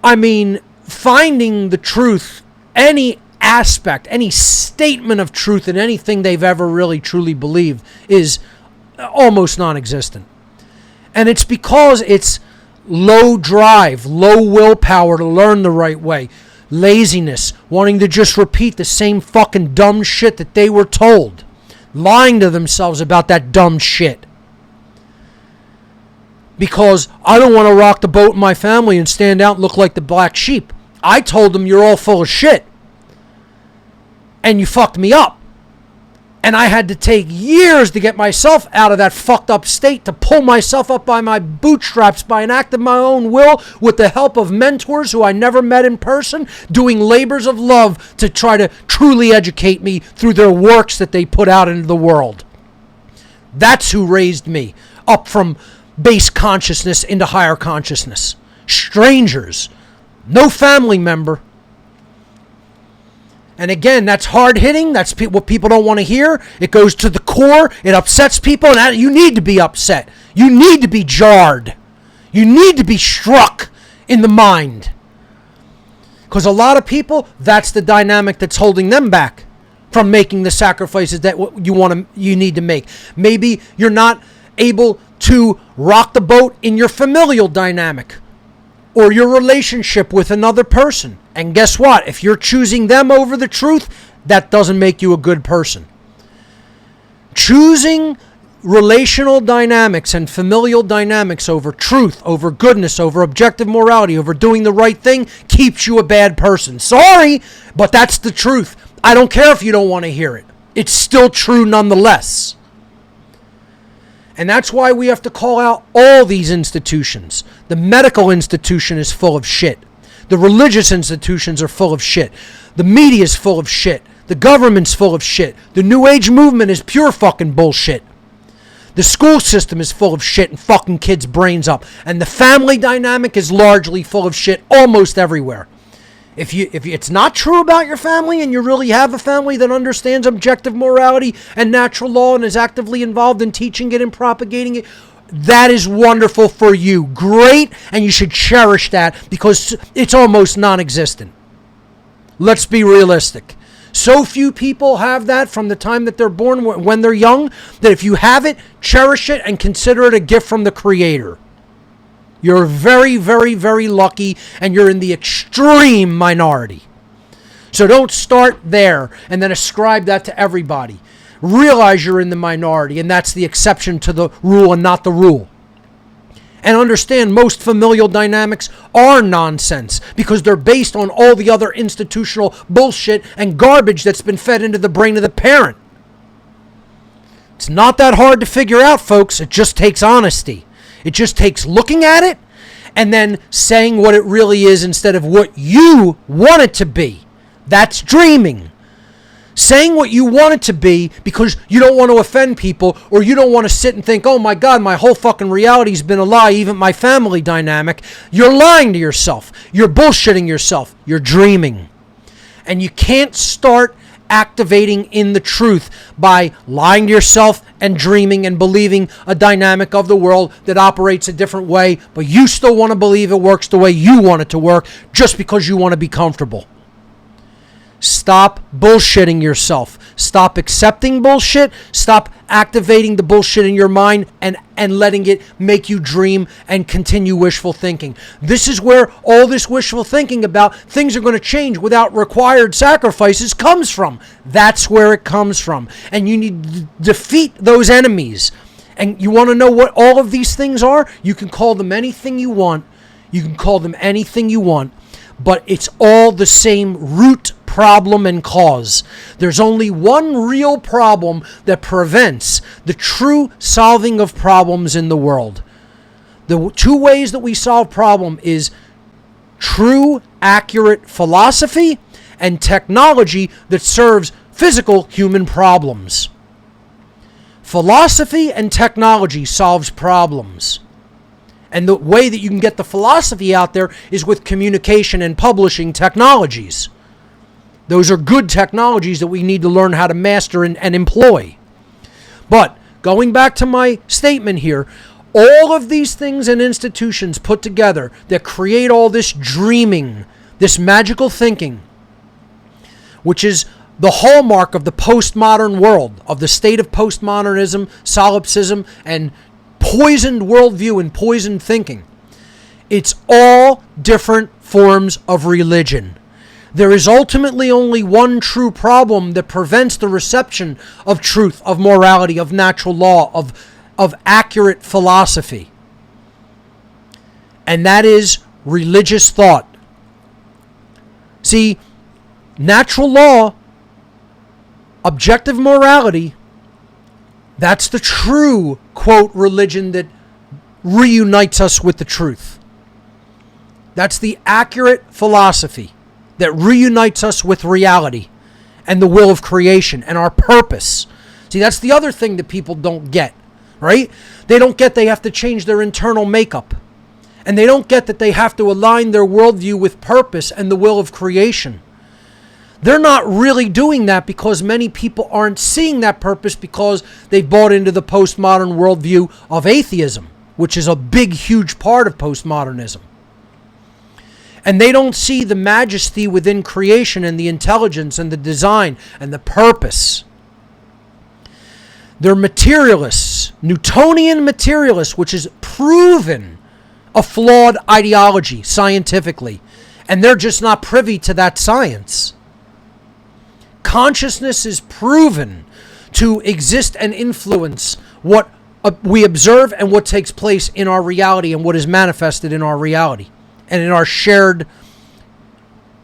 I mean, finding the truth any aspect, any statement of truth in anything they've ever really truly believed is almost non-existent. And it's because it's low drive, low willpower to learn the right way, laziness, wanting to just repeat the same fucking dumb shit that they were told, lying to themselves about that dumb shit. Because I don't want to rock the boat in my family and stand out and look like the black sheep. I told them you're all full of shit. And you fucked me up. And I had to take years to get myself out of that fucked up state, to pull myself up by my bootstraps by an act of my own will, with the help of mentors who I never met in person, doing labors of love to try to truly educate me through their works that they put out into the world. That's who raised me up from base consciousness into higher consciousness. Strangers. No family member. And again, that's hard hitting. That's what people don't want to hear. It goes to the core. It upsets people. And you need to be upset. You need to be jarred. You need to be struck in the mind. Because a lot of people, that's the dynamic that's holding them back from making the sacrifices that you need to make. Maybe you're not able to rock the boat in your familial dynamic or your relationship with another person. And guess what? If you're choosing them over the truth, that doesn't make you a good person. Choosing relational dynamics and familial dynamics over truth, over goodness, over objective morality, over doing the right thing keeps you a bad person. Sorry, but that's the truth. I don't care if you don't want to hear it. It's still true nonetheless. And that's why we have to call out all these institutions. The medical institution is full of shit. The religious institutions are full of shit. The media is full of shit. The government's full of shit. The New Age movement is pure fucking bullshit. The school system is full of shit and fucking kids' brains up. And the family dynamic is largely full of shit almost everywhere. If it's not true about your family and you really have a family that understands objective morality and natural law and is actively involved in teaching it and propagating it, that is wonderful for you. Great, and you should cherish that because it's almost non-existent. Let's be realistic. So few people have that from the time that they're born, when they're young, that if you have it, cherish it and consider it a gift from the Creator. You're very, very, very lucky, and you're in the extreme minority. So don't start there and then ascribe that to everybody. Realize you're in the minority, and that's the exception to the rule and not the rule. And understand most familial dynamics are nonsense because they're based on all the other institutional bullshit and garbage that's been fed into the brain of the parent. It's not that hard to figure out, folks. It just takes honesty. It just takes looking at it and then saying what it really is instead of what you want it to be. That's dreaming. Saying what you want it to be because you don't want to offend people, or you don't want to sit and think, oh my God, my whole fucking reality's been a lie, even my family dynamic. You're lying to yourself. You're bullshitting yourself. You're dreaming. And you can't start activating in the truth by lying to yourself and dreaming and believing a dynamic of the world that operates a different way, but you still want to believe it works the way you want it to work just because you want to be comfortable. Stop bullshitting yourself. Stop accepting bullshit. Stop activating the bullshit in your mind and letting it make you dream and continue wishful thinking. This is where all this wishful thinking about things are going to change without required sacrifices comes from. That's where it comes from. And you need to defeat those enemies. And you want to know what all of these things are? You can call them anything you want. You can call them anything you want. But it's all the same root problem and cause. There's only one real problem that prevents the true solving of problems in the world. The two ways that we solve problem is true, accurate philosophy and technology that serves physical human problems. Philosophy and technology solves problems. And the way that you can get the philosophy out there is with communication and publishing technologies. Those are good technologies that we need to learn how to master and employ. But going back to my statement here, all of these things and institutions put together that create all this dreaming, this magical thinking, which is the hallmark of the postmodern world, of the state of postmodernism, solipsism, and poisoned worldview and poisoned thinking. It's all different forms of religion. There is ultimately only one true problem that prevents the reception of truth, of morality, of natural law, of accurate philosophy. And that is religious thought. See, natural law, objective morality, that's the true, quote, religion that reunites us with the truth. That's the accurate philosophy that reunites us with reality and the will of creation and our purpose. See, that's the other thing that people don't get, right? They don't get they have to change their internal makeup. And they don't get that they have to align their worldview with purpose and the will of creation. They're not really doing that because many people aren't seeing that purpose because they've bought into the postmodern worldview of atheism, which is a big, huge part of postmodernism. And they don't see the majesty within creation and the intelligence and the design and the purpose. They're materialists, Newtonian materialists, which is proven a flawed ideology scientifically. And they're just not privy to that science. Consciousness is proven to exist and influence what we observe and what takes place in our reality and what is manifested in our reality and in our shared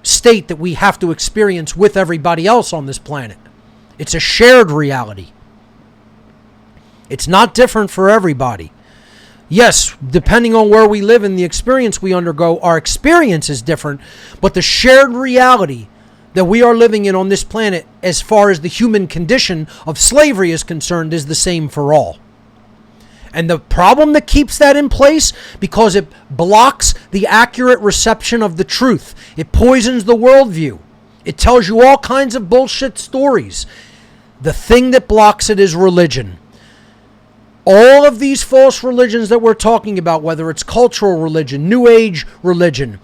state that we have to experience with everybody else on this planet. It's a shared reality. It's not different for everybody. Yes, depending on where we live and the experience we undergo, our experience is different, but the shared reality that we are living in on this planet, as far as the human condition of slavery is concerned, is the same for all. And the problem that keeps that in place, because it blocks the accurate reception of the truth. It poisons the worldview. It tells you all kinds of bullshit stories. The thing that blocks it is religion. All of these false religions that we're talking about, whether it's cultural religion, New Age religion,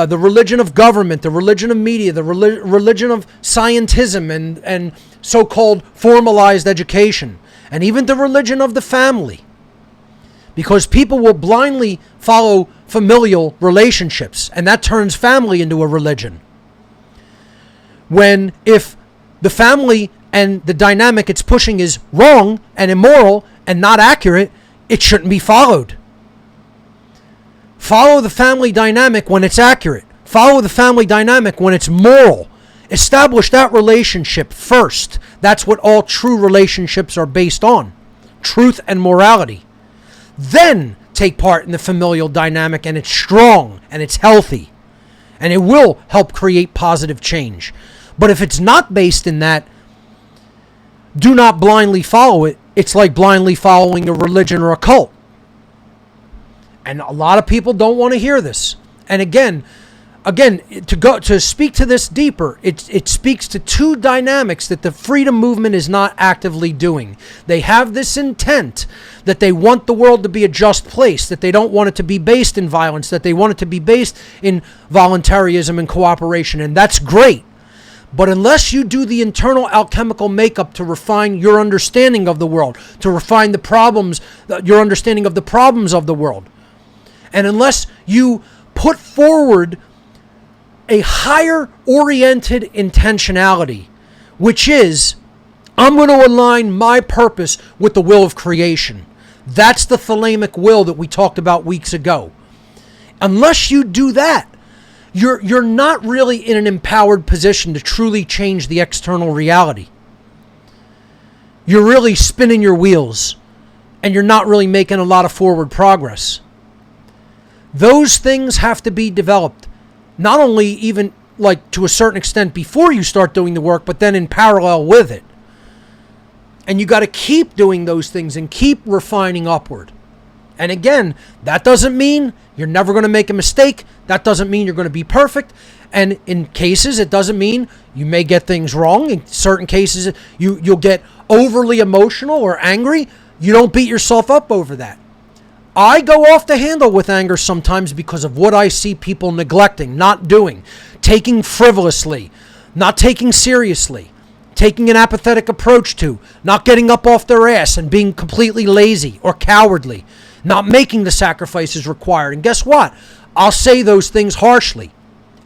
the religion of government, the religion of media, the religion of scientism and so-called formalized education, and even the religion of the family. Because people will blindly follow familial relationships, and that turns family into a religion. When if the family and the dynamic it's pushing is wrong and immoral and not accurate, it shouldn't be followed. Follow the family dynamic when it's accurate. Follow the family dynamic when it's moral. Establish that relationship first. That's what all true relationships are based on. Truth and morality. Then take part in the familial dynamic, and it's strong and it's healthy. And it will help create positive change. But if it's not based in that, do not blindly follow it. It's like blindly following a religion or a cult. And a lot of people don't want to hear this. And again, to speak to this deeper, it speaks to two dynamics that the freedom movement is not actively doing. They have this intent that they want the world to be a just place, that they don't want it to be based in violence, that they want it to be based in voluntarism and cooperation, and that's great. But unless you do the internal alchemical makeup to refine your understanding of the world, to refine the problems, your understanding of the problems of the world, and unless you put forward a higher oriented intentionality, which is, I'm going to align my purpose with the will of creation. That's the thalamic will that we talked about weeks ago. Unless you do that, you're not really in an empowered position to truly change the external reality. You're really spinning your wheels, and you're not really making a lot of forward progress. Those things have to be developed, not only even like to a certain extent before you start doing the work, but then in parallel with it. And you got to keep doing those things and keep refining upward. And again, that doesn't mean you're never going to make a mistake. That doesn't mean you're going to be perfect. And in cases, it doesn't mean you may get things wrong. In certain cases, you'll get overly emotional or angry. You don't beat yourself up over that. I go off the handle with anger sometimes because of what I see people neglecting, not doing, taking frivolously, not taking seriously, taking an apathetic approach to, not getting up off their ass and being completely lazy or cowardly, not making the sacrifices required. And guess what? I'll say those things harshly,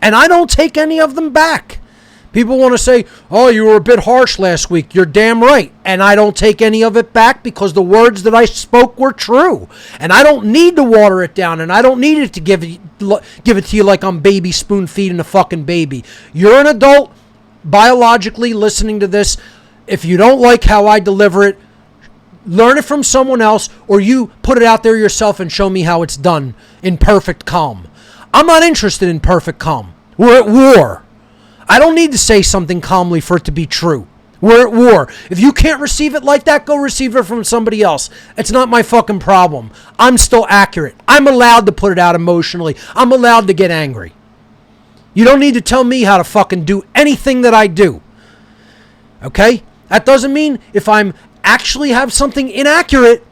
and I don't take any of them back. People want to say, oh, you were a bit harsh last week. You're damn right. And I don't take any of it back because the words that I spoke were true. And I don't need to water it down, and I don't need it to give it to you like I'm baby spoon feeding a fucking baby. You're an adult, biologically listening to this. If you don't like how I deliver it, learn it from someone else, or you put it out there yourself and show me how it's done in perfect calm. I'm not interested in perfect calm. We're at war. I don't need to say something calmly for it to be true. We're at war. If you can't receive it like that, go receive it from somebody else. It's not my fucking problem. I'm still accurate. I'm allowed to put it out emotionally. I'm allowed to get angry. You don't need to tell me how to fucking do anything that I do. Okay? That doesn't mean if I'm actually have something inaccurate,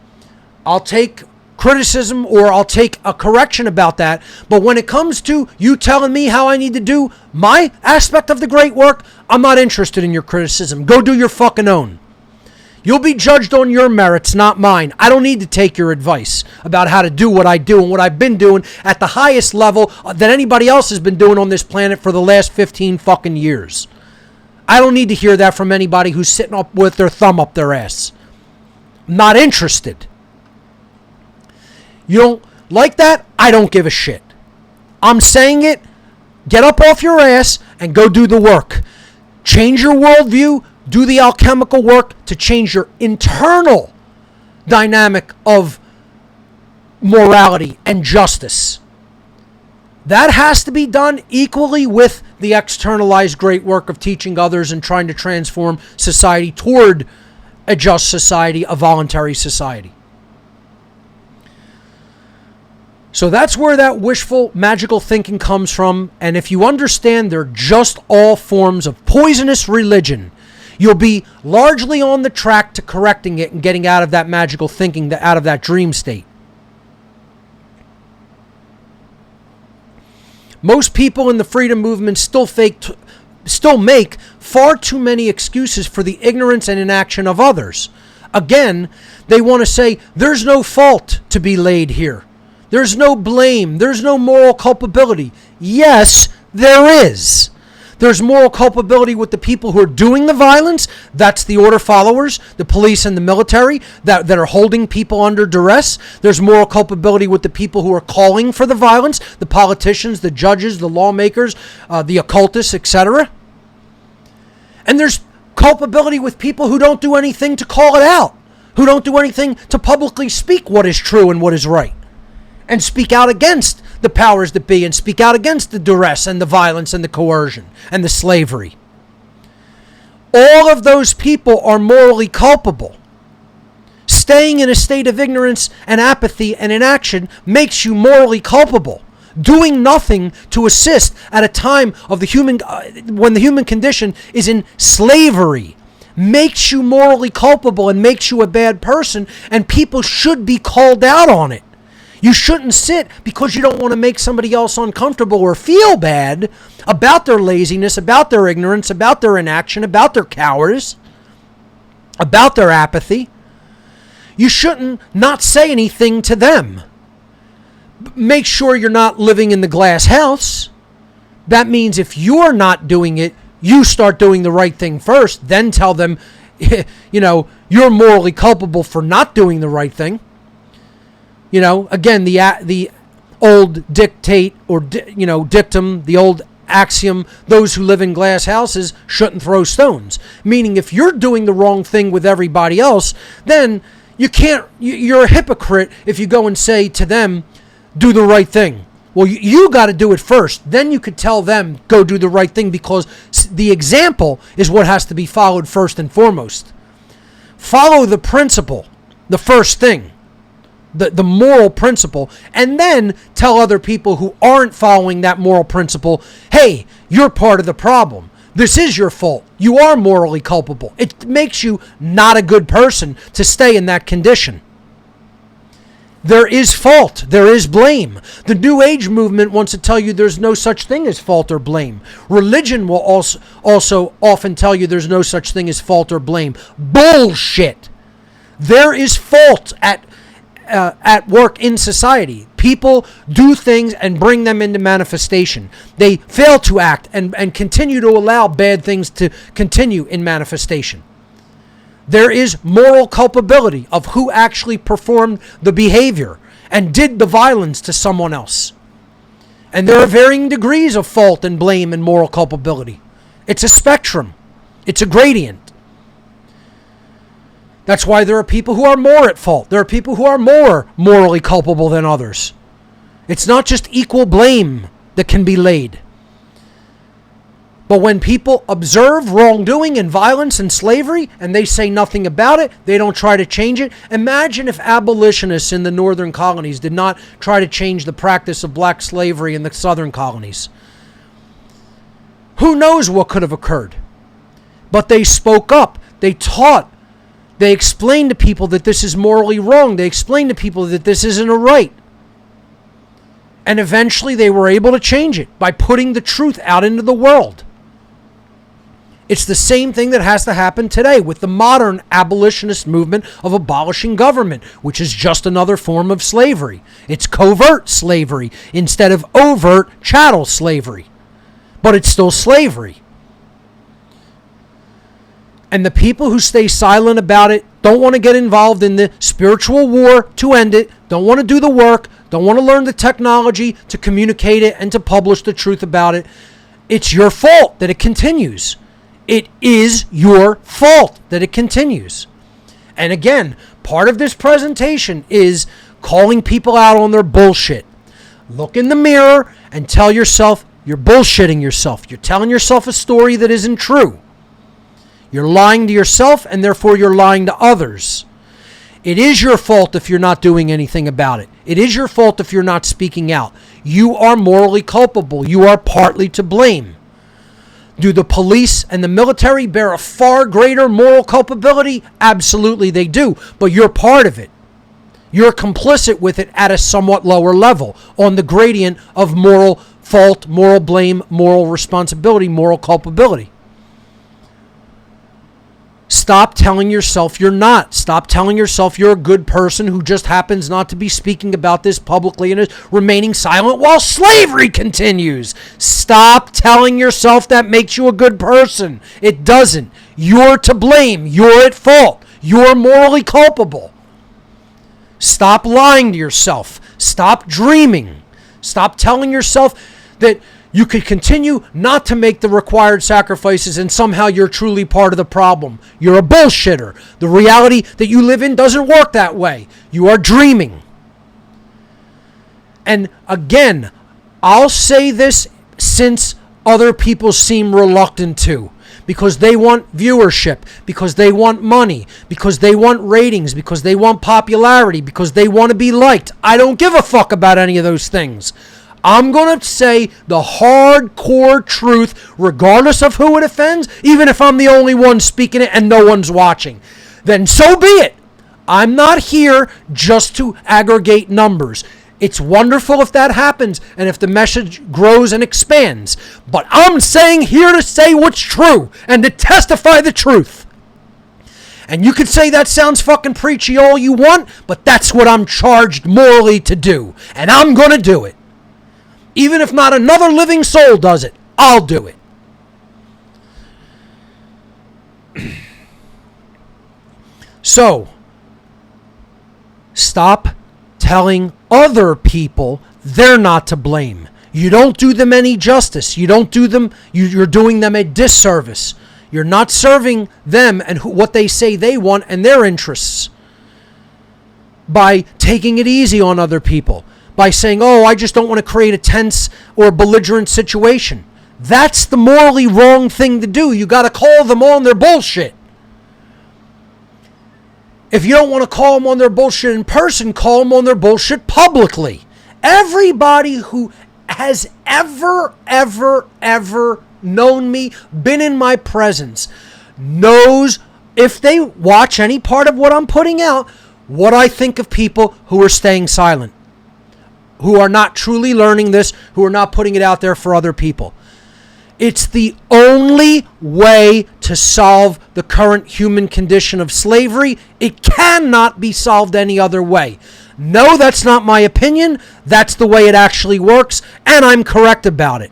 I'll take criticism or I'll take a correction about that. But when it comes to you telling me how I need to do my aspect of the great work, I'm not interested in your criticism. Go do your fucking own. You'll be judged on your merits, not mine. I don't need to take your advice about how to do what I do and what I've been doing at the highest level that anybody else has been doing on this planet for the last 15 fucking years. I don't need to hear that from anybody who's sitting up with their thumb up their ass. I'm not interested. You don't like that? I don't give a shit. I'm saying it. Get up off your ass and go do the work. Change your worldview. Do the alchemical work to change your internal dynamic of morality and justice. That has to be done equally with the externalized great work of teaching others and trying to transform society toward a just society, a voluntary society. So that's where that wishful, magical thinking comes from. And if you understand they're just all forms of poisonous religion, you'll be largely on the track to correcting it and getting out of that magical thinking, out of that dream state. Most people in the freedom movement still make far too many excuses for the ignorance and inaction of others. Again, they want to say there's no fault to be laid here. There's no blame. There's no moral culpability. Yes, there is. There's moral culpability with the people who are doing the violence. That's the order followers, the police and the military that are holding people under duress. There's moral culpability with the people who are calling for the violence, the politicians, the judges, the lawmakers, the occultists, etc. And there's culpability with people who don't do anything to call it out, who don't do anything to publicly speak what is true and what is right, and speak out against the powers that be, and speak out against the duress and the violence and the coercion and the slavery. All of those people are morally culpable. Staying in a state of ignorance and apathy and inaction makes you morally culpable. Doing nothing to assist at a time of the human when the human condition is in slavery makes you morally culpable and makes you a bad person, and people should be called out on it. You shouldn't sit because you don't want to make somebody else uncomfortable or feel bad about their laziness, about their ignorance, about their inaction, about their cowardice, about their apathy. You shouldn't not say anything to them. Make sure you're not living in the glass house. That means if you're not doing it, you start doing the right thing first, then tell them, you're morally culpable for not doing the right thing. Again, the old dictate or, dictum, the old axiom, those who live in glass houses shouldn't throw stones. Meaning if you're doing the wrong thing with everybody else, then you're a hypocrite if you go and say to them, do the right thing. Well, you got to do it first. Then you could tell them, go do the right thing, because the example is what has to be followed first and foremost. Follow the principle, the first thing. The moral principle, and then tell other people who aren't following that moral principle, hey, you're part of the problem. This is your fault. You are morally culpable. It makes you not a good person to stay in that condition. there is fault, there is blame. The New Age movement wants to tell you there's no such thing as fault or blame. Religion will also often tell you there's no such thing as fault or blame. Bullshit. There is fault at work in society. People do things and bring them into manifestation. They fail to act and continue to allow bad things to continue in manifestation. There is moral culpability of who actually performed the behavior and did the violence to someone else. And there are varying degrees of fault and blame and moral culpability. It's a spectrum. It's a gradient. That's why there are people who are more at fault. There are people who are more morally culpable than others. It's not just equal blame that can be laid. But when people observe wrongdoing and violence and slavery and they say nothing about it, they don't try to change it. Imagine if abolitionists in the northern colonies did not try to change the practice of black slavery in the southern colonies. Who knows what could have occurred? But they spoke up. They taught. They explained to people that this is morally wrong. They explained to people that this isn't a right. And eventually they were able to change it by putting the truth out into the world. It's the same thing that has to happen today with the modern abolitionist movement of abolishing government, which is just another form of slavery. It's covert slavery instead of overt chattel slavery. But it's still slavery. And the people who stay silent about it don't want to get involved in the spiritual war to end it, don't want to do the work, don't want to learn the technology to communicate it and to publish the truth about it. It's your fault that it continues. It is your fault that it continues. And again, part of this presentation is calling people out on their bullshit. Look in the mirror and tell yourself you're bullshitting yourself. You're telling yourself a story that isn't true. You're lying to yourself and therefore you're lying to others. It is your fault if you're not doing anything about it. It is your fault if you're not speaking out. You are morally culpable. You are partly to blame. Do the police and the military bear a far greater moral culpability? Absolutely they do, but you're part of it. You're complicit with it at a somewhat lower level on the gradient of moral fault, moral blame, moral responsibility, moral culpability. Stop telling yourself you're not. Stop telling yourself you're a good person who just happens not to be speaking about this publicly and is remaining silent while slavery continues. Stop telling yourself that makes you a good person. It doesn't. You're to blame. You're at fault. You're morally culpable. Stop lying to yourself. Stop dreaming. Stop telling yourself that you could continue not to make the required sacrifices and somehow you're truly part of the problem. You're a bullshitter. The reality that you live in doesn't work that way. You are dreaming. And again, I'll say this since other people seem reluctant to. Because they want viewership, because they want money, because they want ratings, because they want popularity, because they want to be liked. I don't give a fuck about any of those things. I'm going to say the hardcore truth, regardless of who it offends, even if I'm the only one speaking it and no one's watching. Then so be it. I'm not here just to aggregate numbers. It's wonderful if that happens and if the message grows and expands. But I'm saying here to say what's true and to testify the truth. And you could say that sounds fucking preachy all you want, but that's what I'm charged morally to do. And I'm going to do it. Even if not another living soul does it, I'll do it. So, stop telling other people they're not to blame. You don't do them any justice. You don't do them, you're doing them a disservice. You're not serving them and what they say they want and their interests by taking it easy on other people. By saying, oh, I just don't want to create a tense or belligerent situation. That's the morally wrong thing to do. You got to call them on their bullshit. If you don't want to call them on their bullshit in person, call them on their bullshit publicly. Everybody who has ever known me, been in my presence, knows if they watch any part of what I'm putting out, what I think of people who are staying silent, who are not truly learning this, who are not putting it out there for other people. It's the only way to solve the current human condition of slavery. It cannot be solved any other way. No, that's not my opinion. That's the way it actually works, and I'm correct about it.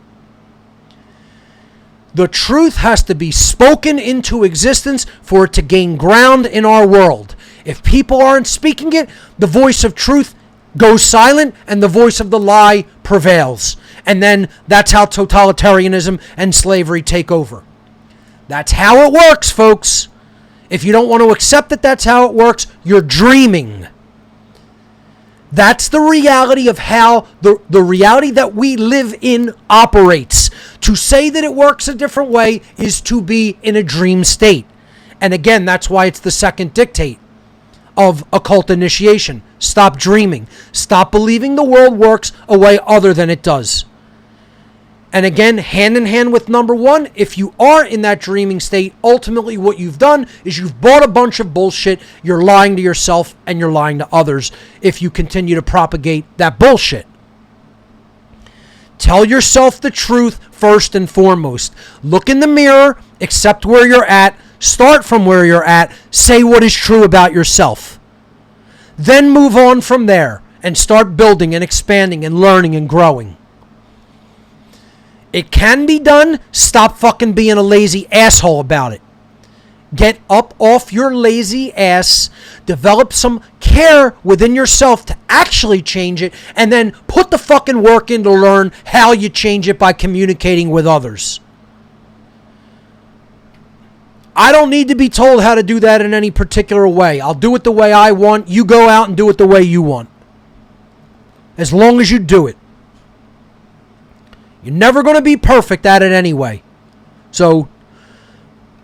The truth has to be spoken into existence for it to gain ground in our world. If people aren't speaking it, the voice of truth goes silent and the voice of the lie prevails. And then that's how totalitarianism and slavery take over. That's how it works, folks. If you don't want to accept that that's how it works, you're dreaming. That's the reality of how the reality that we live in operates. To say that it works a different way is to be in a dream state. And again, that's why it's the second dictate of occult initiation. Stop dreaming. Stop believing the world works a way other than it does. And again, hand in hand with number one, if you are in that dreaming state, ultimately what you've done is you've bought a bunch of bullshit. You're lying to yourself and you're lying to others if you continue to propagate that bullshit. Tell yourself the truth first and foremost. Look in the mirror, accept where you're at, start from where you're at, say what is true about yourself. Then move on from there and start building and expanding and learning and growing. It can be done. Stop fucking being a lazy asshole about it. Get up off your lazy ass, develop some care within yourself to actually change it, and then put the fucking work in to learn how you change it by communicating with others. I don't need to be told how to do that in any particular way. I'll do it the way I want. You go out and do it the way you want. As long as you do it. You're never going to be perfect at it anyway. So,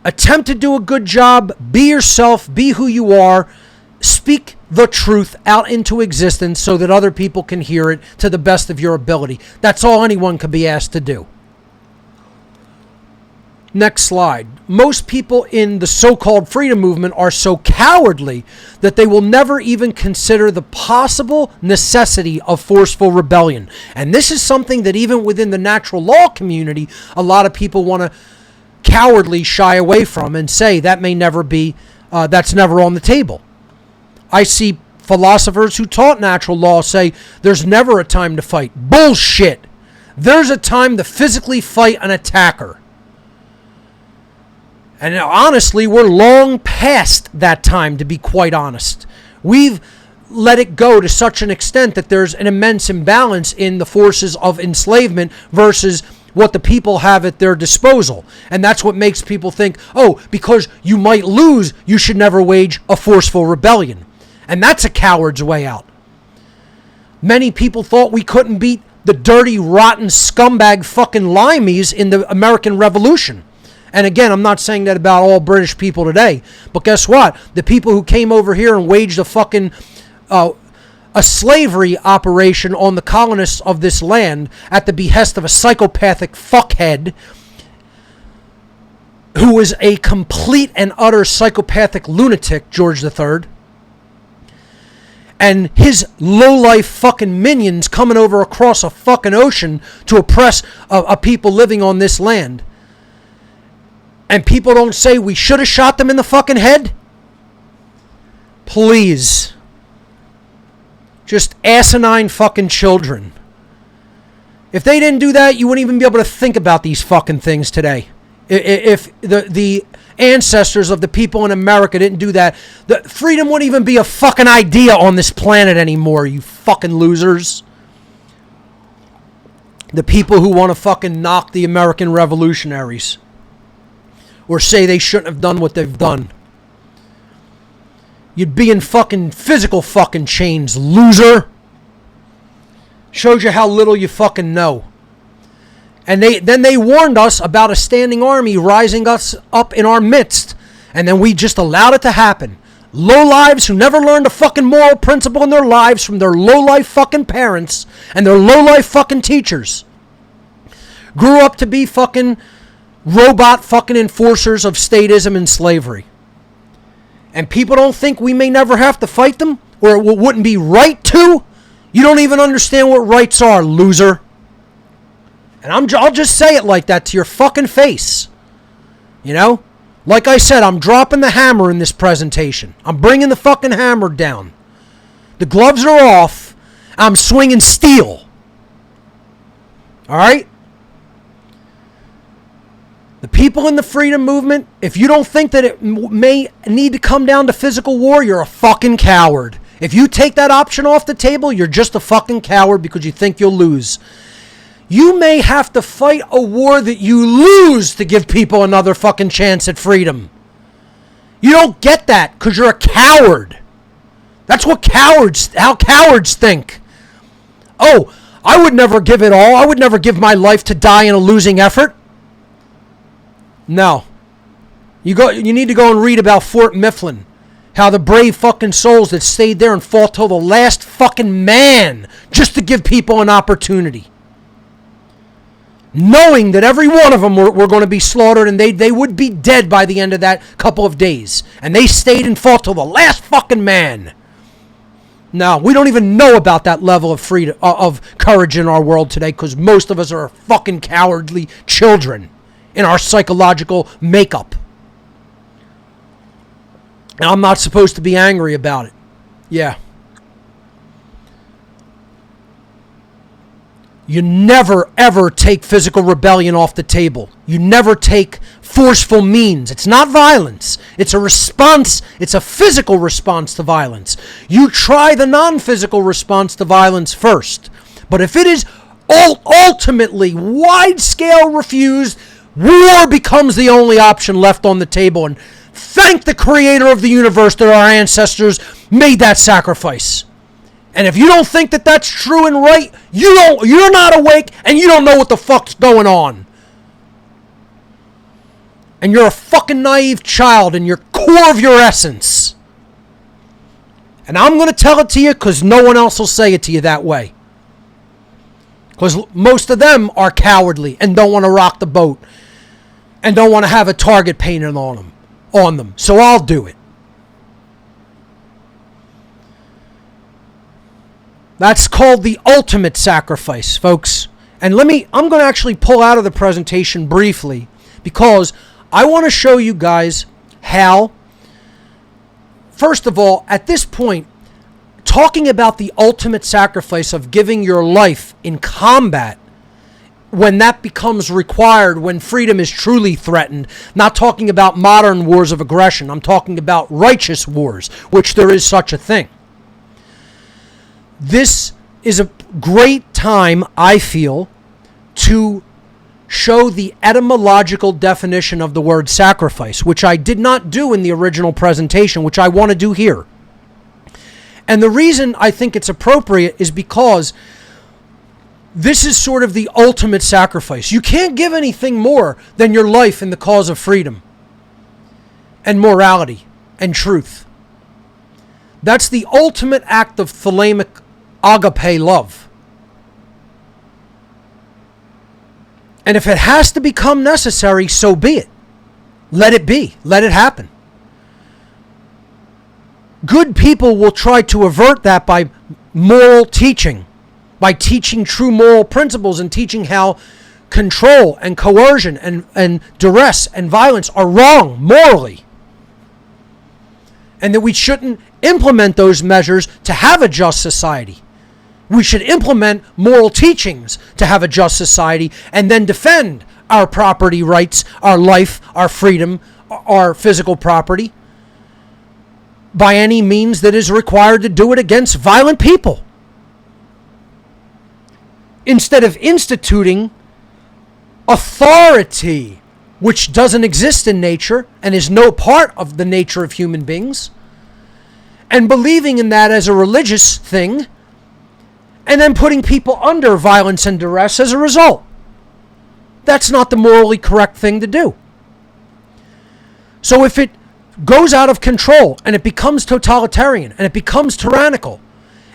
attempt to do a good job. Be yourself. Be who you are. Speak the truth out into existence so that other people can hear it to the best of your ability. That's all anyone can be asked to do. Next slide. Most people in the so-called freedom movement are so cowardly that they will never even consider the possible necessity of forceful rebellion. And this is something that even within the natural law community, a lot of people want to cowardly shy away from and say that may never be, that's never on the table. I see philosophers who taught natural law say there's never a time to fight. Bullshit. There's a time to physically fight an attacker. And honestly, we're long past that time, to be quite honest. We've let it go to such an extent that there's an immense imbalance in the forces of enslavement versus what the people have at their disposal. And that's what makes people think, oh, because you might lose, you should never wage a forceful rebellion. And that's a coward's way out. Many people thought we couldn't beat the dirty, rotten, scumbag fucking limeys in the American Revolution. And again, I'm not saying that about all British people today. But guess what? The people who came over here and waged a fucking a slavery operation on the colonists of this land at the behest of a psychopathic fuckhead who was a complete and utter psychopathic lunatic, George III. And his low-life fucking minions coming over across a fucking ocean to oppress a people living on this land. And people don't say we should have shot them in the fucking head? Please. Just asinine fucking children. If they didn't do that, you wouldn't even be able to think about these fucking things today. If the ancestors of the people in America didn't do that, the freedom wouldn't even be a fucking idea on this planet anymore, you fucking losers. The people who want to fucking knock the American revolutionaries. Or say they shouldn't have done what they've done. You'd be in fucking physical fucking chains, loser. Shows you how little you fucking know. And then they warned us about a standing army rising us up in our midst. And then we just allowed it to happen. Lowlives who never learned a fucking moral principle in their lives from their lowlife fucking parents and their lowlife fucking teachers. Grew up to be fucking robot fucking enforcers of statism and slavery. and people don't think we may never have to fight them, or it wouldn't be right to, you don't even understand what rights are, loser. And I'll just say it like that to your fucking face. You know? Like I said, I'm dropping the hammer in this presentation. I'm bringing the fucking hammer down. The gloves are off. I'm swinging steel. All right? The people in the freedom movement, if you don't think that it may need to come down to physical war, you're a fucking coward. If you take that option off the table, you're just a fucking coward because you think you'll lose. You may have to fight a war that you lose to give people another fucking chance at freedom. You don't get that because you're a coward. That's how cowards think. Oh, I would never give it all. I would never give my life to die in a losing effort. No. You need to go and read about Fort Mifflin. How the brave fucking souls that stayed there and fought till the last fucking man just to give people an opportunity. Knowing that every one of them were going to be slaughtered and they would be dead by the end of that couple of days. And they stayed and fought till the last fucking man. No, we don't even know about that level of freedom, of courage in our world today because most of us are fucking cowardly children in our psychological makeup. And I'm not supposed to be angry about it. Yeah. You never, ever take physical rebellion off the table. You never take forceful means. It's not violence. It's a response. It's a physical response to violence. You try the non-physical response to violence first. But if it is ultimately wide-scale refused, war becomes the only option left on the table. And thank the creator of the universe that our ancestors made that sacrifice. And if you don't think that that's true and right, you're not awake and you don't know what the fuck's going on. And you're a fucking naive child in your core of your essence. And I'm going to tell it to you because no one else will say it to you that way. Because most of them are cowardly and don't want to rock the boat. And don't want to have a target painted on them. So I'll do it. That's called the ultimate sacrifice, folks. And I'm going to actually pull out of the presentation briefly because I want to show you guys how, first of all, at this point, talking about the ultimate sacrifice of giving your life in combat when that becomes required, when freedom is truly threatened, not talking about modern wars of aggression, I'm talking about righteous wars, which there is such a thing. This is a great time, I feel, to show the etymological definition of the word sacrifice, which I did not do in the original presentation, which I want to do here. And the reason I think it's appropriate is because this is sort of the ultimate sacrifice. You can't give anything more than your life in the cause of freedom and morality and truth. That's the ultimate act of thalamic agape love. And if it has to become necessary, so be it. Let it be. Let it happen. Good people will try to avert that by moral teaching, by teaching true moral principles and teaching how control and coercion and duress and violence are wrong morally. And that we shouldn't implement those measures to have a just society. We should implement moral teachings to have a just society and then defend our property rights, our life, our freedom, our physical property by any means that is required to do it against violent people. Instead of instituting authority, which doesn't exist in nature and is no part of the nature of human beings, and believing in that as a religious thing, and then putting people under violence and duress as a result. That's not the morally correct thing to do. So if it goes out of control and it becomes totalitarian and it becomes tyrannical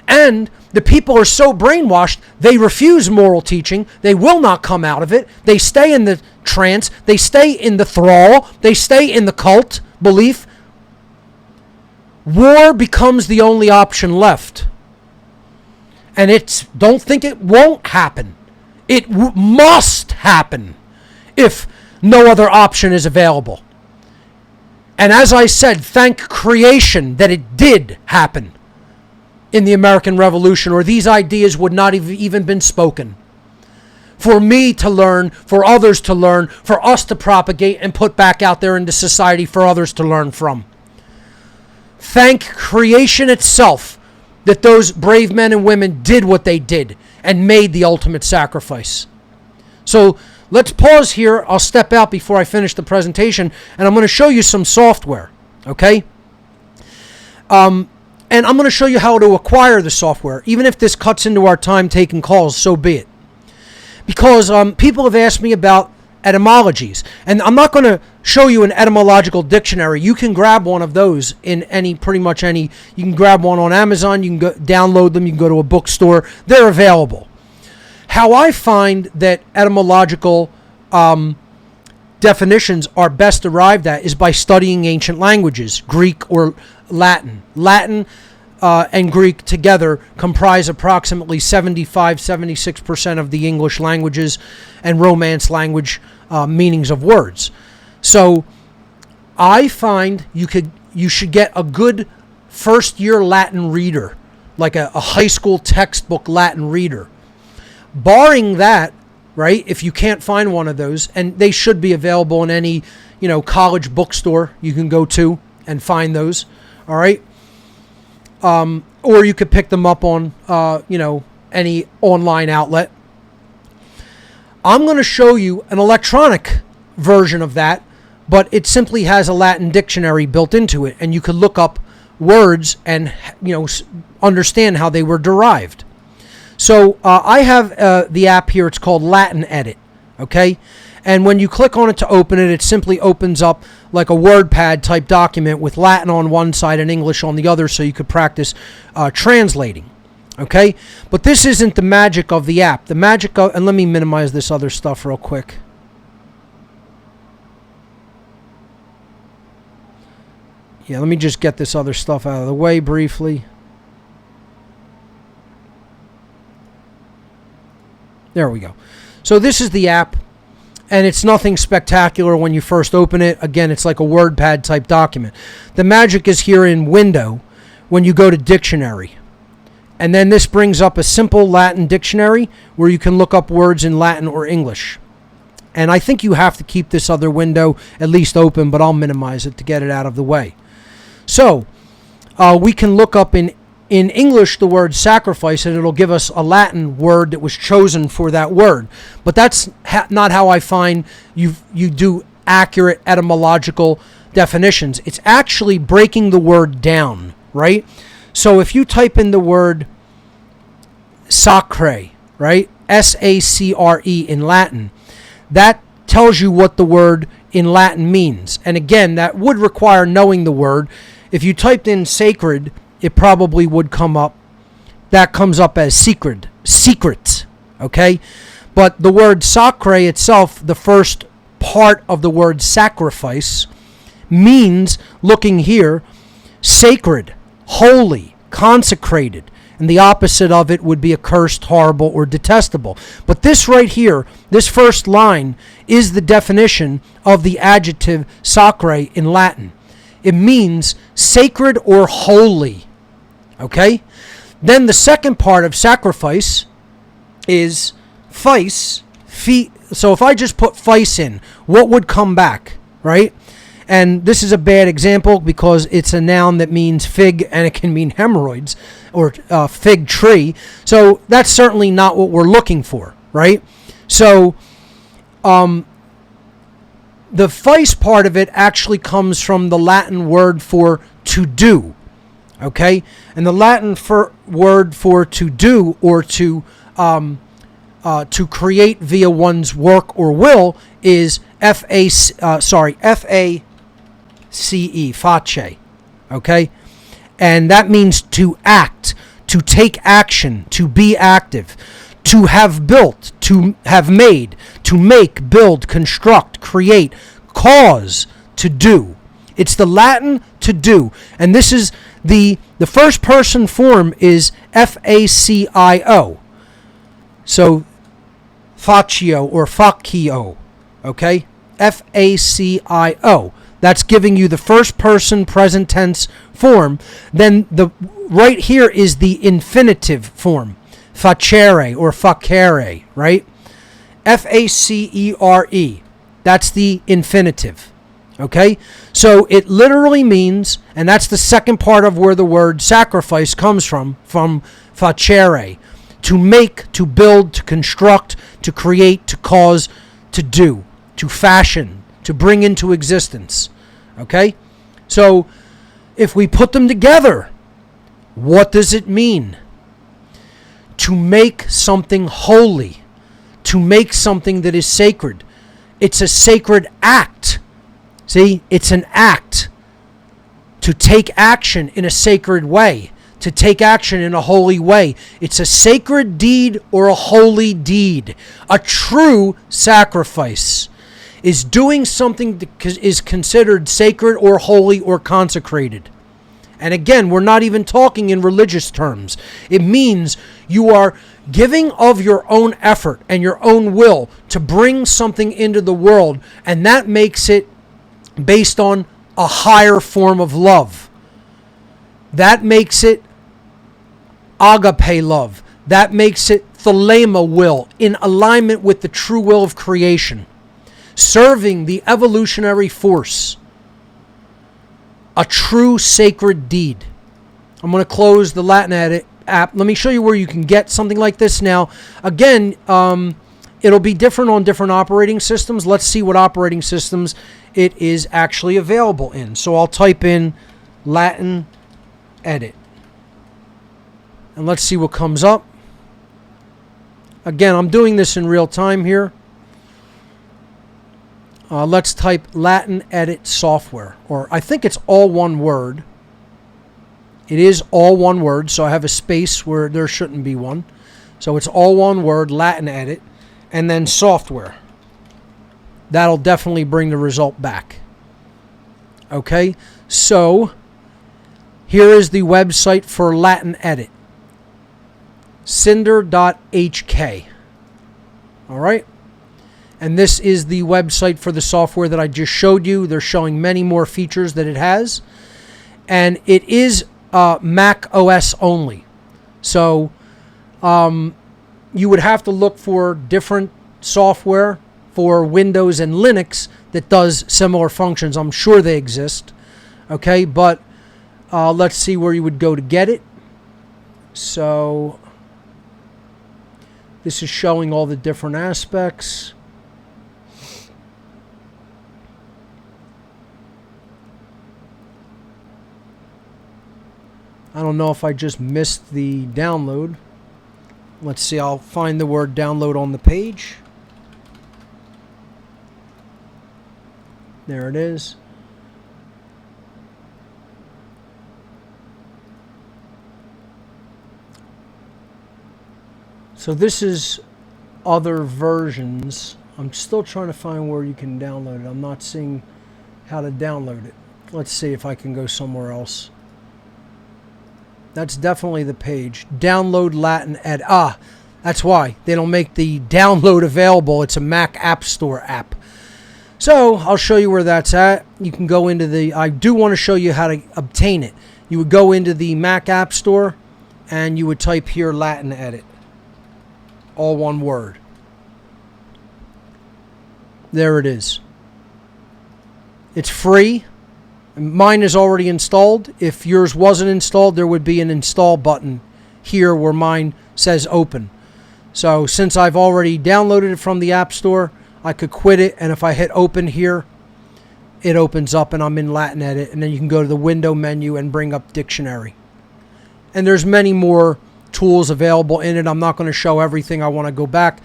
and the people are so brainwashed they refuse moral teaching, they will not come out of it, they stay in the trance, they stay in the thrall, they stay in the cult belief, war becomes the only option left. And don't think it won't happen. It must happen if no other option is available. And as I said, thank creation that it did happen in the American Revolution, or these ideas would not have even been spoken. For me to learn, for others to learn, for us to propagate and put back out there into society for others to learn from. Thank creation itself that those brave men and women did what they did and made the ultimate sacrifice. So let's pause here. I'll step out before I finish the presentation, and I'm going to show you some software, okay? And I'm going to show you how to acquire the software. Even if this cuts into our time taking calls, so be it. Because people have asked me about etymologies, and I'm not going to show you an etymological dictionary. You can grab one of those in pretty much any. You can grab one on Amazon. You can download them. You can go to a bookstore. They're available. How I find that etymological definitions are best arrived at is by studying ancient languages, Greek or Latin. Latin and Greek together comprise approximately 76% of the English languages and Romance language meanings of words. So I find you should get a good first-year Latin reader, like a high school textbook Latin reader. Barring that, right, if you can't find one of those, and they should be available in any, college bookstore you can go to and find those, all right? Or you could pick them up on, any online outlet. I'm going to show you an electronic version of that, but it simply has a Latin dictionary built into it, and you could look up words and, understand how they were derived. So I have the app here. It's called Latin Edit, okay? And when you click on it to open it, it simply opens up like a WordPad type document with Latin on one side and English on the other, so you could practice translating, okay? But this isn't the magic of the app. The magic of, and let me minimize this other stuff real quick. Yeah, let me just get this other stuff out of the way briefly. There we go. So this is the app, and it's nothing spectacular when you first open it. Again, it's like a WordPad type document. The magic is here in Window when you go to Dictionary. And then this brings up a simple Latin dictionary where you can look up words in Latin or English. And I think you have to keep this other window at least open, but I'll minimize it to get it out of the way. So we can look up in English the word sacrifice, and it'll give us a Latin word that was chosen for that word. But that's not how I find you do accurate etymological definitions. It's actually breaking the word down, right? So if you type in the word sacre, right? S-A-C-R-E in Latin, that tells you what the word in Latin means. And again, that would require knowing the word. If you typed in sacred, it probably would come up. That comes up as secret, okay? But the word sacre itself, the first part of the word sacrifice, means, looking here, sacred, holy, consecrated. And the opposite of it would be accursed, horrible, or detestable. But this right here, this first line, is the definition of the adjective sacre in Latin. It means sacred or holy. Okay? Then the second part of sacrifice is fice. So if I just put fice in, what would come back, right? And this is a bad example because it's a noun that means fig and it can mean hemorrhoids or fig tree. So that's certainly not what we're looking for, right? So the fice part of it actually comes from the Latin word for to do, okay? And the Latin word for to do or to create via one's work or will is F-A-C-E, face, okay? And that means to act, to take action, to be active, to have built, to have made, to make, build, construct, create, cause, to do. It's the Latin to do. And this is The first person form is Facio. So Faccio or Faccio, okay? Facio. That's giving you the first person present tense form. Then the right here is the infinitive form, facere or facere, right? Facere. That's the infinitive. Okay? So it literally means, and that's the second part of where the word sacrifice comes from facere. To make, to build, to construct, to create, to cause, to do, to fashion, to bring into existence. Okay? So if we put them together, what does it mean? To make something holy, to make something that is sacred. It's a sacred act. See, it's an act to take action in a sacred way, to take action in a holy way. It's a sacred deed or a holy deed. A true sacrifice is doing something that is considered sacred or holy or consecrated. And again, we're not even talking in religious terms. It means you are giving of your own effort and your own will to bring something into the world, and that makes it based on a higher form of love. That makes it agape love. That makes it thelema will, in alignment with the true will of creation, serving the evolutionary force. A true sacred deed. I'm going to close the Latin Edit app. Let me show you where you can get something like this now. Again, it'll be different on different operating systems. Let's see what operating systems it is actually available in. So I'll type in Latin Edit. And let's see what comes up. Again, I'm doing this in real time here. Let's type Latin Edit software, or I think it's all one word. It is all one word, so I have a space where there shouldn't be one. So it's all one word, Latin Edit, and then software. That'll definitely bring the result back. Okay, so here is the website for Latin Edit. Cinder.hk. All right. And this is the website for the software that I just showed you. They're showing many more features that it has. And it is Mac OS only. So you would have to look for different software for Windows and Linux that does similar functions. I'm sure they exist. Okay, but let's see where you would go to get it. So this is showing all the different aspects. I don't know if I just missed the download. Let's see, I'll find the word download on the page. There it is. So this is other versions. I'm still trying to find where you can download it. I'm not seeing how to download it. Let's see if I can go somewhere else. That's definitely the page. Download Latin Ed. That's why. They don't make the download available. It's a Mac App Store app. So I'll show you where that's at. You can go into the... I do want to show you how to obtain it. You would go into the Mac App Store and you would type here Latin Edit. All one word. There it is. It's free. Mine is already installed. If yours wasn't installed, there would be an install button here where mine says open. So since I've already downloaded it from the App Store, I could quit it, and if I hit open here, it opens up and I'm in Latin Edit, and then you can go to the window menu and bring up dictionary. And there's many more tools available in it. I'm not going to show everything. I want to go back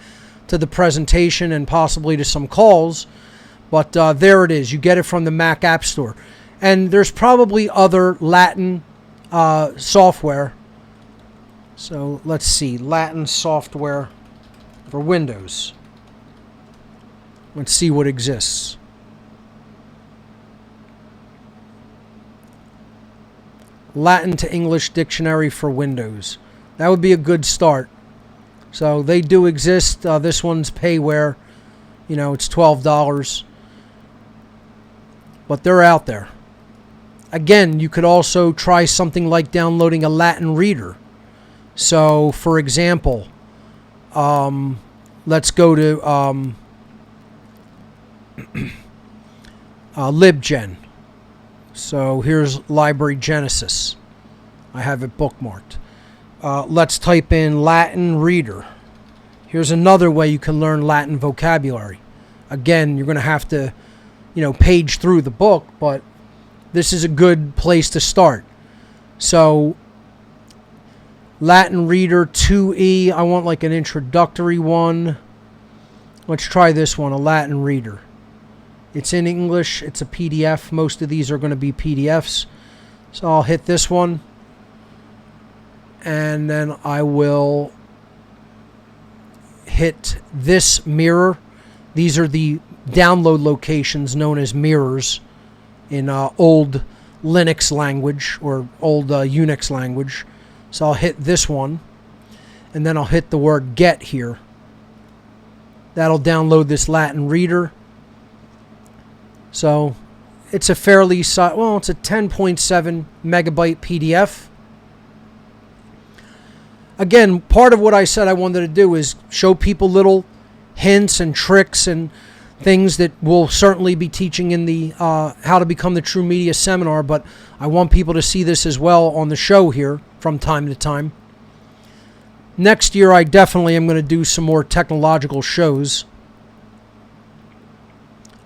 to the presentation and possibly to some calls, but there it is. You get it from the Mac App Store. And there's probably other Latin software. So let's see. Latin software for Windows. Let's see what exists. Latin to English Dictionary for Windows. That would be a good start. So they do exist. This one's payware. It's $12. But they're out there. Again, you could also try something like downloading a Latin reader. So, for example, let's go to LibGen. So here's Library Genesis. I have it bookmarked. Let's type in Latin reader. Here's another way you can learn Latin vocabulary. Again, you're going to have to, page through the book, but this is a good place to start. So, Latin reader 2E. I want like an introductory one. Let's try this one, a Latin reader. It's in English. It's a PDF. Most of these are going to be PDFs. So I'll hit this one. And then I will hit this mirror. These are the download locations known as mirrors in old Linux language or old Unix language. So I'll hit this one. And then I'll hit the word get here. That'll download this Latin reader. So it's a fairly, it's a 10.7 megabyte PDF. Again, part of what I said I wanted to do is show people little hints and tricks and things that we'll certainly be teaching in the How to Become the True Media seminar, but I want people to see this as well on the show here from time to time. Next year, I definitely am going to do some more technological shows.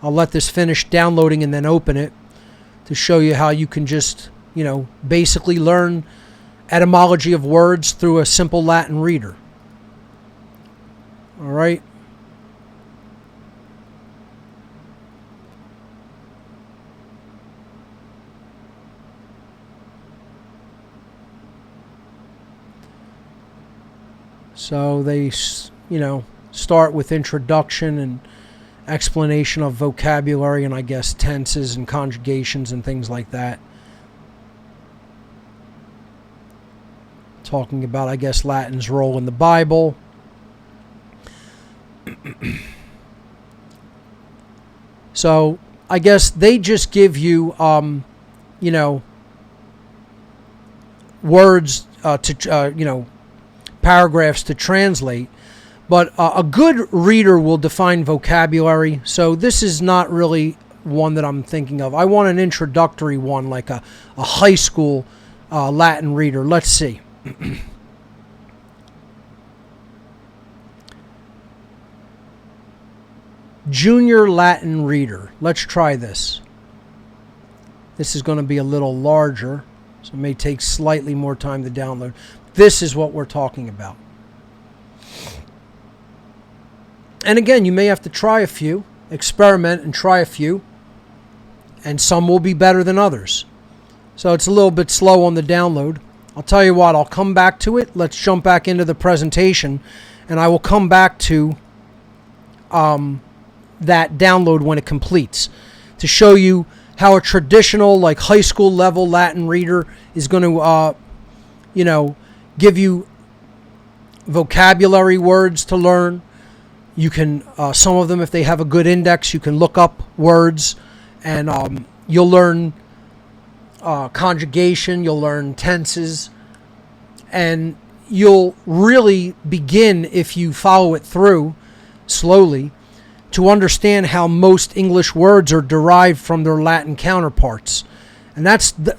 I'll let this finish downloading and then open it to show you how you can just, basically learn etymology of words through a simple Latin reader. All right. So they, start with introduction and explanation of vocabulary and I guess tenses and conjugations and things like that. Talking about, I guess, Latin's role in the Bible. So I guess they just give you, words to, paragraphs to translate. But a good reader will define vocabulary. So this is not really one that I'm thinking of. I want an introductory one, like a high school Latin reader. Let's see. Junior Latin reader. Let's try this. This is going to be a little larger, so it may take slightly more time to download. This is what we're talking about. And again, you may have to try a few, experiment and try a few, and some will be better than others. So it's a little bit slow on the download. I'll tell you what, I'll come back to it. Let's jump back into the presentation, and I will come back to that download when it completes to show you how a traditional, like high school level Latin reader is going to, give you vocabulary words to learn. You can, some of them, if they have a good index, you can look up words, and you'll learn conjugation, you'll learn tenses, and you'll really begin, if you follow it through slowly, to understand how most English words are derived from their Latin counterparts. And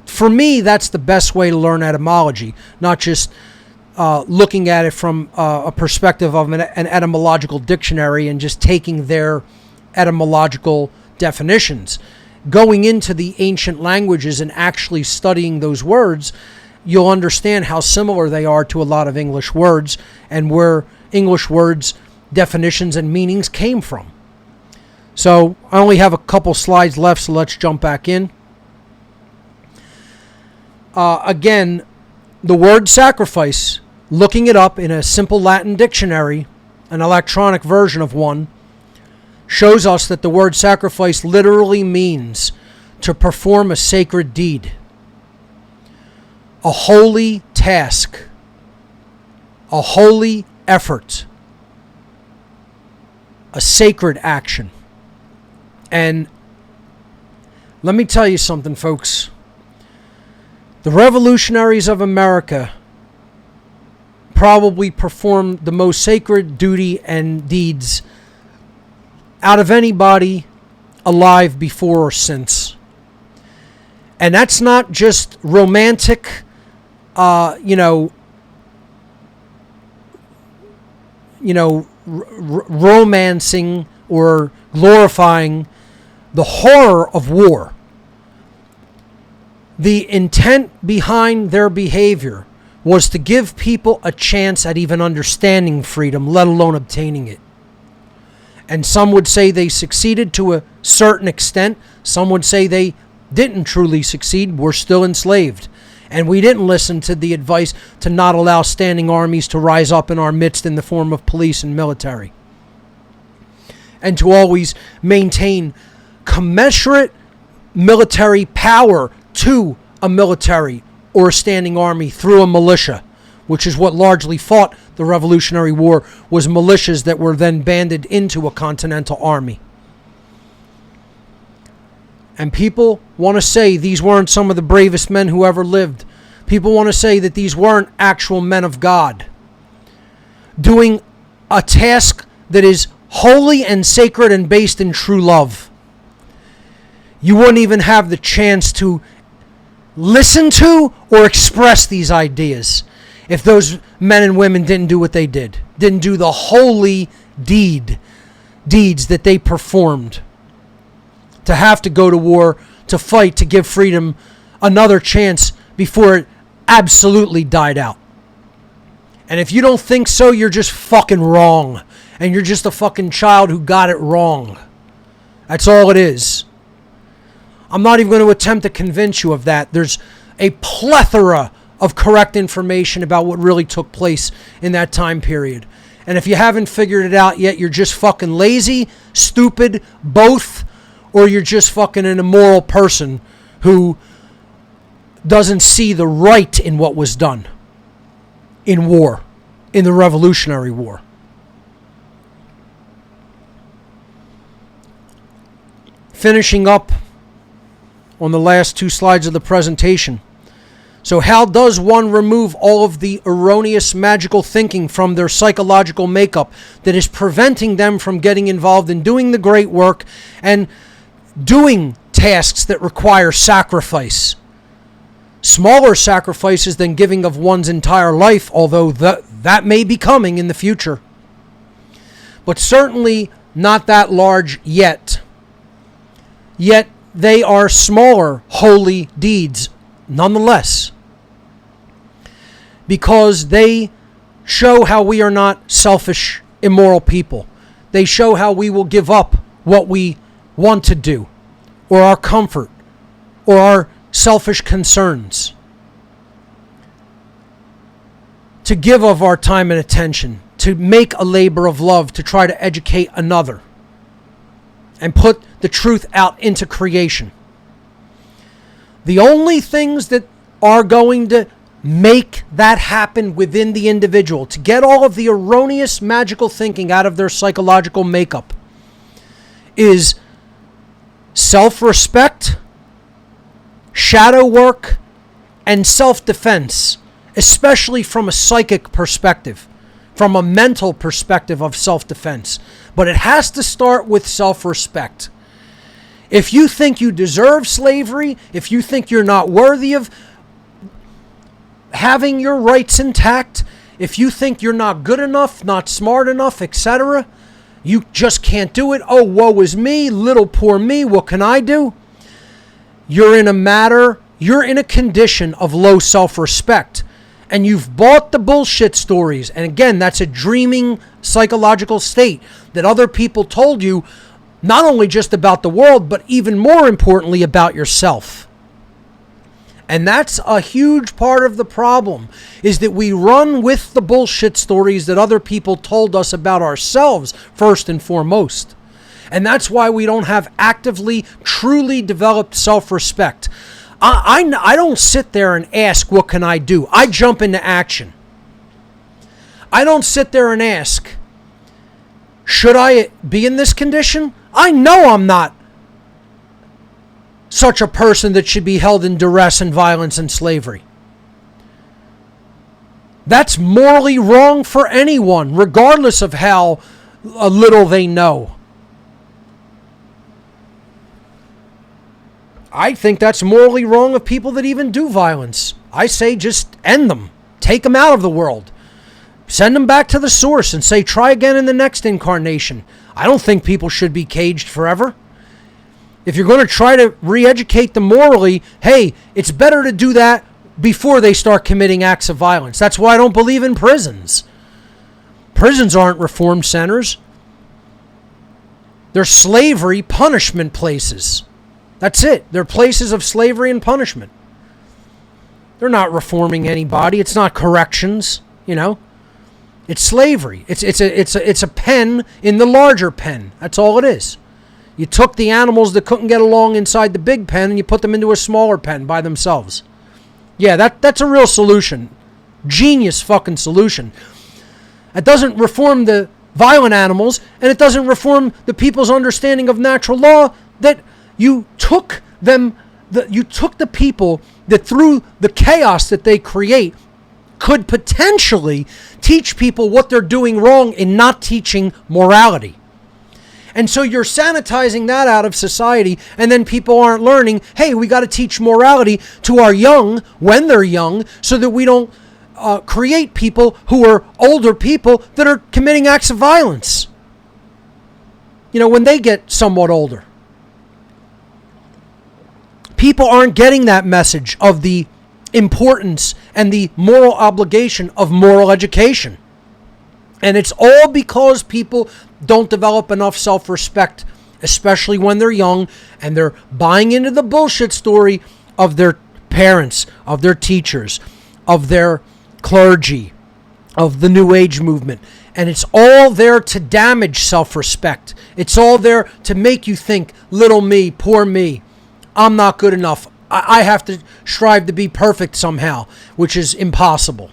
for me, that's the best way to learn etymology, not just looking at it from a perspective of an etymological dictionary and just taking their etymological definitions. Going into the ancient languages and actually studying those words, you'll understand how similar they are to a lot of English words and where English words' definitions and meanings came from. So I only have a couple slides left, so let's jump back in. Again, the word sacrifice, looking it up in a simple Latin dictionary, an electronic version of one, shows us that the word sacrifice literally means to perform a sacred deed. a holy task, a holy effort, a sacred action. And let me tell you something, folks. The revolutionaries of America probably performed the most sacred duty and deeds out of anybody alive before or since. And that's not just romantic, romancing or glorifying the horror of war. The intent behind their behavior was to give people a chance at even understanding freedom, let alone obtaining it. And some would say they succeeded to a certain extent. Some would say they didn't truly succeed. We're still enslaved. And we didn't listen to the advice to not allow standing armies to rise up in our midst in the form of police and military. And to always maintain commensurate military power to a military or a standing army through a militia, which is what largely fought the Revolutionary War, was militias that were then banded into a continental army. And people want to say these weren't some of the bravest men who ever lived. People want to say that these weren't actual men of God doing a task that is holy and sacred and based in true love. You wouldn't even have the chance to listen to or express these ideas if those men and women didn't do what they did, didn't do the holy deeds that they performed. To have to go to war, to fight, to give freedom another chance before it absolutely died out. And if you don't think so, you're just fucking wrong. And you're just a fucking child who got it wrong. That's all it is. I'm not even going to attempt to convince you of that. There's a plethora of correct information about what really took place in that time period. And if you haven't figured it out yet, you're just fucking lazy, stupid, both, or you're just fucking an immoral person who doesn't see the right in what was done in war, in the Revolutionary War. Finishing up on the last two slides of the presentation. So how does one remove all of the erroneous magical thinking from their psychological makeup that is preventing them from getting involved in doing the great work and doing tasks that require sacrifice? Smaller sacrifices than giving of one's entire life, although that may be coming in the future. But certainly not that large yet. Yet they are smaller holy deeds nonetheless, because they show how we are not selfish, immoral people. They show how we will give up what we want to do, or our comfort, or our selfish concerns, to give of our time and attention, to make a labor of love, to try to educate another, and put the truth out into creation. The only things that are going to make that happen within the individual, to get all of the erroneous magical thinking out of their psychological makeup, is self-respect, shadow work, and self-defense, especially from a psychic perspective, from a mental perspective of self-defense. But it has to start with self-respect. If you think you deserve slavery, if you think you're not worthy of having your rights intact, if you think you're not good enough, not smart enough, etc., you just can't do it. Oh, woe is me, little poor me, what can I do? You're in a condition of low self-respect. And you've bought the bullshit stories. And again, that's a dreaming psychological state that other people told you, not only just about the world, but even more importantly about yourself. And that's a huge part of the problem, is that we run with the bullshit stories that other people told us about ourselves, first and foremost. And that's why we don't have actively, truly developed self-respect. I don't sit there and ask, what can I do? I jump into action. I don't sit there and ask, should I be in this condition? I know I'm not such a person that should be held in duress and violence and slavery. That's morally wrong for anyone, regardless of how little they know. I think that's morally wrong of people that even do violence. I say just end them. Take them out of the world. Send them back to the source and say, try again in the next incarnation. I don't think people should be caged forever. If you're going to try to re-educate them morally, hey, it's better to do that before they start committing acts of violence. That's why I don't believe in prisons. Prisons aren't reform centers. They're slavery punishment places. That's it. They're places of slavery and punishment. They're not reforming anybody. It's not corrections, It's slavery. It's a pen in the larger pen. That's all it is. You took the animals that couldn't get along inside the big pen and you put them into a smaller pen by themselves. Yeah, that's a real solution. Genius fucking solution. It doesn't reform the violent animals, and it doesn't reform the people's understanding of natural law that you took the people that through the chaos that they create could potentially teach people what they're doing wrong in not teaching morality. And so you're sanitizing that out of society, and then people aren't learning, hey, we got to teach morality to our young when they're young so that we don't create people who are older people that are committing acts of violence, when they get somewhat older. People aren't getting that message of the importance and the moral obligation of moral education. And it's all because people don't develop enough self-respect, especially when they're young, and they're buying into the bullshit story of their parents, of their teachers, of their clergy, of the New Age movement. And it's all there to damage self-respect. It's all there to make you think, little me, poor me, I'm not good enough. I have to strive to be perfect somehow, which is impossible.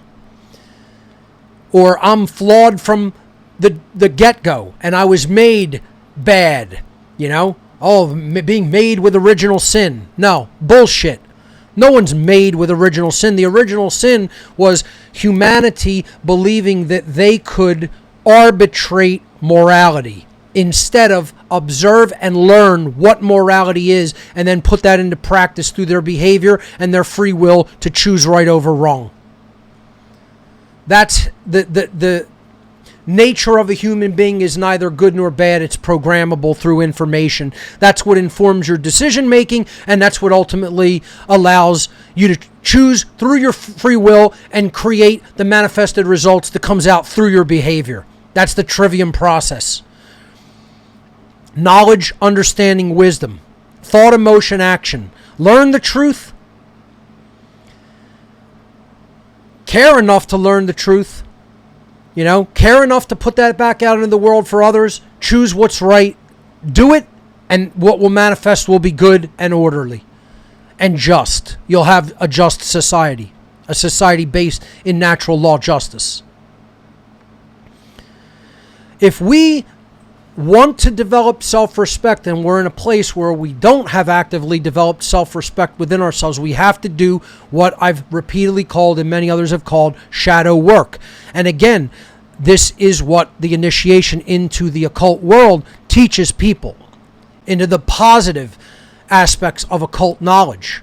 Or I'm flawed from the get-go, and I was made bad, being made with original sin. No, bullshit. No one's made with original sin. The original sin was humanity believing that they could arbitrate morality instead of observe and learn what morality is and then put that into practice through their behavior and their free will to choose right over wrong. That's the nature of a human being is neither good nor bad. It's programmable through information. That's what informs your decision making, and that's what ultimately allows you to choose through your free will and create the manifested results that comes out through your behavior. That's the trivium process. Knowledge, understanding, wisdom, thought, emotion, action. Learn the truth. Care enough to learn the truth. Care enough to put that back out into the world for others. Choose what's right. Do it, and what will manifest will be good and orderly and just. You'll have a just society, a society based in natural law justice. If we want to develop self-respect and we're in a place where we don't have actively developed self-respect within ourselves, we have to do what I've repeatedly called and many others have called shadow work. And again, this is what the initiation into the occult world teaches people, into the positive aspects of occult knowledge,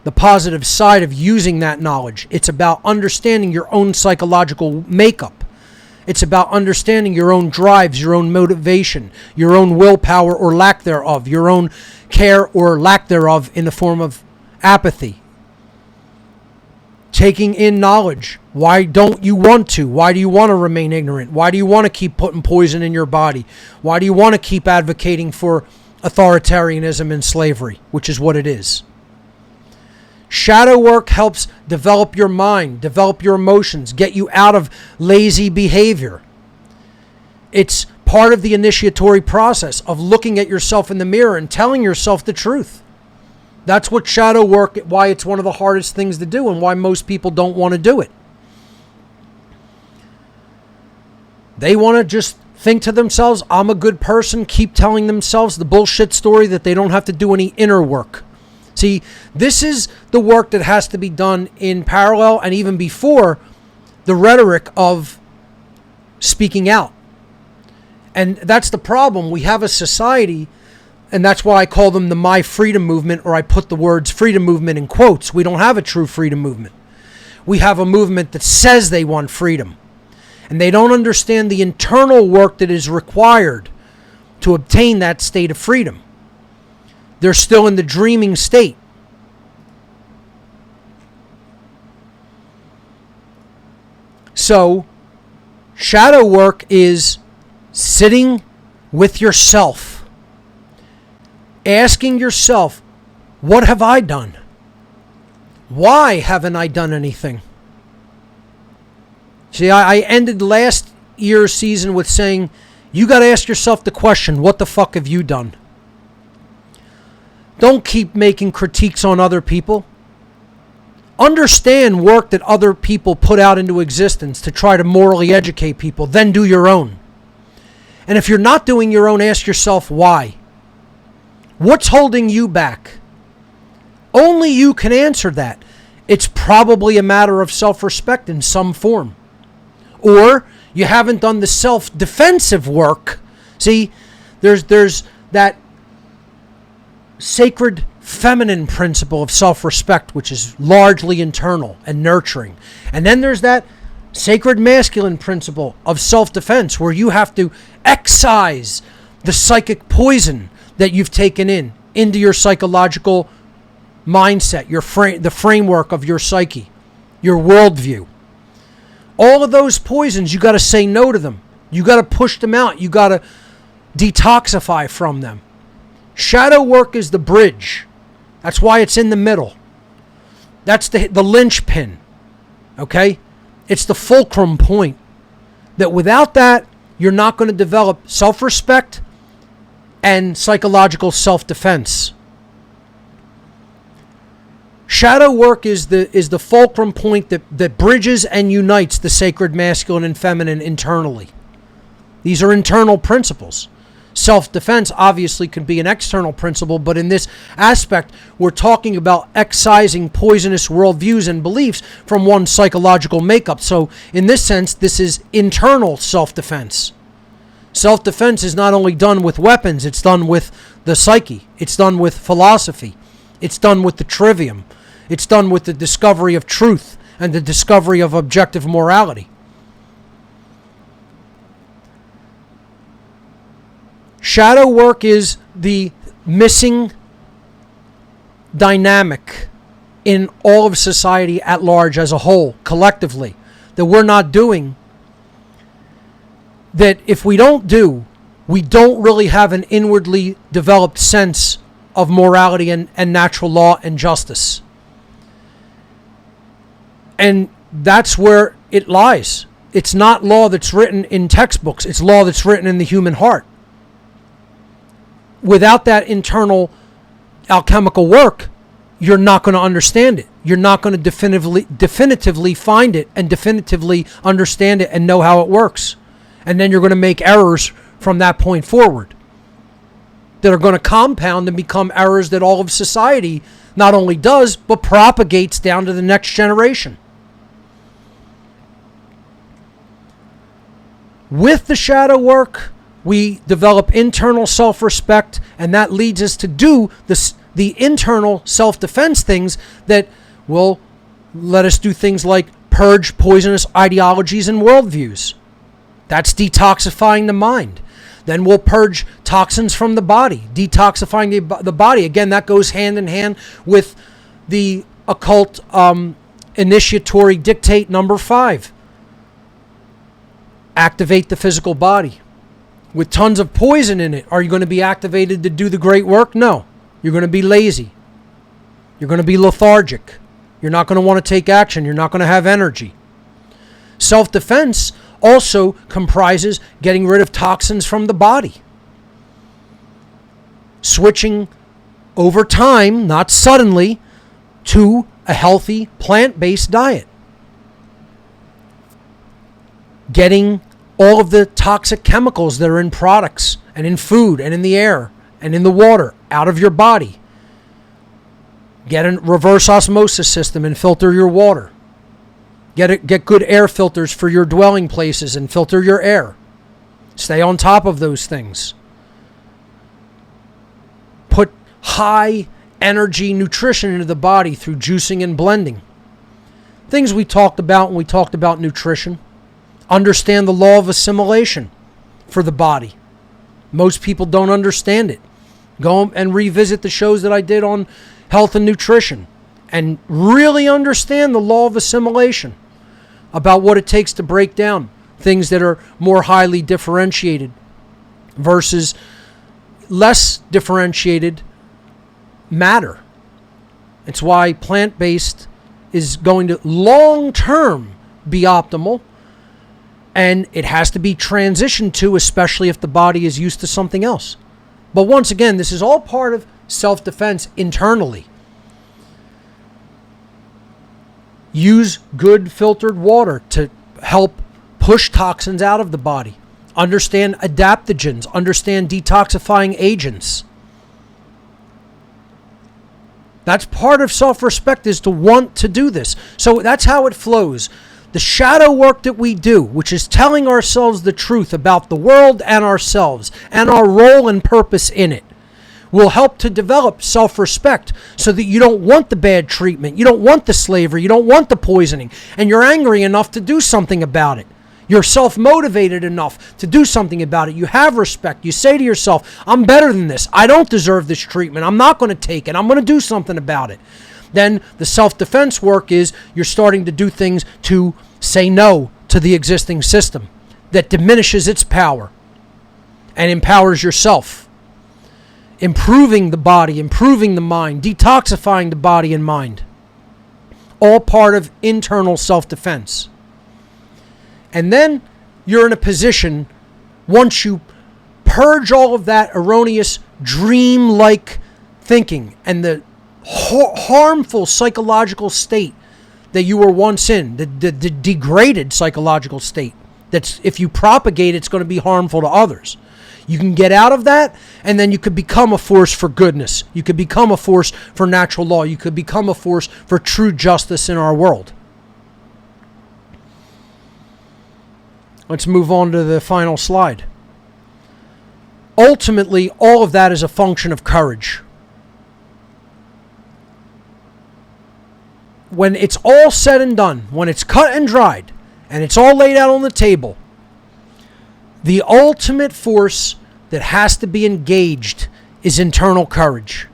the positive side of using that knowledge. It's about understanding your own psychological makeup. It's about understanding your own drives, your own motivation, your own willpower or lack thereof, your own care or lack thereof in the form of apathy. Taking in knowledge. Why don't you want to? Why do you want to remain ignorant? Why do you want to keep putting poison in your body? Why do you want to keep advocating for authoritarianism and slavery, which is what it is? Shadow work helps develop your mind, develop your emotions, get you out of lazy behavior. It's part of the initiatory process of looking at yourself in the mirror and telling yourself the truth. That's what shadow work, why it's one of the hardest things to do and why most people don't want to do it. They want to just think to themselves, I'm a good person, keep telling themselves the bullshit story that they don't have to do any inner work. See, this is the work that has to be done in parallel and even before the rhetoric of speaking out. And that's the problem. We have a society, and that's why I call them the My Freedom Movement, or I put the words freedom movement in quotes. We don't have a true freedom movement. We have a movement that says they want freedom. And they don't understand the internal work that is required to obtain that state of freedom. They're still in the dreaming state. So, shadow work is sitting with yourself, asking yourself, what have I done? Why haven't I done anything? See, I ended last year's season with saying, you got to ask yourself the question, what the fuck have you done? Don't keep making critiques on other people. Understand work that other people put out into existence to try to morally educate people, then do your own. And if you're not doing your own, ask yourself why. What's holding you back? Only you can answer that. It's probably a matter of self-respect in some form. Or you haven't done the self-defensive work. See, there's that sacred feminine principle of self-respect, which is largely internal and nurturing. And then there's that sacred masculine principle of self-defense, where you have to excise the psychic poison that you've taken into your psychological mindset, the framework of your psyche, your worldview. All of those poisons, you got to say no to them. You got to push them out. You got to detoxify from them. Shadow work is the bridge. That's why it's in the middle. That's the linchpin. Okay? It's the fulcrum point. That without that, you're not going to develop self-respect and psychological self-defense. Shadow work is the fulcrum point that bridges and unites the sacred masculine and feminine internally. These are internal principles. Self-defense obviously could be an external principle, but in this aspect, we're talking about excising poisonous worldviews and beliefs from one's psychological makeup. So in this sense, this is internal self-defense. Self-defense is not only done with weapons, it's done with the psyche. It's done with philosophy. It's done with the trivium. It's done with the discovery of truth and the discovery of objective morality. Shadow work is the missing dynamic in all of society at large as a whole, collectively, that we're not doing, that if we don't do, we don't really have an inwardly developed sense of morality and natural law and justice. And that's where it lies. It's not law that's written in textbooks. It's law that's written in the human heart. Without that internal alchemical work, you're not going to understand it. You're not going to definitively find it and definitively understand it and know how it works. And then you're going to make errors from that point forward that are going to compound and become errors that all of society not only does, but propagates down to the next generation. With the shadow work, we develop internal self-respect, and that leads us to do the internal self-defense things that will let us do things like purge poisonous ideologies and worldviews. That's detoxifying the mind. Then we'll purge toxins from the body, detoxifying the body. Again, that goes hand in hand with the occult initiatory dictate number 5. Activate the physical body. With tons of poison in it, are you going to be activated to do the great work? No. You're going to be lazy. You're going to be lethargic. You're not going to want to take action. You're not going to have energy. Self-defense also comprises getting rid of toxins from the body. Switching over time, not suddenly, to a healthy plant-based diet. Getting all of the toxic chemicals that are in products and in food and in the air and in the water out of your body. Get a reverse osmosis system and filter your water. Get good air filters for your dwelling places and filter your air. Stay on top of those things. Put high energy nutrition into the body through juicing and blending. Things we talked about when we talked about nutrition. Understand the law of assimilation for the body. Most people don't understand it. Go and revisit the shows that I did on health and nutrition and really understand the law of assimilation about what it takes to break down things that are more highly differentiated versus less differentiated matter. It's why plant-based is going to long-term be optimal, and it has to be transitioned to, especially if the body is used to something else. But once again, this is all part of self-defense internally. Use good filtered water to help push toxins out of the body. Understand adaptogens. Understand detoxifying agents. That's part of self-respect, is to want to do this. So that's how it flows. The shadow work that we do, which is telling ourselves the truth about the world and ourselves and our role and purpose in it, will help to develop self-respect so that you don't want the bad treatment, you don't want the slavery, you don't want the poisoning, and you're angry enough to do something about it. You're self-motivated enough to do something about it. You have respect. You say to yourself, I'm better than this. I don't deserve this treatment. I'm not going to take it. I'm going to do something about it. Then the self-defense work is you're starting to do things to say no to the existing system that diminishes its power and empowers yourself. Improving the body, improving the mind, detoxifying the body and mind. All part of internal self-defense. And then you're in a position, once you purge all of that erroneous dream-like thinking and the harmful psychological state that you were once in, the degraded psychological state, that's, if you propagate, it's going to be harmful to others. You can get out of that, and then you could become a force for goodness. You could become a force for natural law. You could become a force for true justice in our world. Let's move on to the final slide. Ultimately, all of that is a function of courage. When it's all said and done, when it's cut and dried, and it's all laid out on the table, the ultimate force that has to be engaged is internal courage.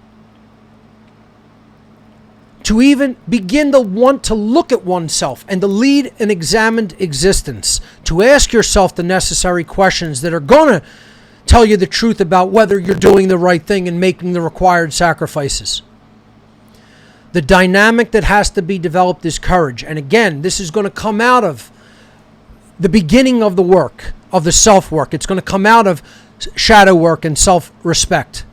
To even begin to want to look at oneself and to lead an examined existence, to ask yourself the necessary questions that are going to tell you the truth about whether you're doing the right thing and making the required sacrifices. The dynamic that has to be developed is courage. And again, this is going to come out of the beginning of the work, of the self-work. It's going to come out of shadow work and self-respect.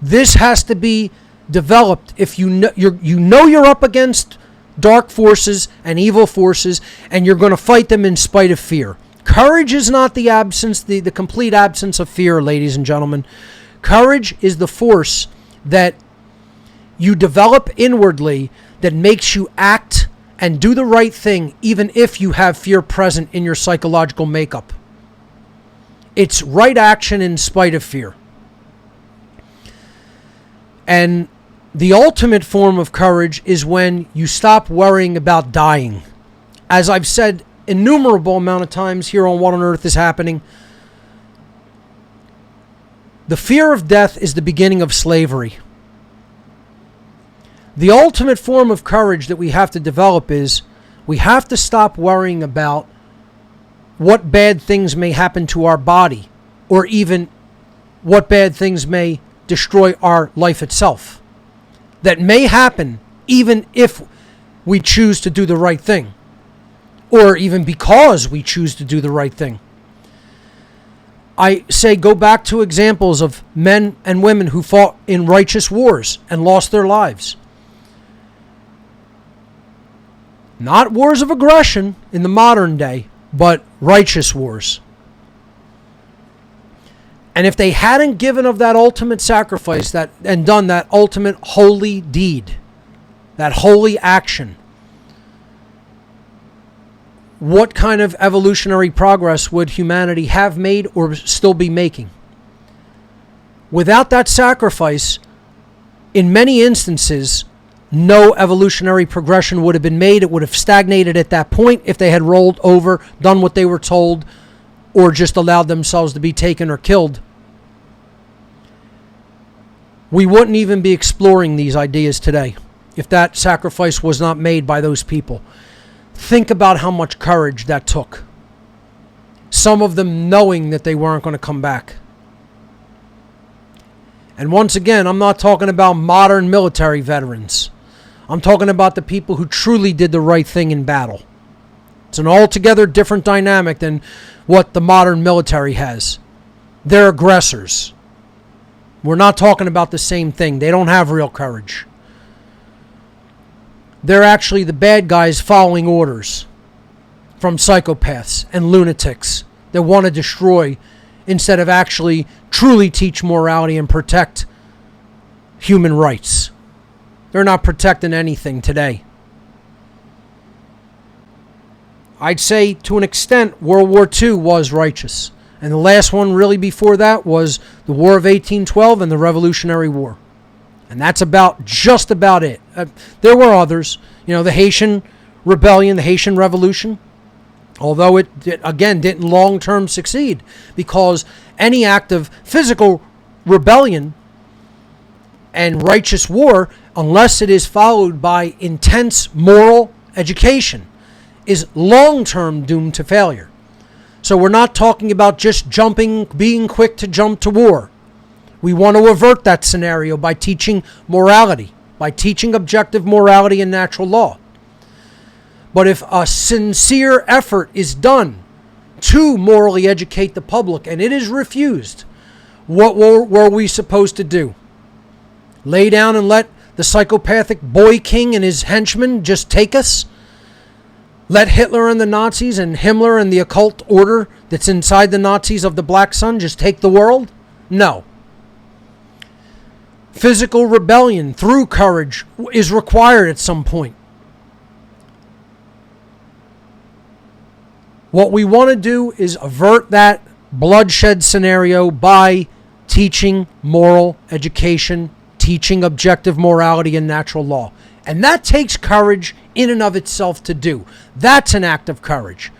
This has to be developed if you know you're up against dark forces and evil forces, and you're going to fight them in spite of fear. Courage is not the absence, the complete absence of fear, ladies and gentlemen. Courage is the force that you develop inwardly that makes you act and do the right thing even if you have fear present in your psychological makeup. It's right action in spite of fear. And the ultimate form of courage is when you stop worrying about dying. As I've said innumerable amount of times here on What on Earth is Happening, the fear of death is the beginning of slavery. The ultimate form of courage that we have to develop is we have to stop worrying about what bad things may happen to our body, or even what bad things may destroy our life itself. That may happen even if we choose to do the right thing, or even because we choose to do the right thing. I say go back to examples of men and women who fought in righteous wars and lost their lives. Not wars of aggression in the modern day, but righteous wars. And if they hadn't given of that ultimate sacrifice and done that ultimate holy deed, that holy action, what kind of evolutionary progress would humanity have made or still be making? Without that sacrifice, in many instances, no evolutionary progression would have been made. It would have stagnated at that point if they had rolled over, done what they were told, or just allowed themselves to be taken or killed. We wouldn't even be exploring these ideas today if that sacrifice was not made by those people. Think about how much courage that took. Some of them knowing that they weren't going to come back. And once again, I'm not talking about modern military veterans. I'm talking about the people who truly did the right thing in battle. It's an altogether different dynamic than what the modern military has. They're aggressors. We're not talking about the same thing. They don't have real courage. They're actually the bad guys following orders from psychopaths and lunatics that want to destroy instead of actually truly teach morality and protect human rights. They're not protecting anything today. I'd say to an extent World War II was righteous. And the last one really before that was the War of 1812 and the Revolutionary War. And that's just about it. There were others. The Haitian Rebellion, the Haitian Revolution. Although it again, didn't long-term succeed. Because any act of physical rebellion and righteous war, unless it is followed by intense moral education, is long-term doomed to failure. So we're not talking about just being quick to jump to war. We want to avert that scenario by teaching morality, by teaching objective morality and natural law. But if a sincere effort is done to morally educate the public and it is refused, what were we supposed to do? Lay down and let the psychopathic boy king and his henchmen just take us? Let Hitler and the Nazis and Himmler and the occult order that's inside the Nazis of the Black Sun just take the world? No. Physical rebellion through courage is required at some point. What we want to do is avert that bloodshed scenario by teaching moral education, teaching objective morality and natural law. And that takes courage in and of itself to do. That's an act of courage.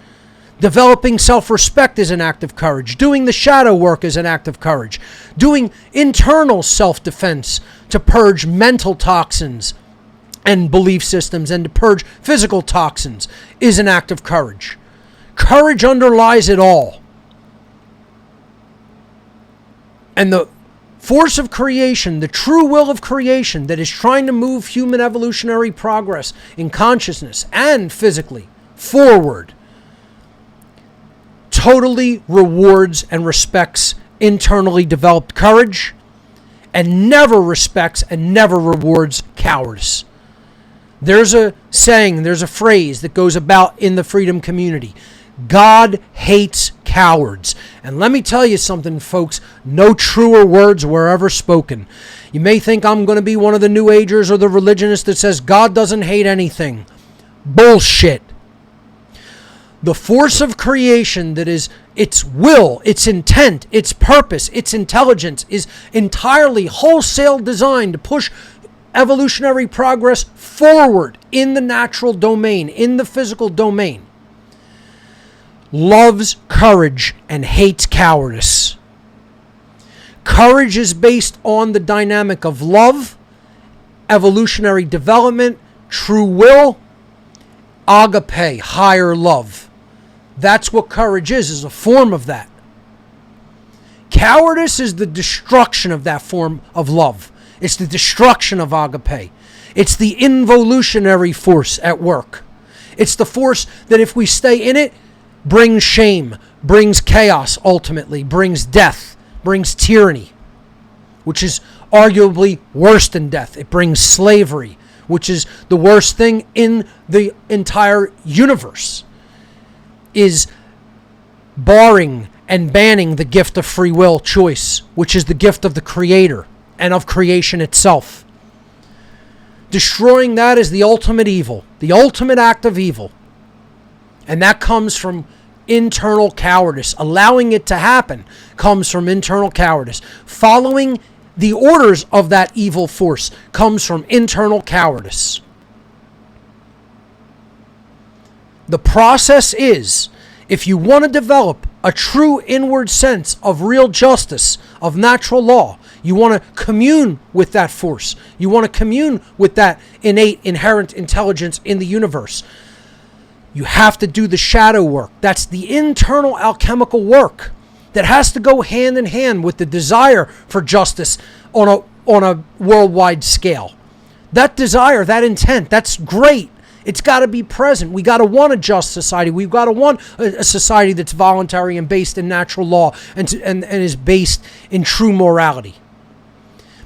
Developing self-respect is an act of courage. Doing the shadow work is an act of courage. Doing internal self-defense to purge mental toxins and belief systems and to purge physical toxins is an act of courage. Courage underlies it all. And the force of creation, the true will of creation that is trying to move human evolutionary progress in consciousness and physically forward, totally rewards and respects internally developed courage and never respects and never rewards cowardice. There's a saying, there's a phrase that goes about in the freedom community. God hates cowards. And let me tell you something, folks. No truer words were ever spoken. You may think I'm going to be one of the New Agers or the religionist that says God doesn't hate anything. Bullshit. The force of creation that is its will, its intent, its purpose, its intelligence is entirely wholesale designed to push evolutionary progress forward in the natural domain, in the physical domain. Loves courage and hates cowardice. Courage is based on the dynamic of love, evolutionary development, true will, agape, higher love. That's what courage is a form of that. Cowardice is the destruction of that form of love. It's the destruction of agape. It's the involutionary force at work. It's the force that if we stay in it, brings shame, brings chaos, ultimately, brings death, brings tyranny, which is arguably worse than death. It brings slavery, which is the worst thing in the entire universe, is barring and banning the gift of free will choice, which is the gift of the Creator and of creation itself. Destroying that is the ultimate evil, the ultimate act of evil. And that comes from internal cowardice. Allowing it to happen comes from internal cowardice. Following the orders of that evil force comes from internal cowardice. The process is, if you want to develop a true inward sense of real justice, of natural law, you want to commune with that force. You want to commune with that innate, inherent intelligence in the universe. You have to do the shadow work. That's the internal alchemical work that has to go hand in hand with the desire for justice on a worldwide scale. That desire, that intent, that's great. It's got to be present. We got to want a just society. We've got to want a society that's voluntary and based in natural law and is based in true morality.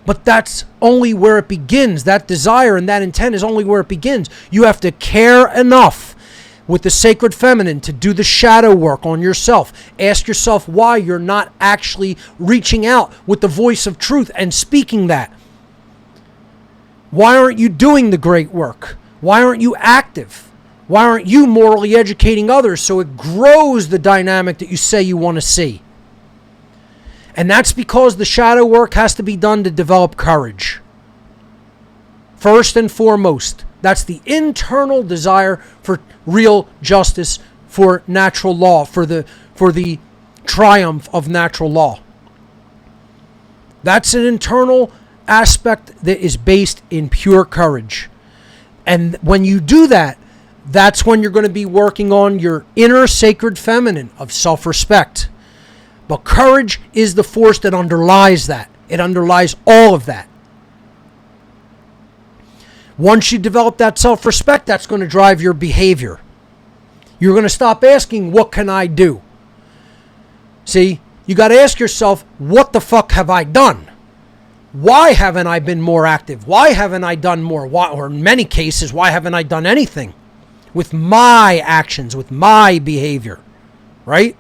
But that's only where it begins. That desire and that intent is only where it begins. You have to care enough with the sacred feminine to do the shadow work on yourself. Ask yourself why you're not actually reaching out with the voice of truth and speaking that. Why aren't you doing the great work? Why aren't you active? Why aren't you morally educating others so it grows the dynamic that you say you want to see? And that's because the shadow work has to be done to develop courage. First and foremost, that's the internal desire for real justice, for natural law, for the triumph of natural law. That's an internal aspect that is based in pure courage. And when you do that, that's when you're going to be working on your inner sacred feminine of self-respect. But courage is the force that underlies that. It underlies all of that. Once you develop that self-respect, that's going to drive your behavior. You're going to stop asking, what can I do? See, you got to ask yourself, what the fuck have I done? Why haven't I been more active? Why haven't I done more? Why, or in many cases, why haven't I done anything with my actions, with my behavior, right?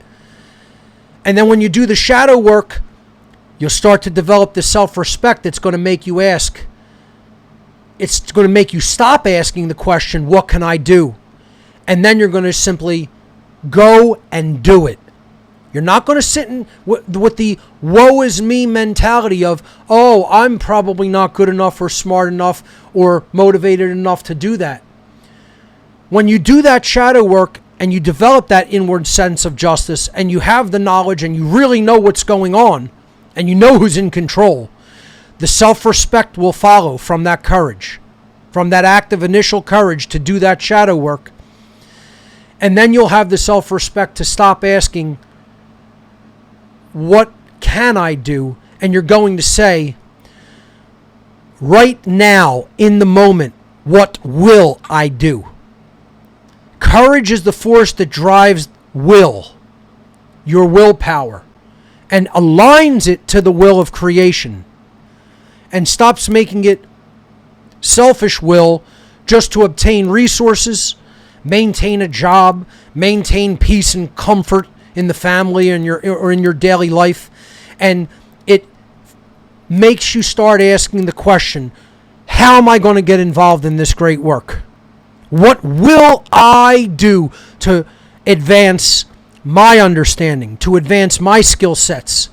And then when you do the shadow work, you'll start to develop the self-respect that's going to make you ask. It's going to make you stop asking the question, what can I do? And then you're going to simply go and do it. You're not going to sit in with the woe is me mentality of, oh, I'm probably not good enough or smart enough or motivated enough to do that. When you do that shadow work and you develop that inward sense of justice and you have the knowledge and you really know what's going on and you know who's in control, the self-respect will follow from that courage, from that act of initial courage to do that shadow work. And then you'll have the self-respect to stop asking, what can I do? And you're going to say, right now, in the moment, what will I do? Courage is the force that drives will, your willpower, and aligns it to the will of creation, and stops making it selfish will just to obtain resources, maintain a job, maintain peace and comfort in the family and in your daily life. And it makes you start asking the question, how am I going to get involved in this great work? What will I do to advance my understanding, to advance my skill sets,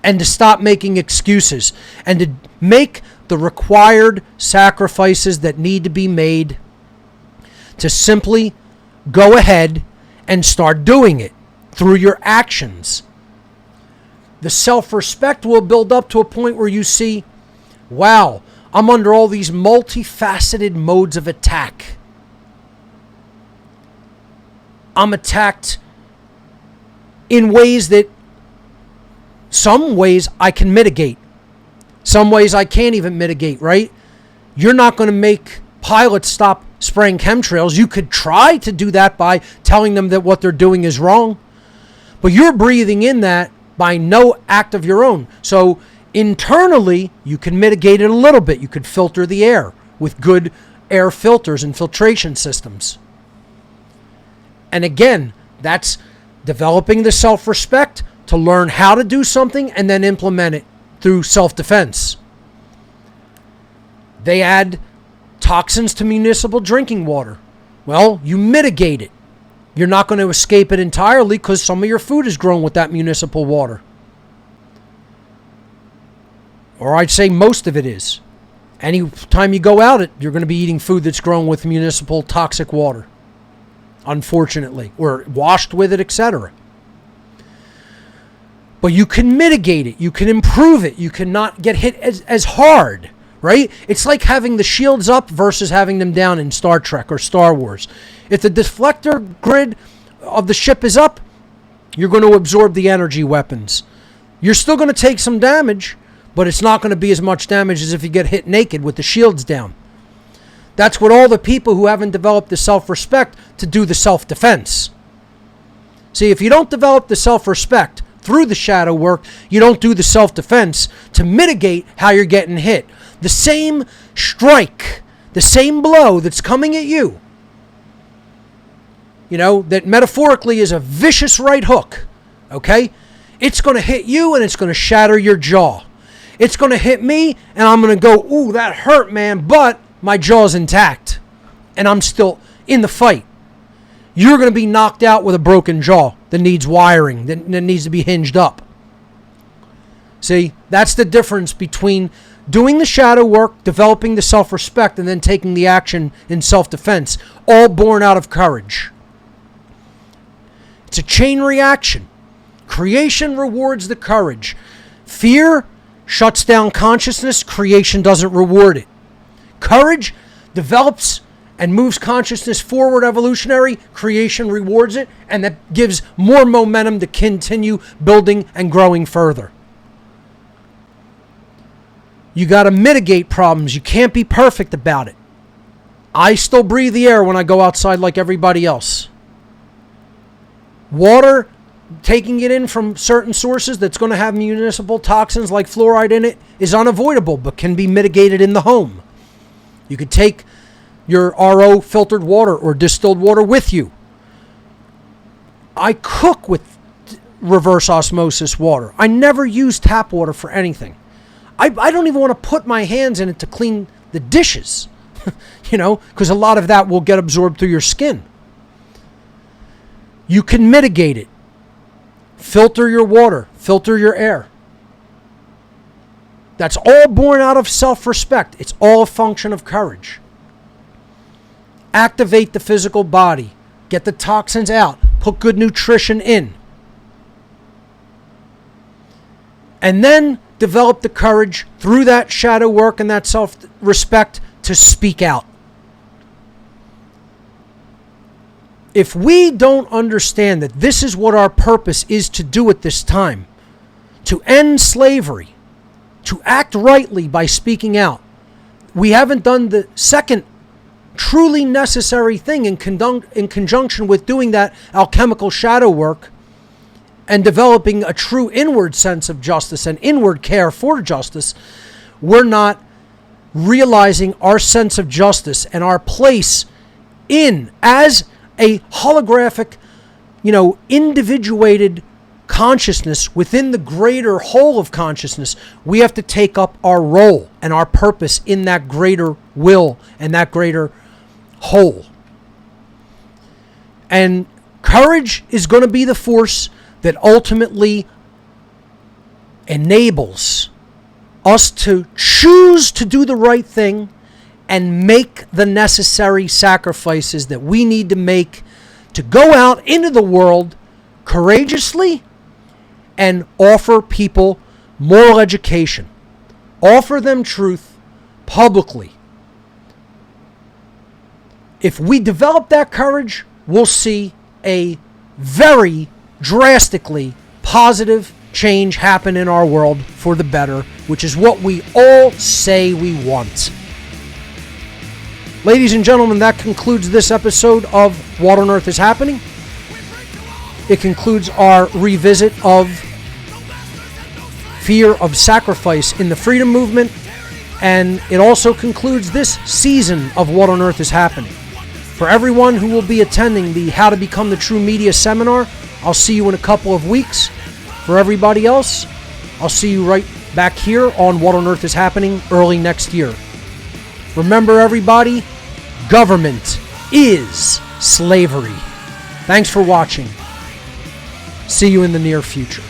and to stop making excuses, and to make the required sacrifices that need to be made to simply go ahead and start doing it through your actions. The self-respect will build up to a point where you see, wow, I'm under all these multifaceted modes of attack. I'm attacked in ways that some ways I can mitigate. Some ways I can't even mitigate, right? You're not going to make pilots stop spraying chemtrails. You could try to do that by telling them that what they're doing is wrong. But you're breathing in that by no act of your own. So internally, you can mitigate it a little bit. You could filter the air with good air filters and filtration systems. And again, that's developing the self-respect to learn how to do something and then implement it through self-defense. They add toxins to municipal drinking water. Well, you mitigate it. You're not going to escape it entirely because some of your food is grown with that municipal water. Or I'd say most of it is. Any time you go out, you're going to be eating food that's grown with municipal toxic water. Unfortunately. Or washed with it, etc. But you can mitigate it. You can improve it. You cannot get hit as hard. Right? It's like having the shields up versus having them down in Star Trek or Star Wars. If the deflector grid of the ship is up, you're going to absorb the energy weapons. You're still going to take some damage, but it's not going to be as much damage as if you get hit naked with the shields down. That's what all the people who haven't developed the self-respect to do the self-defense. See, if you don't develop the self-respect through the shadow work, you don't do the self-defense to mitigate how you're getting hit. The same strike, the same blow that's coming at you, that metaphorically is a vicious right hook, okay? It's going to hit you and it's going to shatter your jaw. It's going to hit me and I'm going to go, ooh, that hurt, man, but my jaw's intact and I'm still in the fight. You're going to be knocked out with a broken jaw that needs wiring, that needs to be hinged up. See, that's the difference between doing the shadow work, developing the self-respect, and then taking the action in self-defense, all born out of courage. It's a chain reaction. Creation rewards the courage. Fear shuts down consciousness. Creation doesn't reward it. Courage develops and moves consciousness forward evolutionary. Creation rewards it, and that gives more momentum to continue building and growing further. You got to mitigate problems. You can't be perfect about it. I still breathe the air when I go outside like everybody else. Water, taking it in from certain sources that's going to have municipal toxins like fluoride in it is unavoidable, but can be mitigated in the home. You could take your RO filtered water or distilled water with you. I cook with reverse osmosis water. I never use tap water for anything. I don't even want to put my hands in it to clean the dishes, because a lot of that will get absorbed through your skin. You can mitigate it. Filter your water, filter your air. That's all born out of self-respect. It's all a function of courage. Activate the physical body. Get the toxins out. Put good nutrition in. And then develop the courage through that shadow work and that self-respect to speak out. If we don't understand that this is what our purpose is to do at this time, to end slavery, to act rightly by speaking out, we haven't done the second truly necessary thing in conjunction with doing that alchemical shadow work and developing a true inward sense of justice and inward care for justice. We're not realizing our sense of justice and our place as a holographic, individuated consciousness within the greater whole of consciousness. We have to take up our role and our purpose in that greater will and that greater whole. And courage is going to be the force that ultimately enables us to choose to do the right thing and make the necessary sacrifices that we need to make to go out into the world courageously and offer people moral education. Offer them truth publicly. If we develop that courage, we'll see a very drastically positive change happen in our world for the better, which is what we all say we want. Ladies and gentlemen, that concludes this episode of What on Earth is Happening. It concludes our revisit of fear of sacrifice in the freedom movement, and it also concludes this season of What on Earth is Happening. For everyone who will be attending the How to Become the True Media seminar, I'll see you in a couple of weeks. For everybody else, I'll see you right back here on What on Earth is Happening early next year. Remember, everybody, government is slavery. Thanks for watching. See you in the near future.